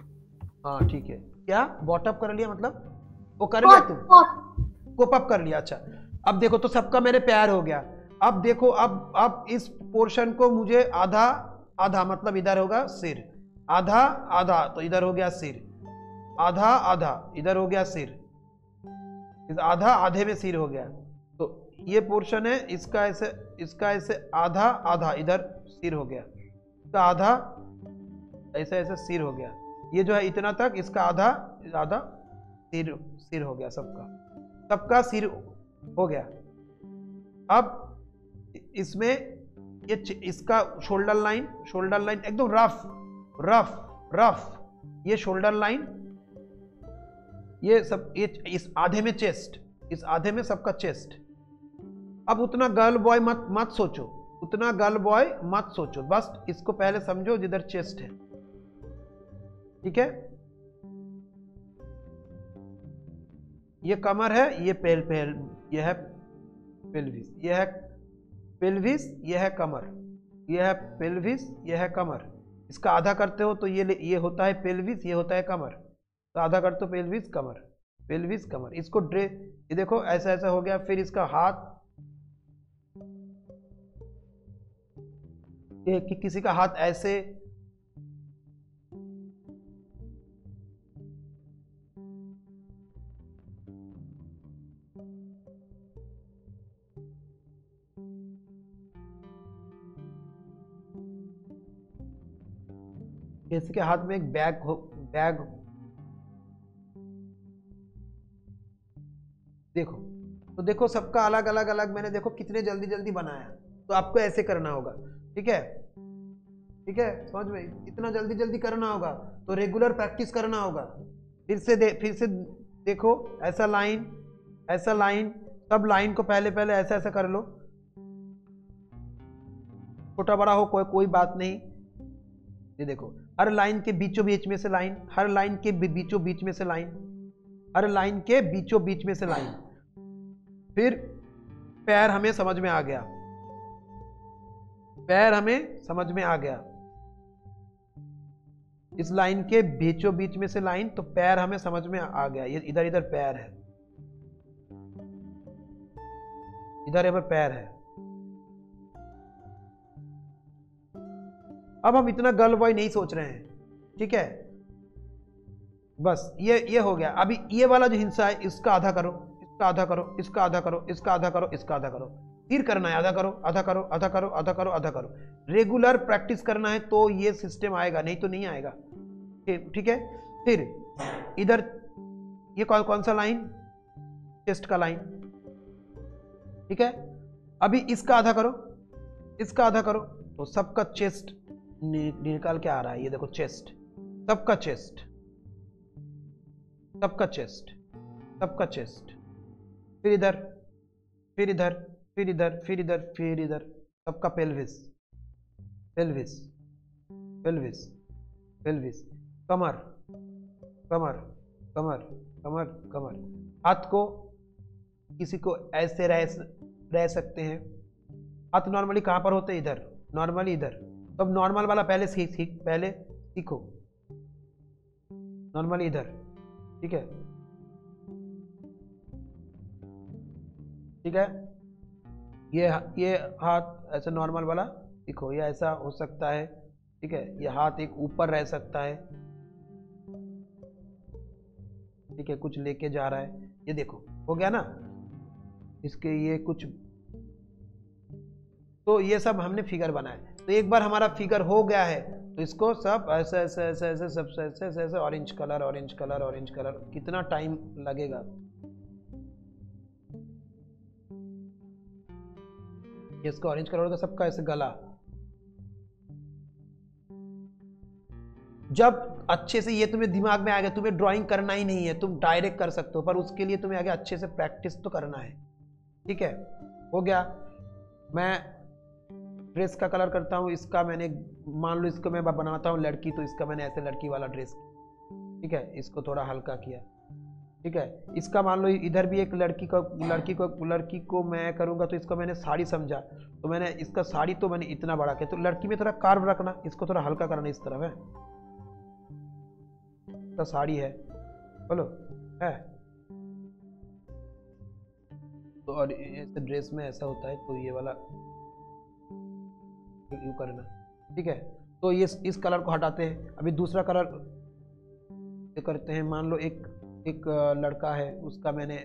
हाँ ठीक है, क्या बॉटअप कर लिया, मतलब वो कर लिया, तुम कोप अप कर लिया। अच्छा, अब देखो तो सबका मेरे पैर हो गया। अब देखो, अब इस पोर्शन को मुझे आधा आधा, मतलब इधर होगा सिर, आधा आधा तो इधर हो गया सिर, आधा आधा इधर हो गया सिर, इस आधा आधे में सिर हो गया। तो ये पोर्शन है इसका ऐसे आधा आधा इधर सिर हो गया, इसका आधा ऐसे ऐसे सिर हो गया। ये जो है इतना तक, इसका आधा आधा सिर हो गया, सबका सिर हो गया। अब इसमें ये इसका शोल्डर लाइन एकदम रफ, ये शोल्डर लाइन, ये सब, ये इस आधे में चेस्ट, इस आधे में सबका चेस्ट। अब उतना गर्ल बॉय मत सोचो, उतना गर्ल बॉय मत सोचो, बस इसको पहले समझो जिधर चेस्ट है, ठीक है। ये कमर है, ये ये है पेल्विस, ये है पेल्विस, ये है कमर, ये है पेल्विस, ये है कमर। इसका आधा करते हो तो ये होता है पेल्विस, ये होता है कमर, तो आधा करते हो पेल्विस कमर। इसको ये देखो ऐसा ऐसा हो गया। फिर इसका हाथ, कि किसी का हाथ ऐसे, किसी के हाथ में एक बैग देखो, तो देखो सबका अलग अलग मैंने देखो कितने जल्दी बनाया। तो आपको ऐसे करना होगा, ठीक है, समझ में, इतना जल्दी करना होगा, तो रेगुलर प्रैक्टिस करना होगा। फिर से देखो, ऐसा लाइन, सब लाइन को पहले ऐसा ऐसा कर लो, छोटा बड़ा हो कोई बात नहीं। ये देखो, हर लाइन के बीचों बीच में से लाइन, हर लाइन के बीचों बीच में से लाइन, हर लाइन के बीचों बीच में से लाइन। फिर पैर हमें समझ में आ गया, इस लाइन के बीचों बीच में से लाइन, तो पैर हमें समझ में आ गया। ये इधर पैर है, इधर पैर है। अब हम इतना गर्ल बॉय नहीं सोच रहे हैं, ठीक है, बस ये हो गया। अभी ये वाला जो हिस्सा है इसका आधा करो, इसका आधा करो, इसका आधा करो, इसका आधा करो, इसका आधा करो, फिर करना है आधा करो, आधा करो, आधा करो, आधा करो, आधा करो। रेगुलर प्रैक्टिस करना है तो ये सिस्टम आएगा, नहीं तो नहीं आएगा, ठीक है। फिर इधर ये कौन सा लाइन, चेस्ट का लाइन, ठीक है। अभी इसका आधा करो, इसका आधा करो, तो सबका चेस्ट निकाल के आ रहा है। ये देखो चेस्ट, सबका चेस्ट, सबका चेस्ट, सबका चेस्ट, फिर इधर, फिर इधर, फिर इधर, फिर इधर, फिर इधर, सबका पेल्विस, पेल्विस, पेल्विस, पेल्विस, कमर, कमर, कमर, कमर, कमर। हाथ को किसी को ऐसे रह सकते हैं। हाथ नॉर्मली कहां पर होते हैं? इधर, नॉर्मली इधर। तो अब नॉर्मल वाला पहले पहले सीखो, नॉर्मली इधर, ठीक है, ठीक है। ये हाथ ऐसे नॉर्मल वाला सीखो, ये ऐसा हो सकता है, ठीक है। ये हाथ एक ऊपर रह सकता है, ठीक है, कुछ लेके जा रहा है। ये देखो हो गया ना, इसके ये कुछ, तो ये सब हमने फिगर बनाया। तो एक बार हमारा फिगर हो गया है तो इसको सब ऐसे ऐसे ऐसे ऐसे सब ऐसे ऐसे ऐसे orange colour, orange colour, orange colour. कितना टाइम लगेगा? इसका ऑरेंज कलर का सबका ऐसे गला। जब अच्छे से ये तुम्हें दिमाग में आ गया, तुम्हें ड्राइंग करना ही नहीं है, तुम डायरेक्ट कर सकते हो, पर उसके लिए तुम्हें आगे अच्छे से प्रैक्टिस तो करना है, ठीक है। हो गया। मैं ड्रेस का कलर करता हूँ, इसका मैंने, मान लो इसको मैं बनाता हूँ लड़की, तो इसका मैंने ऐसे लड़की वाला ड्रेस, ठीक है, इसको थोड़ा हल्का किया, ठीक है। इसका मान लो इधर भी एक लड़की को मैं करूँगा, तो इसको मैंने साड़ी समझा, तो मैंने इसका साड़ी तो मैंने इतना बड़ा किया। तो लड़की में थोड़ा कार्व रखना, इसको थोड़ा हल्का करना इस तरफ है, तो साड़ी है, बोलो है। तो और ऐसे ड्रेस में ऐसा होता है, तो ये वाला यू करना, ठीक है। तो ये इस कलर को हटाते हैं। अभी दूसरा कलर करते हैं। मान लो एक लड़का है, उसका मैंने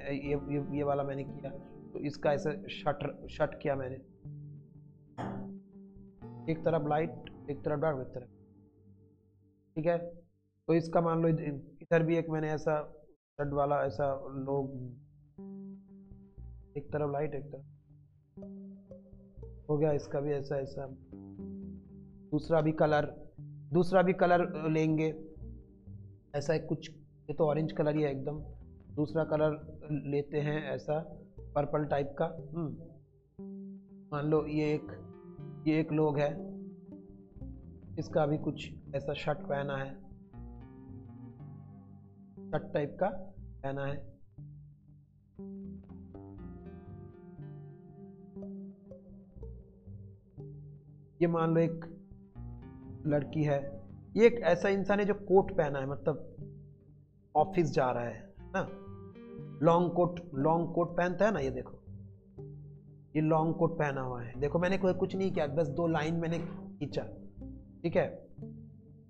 ये वाला मैंने किया, तो इसका ऐसे शर्ट किया मैंने, एक तरफ लाइट, एक तरफ डार्क, एक तरफ, ठीक है। तो इसका मान लो इधर भी एक मैंने ऐसा शर्ट वाला ऐसा लोग, एक तरफ लाइट, एक तरफ, हो गया। इसका भी ऐसा ऐसा। दूसरा भी कलर लेंगे, ऐसा कुछ, ये तो ऑरेंज कलर ही है एकदम। दूसरा कलर लेते हैं ऐसा पर्पल टाइप का। मान लो ये एक लोग है, इसका भी कुछ ऐसा शर्ट पहना है, शर्ट टाइप का पहना है। ये मान लो एक लड़की है, ये एक ऐसा इंसान है जो कोट पहना है, मतलब ऑफिस जा रहा है ना, लॉन्ग कोट पहनता है ना। ये देखो, ये लॉन्ग कोट पहना हुआ है। देखो मैंने कुछ नहीं किया, बस 2 लाइन मैंने खींचा, ठीक है।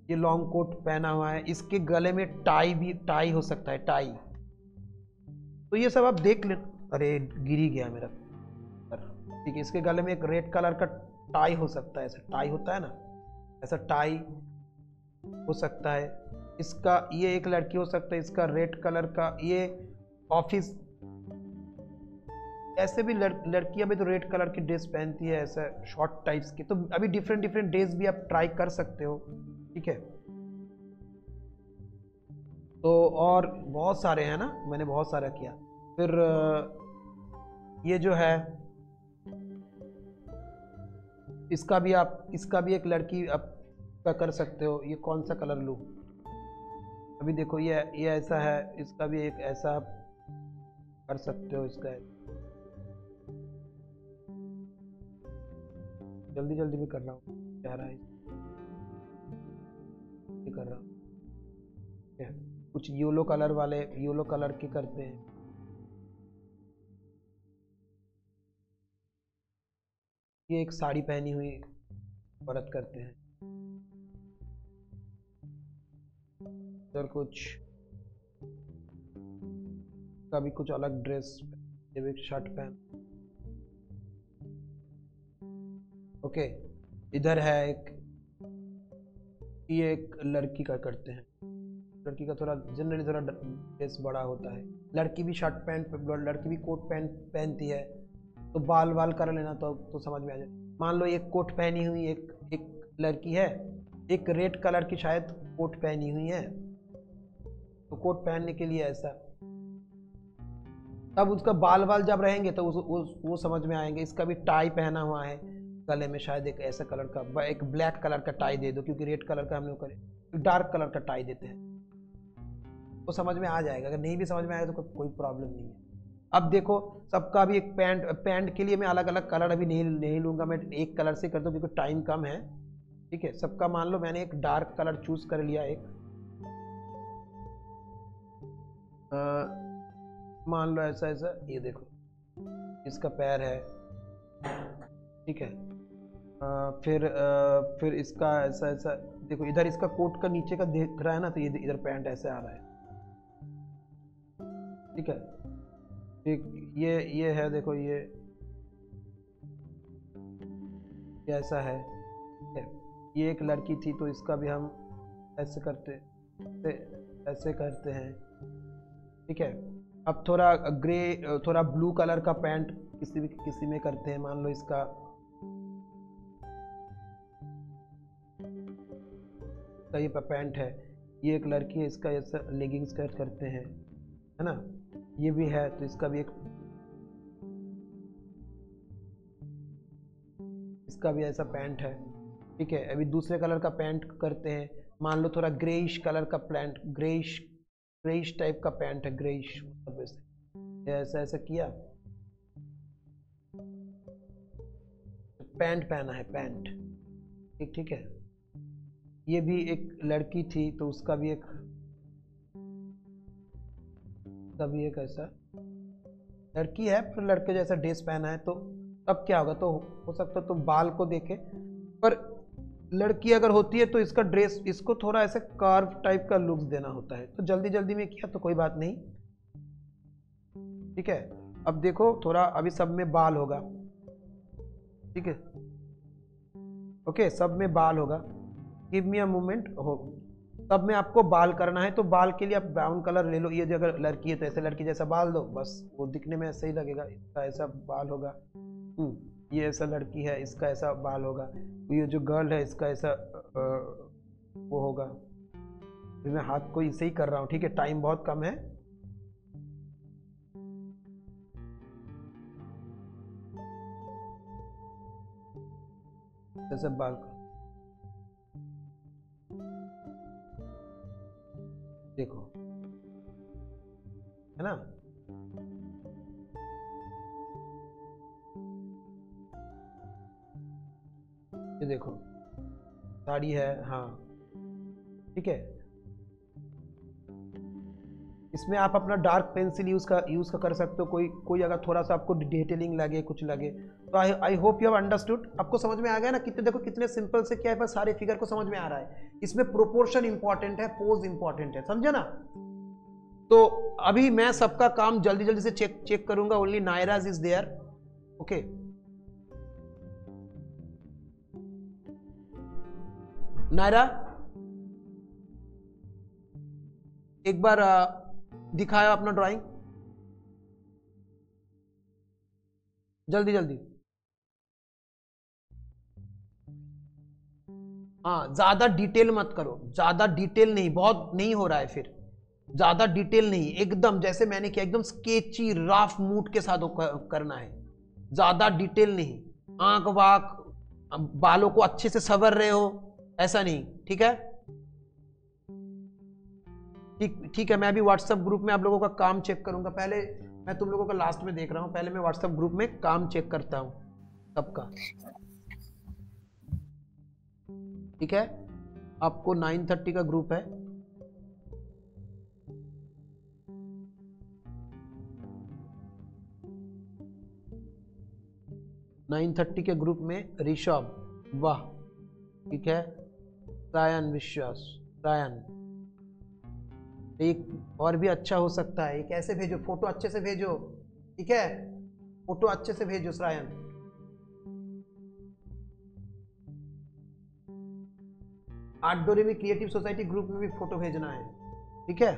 ये लॉन्ग कोट पहना हुआ है, इसके गले में टाई हो सकता है, टाई। तो ये सब आप देख ले। अरे गिर ही गया मेरा, ठीक है। इसके गले में एक रेड कलर का टाई हो सकता है, ऐसा टाई होता है ना, ऐसा टाई हो सकता है। इसका ये एक लड़की हो सकता है, इसका रेड कलर का, ये ऑफिस, ऐसे भी लड़कियां भी तो रेड कलर की ड्रेस पहनती है, ऐसा शॉर्ट टाइप्स की। तो अभी डिफरेंट ड्रेस भी आप ट्राई कर सकते हो, ठीक है। तो और बहुत सारे हैं ना, मैंने बहुत सारा किया। फिर ये जो है, इसका भी एक लड़की आप का कर सकते हो। ये कौन सा कलर लूं? अभी देखो ये ऐसा है, इसका भी एक ऐसा कर सकते हो। इसका जल्दी भी कर रहा हूँ, क्या रहा है ये कर रहा हूँ। कुछ येलो कलर के करते हैं। ये एक साड़ी पहनी हुई औरत करते हैं। इधर कुछ का भी कुछ अलग ड्रेस, ये एक शर्ट पहन, ओके। इधर है ये एक लड़की का करते हैं, लड़की का थोड़ा जनरली थोड़ा ड्रेस बड़ा होता है, लड़की भी शर्ट पैंट, लड़की भी कोट पैंट पहनती है, तो बाल वाल कर लेना तो समझ में आ जाए। मान लो एक कोट पहनी हुई एक लड़की है, एक रेड कलर की शायद कोट पहनी हुई है, तो कोट पहनने के लिए ऐसा, तब उसका बाल वाल जब रहेंगे तो वो समझ में आएंगे। इसका भी टाई पहना हुआ है, गले में शायद एक ऐसा कलर का, एक ब्लैक कलर का टाई दे दो, क्योंकि रेड कलर का हम लोग करें, डार्क कलर का टाई देते हैं, वो समझ में आ जाएगा। अगर नहीं भी समझ में आएगा तो कोई प्रॉब्लम नहीं है। अब देखो सबका भी एक पैंट के लिए मैं अलग अलग कलर अभी नहीं लूंगा, मैं एक कलर से कर दूँ क्योंकि टाइम कम है, ठीक है। सबका मान लो मैंने एक डार्क कलर चूज कर लिया, एक मान लो ऐसा ऐसा, ये देखो इसका पैर है, ठीक है। फिर इसका ऐसा ऐसा देखो, इधर इसका कोट का नीचे का देख रहा है ना, तो ये इधर पैंट ऐसे आ रहा है, ठीक है। ये है, देखो ये ऐसा है, ये एक लड़की थी तो इसका भी हम ऐसे करते हैं, ठीक है। अब थोड़ा ग्रे, थोड़ा ब्लू कलर का पैंट किसी में करते हैं, मान लो इसका ये पैंट है, ये एक लड़की है, इसका ऐसा लेगिंग्स करते हैं, है ना। ये भी है तो इसका भी ऐसा पैंट है, ठीक है। अभी दूसरे कलर का पैंट करते हैं, मान लो थोड़ा ग्रेइश कलर का पैंट, ग्रेइश टाइप का पैंट है, ग्रेइश मतलब ऐसा ऐसा किया, पैंट पहना है, पैंट, ठीक है। ये भी एक लड़की थी तो उसका भी एक ऐसा, लड़की है पर लड़के जैसा ड्रेस पहना है, तो अब क्या होगा, तो हो सकता है तो बाल को देखे, पर लड़की अगर होती है तो इसका ड्रेस इसको थोड़ा ऐसे कार्व टाइप का लुक देना होता है, तो जल्दी जल्दी में किया तो कोई बात नहीं, ठीक है। अब देखो थोड़ा अभी सब में बाल होगा, ठीक है, ओके, सब में बाल होगा, गिव मी अ मोमेंट, हो सब में आपको बाल करना है, तो बाल के लिए आप ब्राउन कलर ले लो। ये जो अगर लड़की है तो ऐसे लड़की जैसा बाल दो, बस वो दिखने में ऐसा ही लगेगा, इसका ऐसा बाल होगा, ये ऐसा लड़की है इसका ऐसा बाल होगा, ये जो गर्ल है इसका ऐसा वो होगा। मैं हाथ को इसे ही कर रहा हूँ, ठीक है, टाइम बहुत कम है। ऐसे बाल का देखो, है ना, ये देखो साड़ी है, हाँ, ठीक है। इसमें आप अपना डार्क पेंसिल यूज कर सकते हो, कोई अगर थोड़ा सा आपको डिटेलिंग लगे, कुछ लगे, तो I hope you have understood. आपको समझ में आ गया ना, कितने देखो कितने सिंपल से क्या है, बस सारे फिगर को समझ में आ रहा है। इसमें प्रोपोर्शन इंपॉर्टेंट है, पोज इंपॉर्टेंट है, समझे ना। तो अभी मैं सबका काम जल्दी जल्दी से चेक करूंगा, only Naira's is there, okay. Naira एक बार दिखाया अपना ड्राइंग, जल्दी जल्दी। हाँ, ज्यादा डिटेल मत करो, ज्यादा डिटेल नहीं, बहुत नहीं हो रहा है, फिर ज्यादा डिटेल नहीं, एकदम जैसे मैंने किया, एकदम स्केची रफ मूड के साथ करना है, ज्यादा डिटेल नहीं। आंख वाक बालों को अच्छे से संवर रहे हो, ऐसा नहीं, ठीक है, ठीक है। मैं अभी व्हाट्सएप ग्रुप में आप लोगों का काम चेक करूंगा, पहले मैं तुम लोगों का लास्ट में देख रहा हूं, पहले मैं व्हाट्सएप ग्रुप में काम चेक करता हूं सबका, ठीक है। आपको 9:30 का ग्रुप है, के ग्रुप में ऋषभ, वाह, ठीक है, रायन, विश्वास, रायन, एक और भी अच्छा हो सकता है, एक ऐसे भेजो, फोटो अच्छे से भेजो, ठीक है, फोटो अच्छे से भेजो Rayan. Art Doremi creative society group में भी फोटो भेजना है, ठीक है,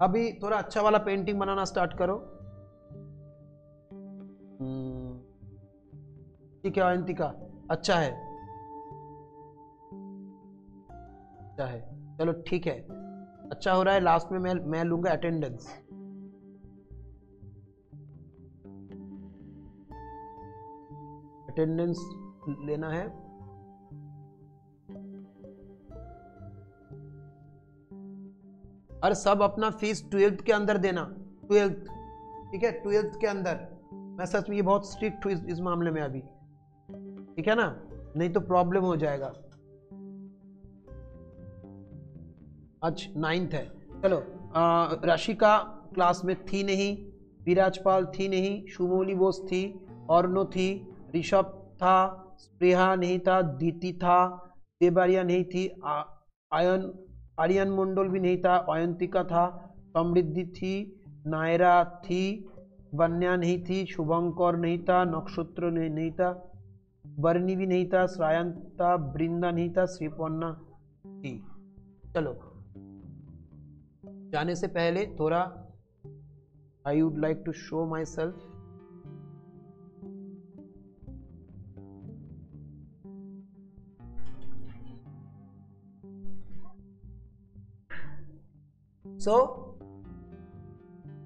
अभी थोड़ा अच्छा वाला पेंटिंग बनाना स्टार्ट करो। ठीक है अयंतिका, अच्छा है, अच्छा है, चलो ठीक है, अच्छा हो रहा है। लास्ट में मैं लूंगा अटेंडेंस। अटेंडेंस लेना है। और सब अपना फीस 12th के अंदर देना, 12th, ठीक है, 12th के अंदर। मैं सच में ये बहुत स्ट्रिक्ट हूँ इस मामले में अभी, ठीक है ना, नहीं तो प्रॉब्लम हो जाएगा। आज 9th है, चलो। राशिका क्लास में थी नहीं, विराजपाल थी नहीं, शुमोली बोस थी, औरनो थी, ऋषभ था, स्प्रेहा नहीं था, दीति था, देबारिया नहीं थी, आर्यन मंडल भी नहीं था, अयंतिका था, समृद्धि थी, नायरा थी, वन्या नहीं थी, शुभंकर नहीं था, नक्षत्र नहीं था, बर्नी भी नहीं था, श्रायन था, वृंदा नहीं था, श्रीपन्ना थी। चलो जाने से पहले थोड़ा I would like to show myself.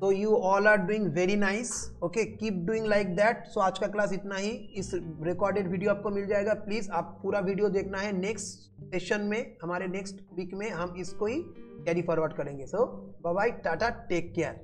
So you all are doing very nice, okay, keep doing like that। So आज का क्लास इतना ही, इस रिकॉर्डेड वीडियो आपको मिल जाएगा, प्लीज आप पूरा वीडियो देखना है। नेक्स्ट सेशन में, हमारे नेक्स्ट वीक में हम इसको ही कैरी फॉरवर्ड करेंगे। So bye bye, tata, take care.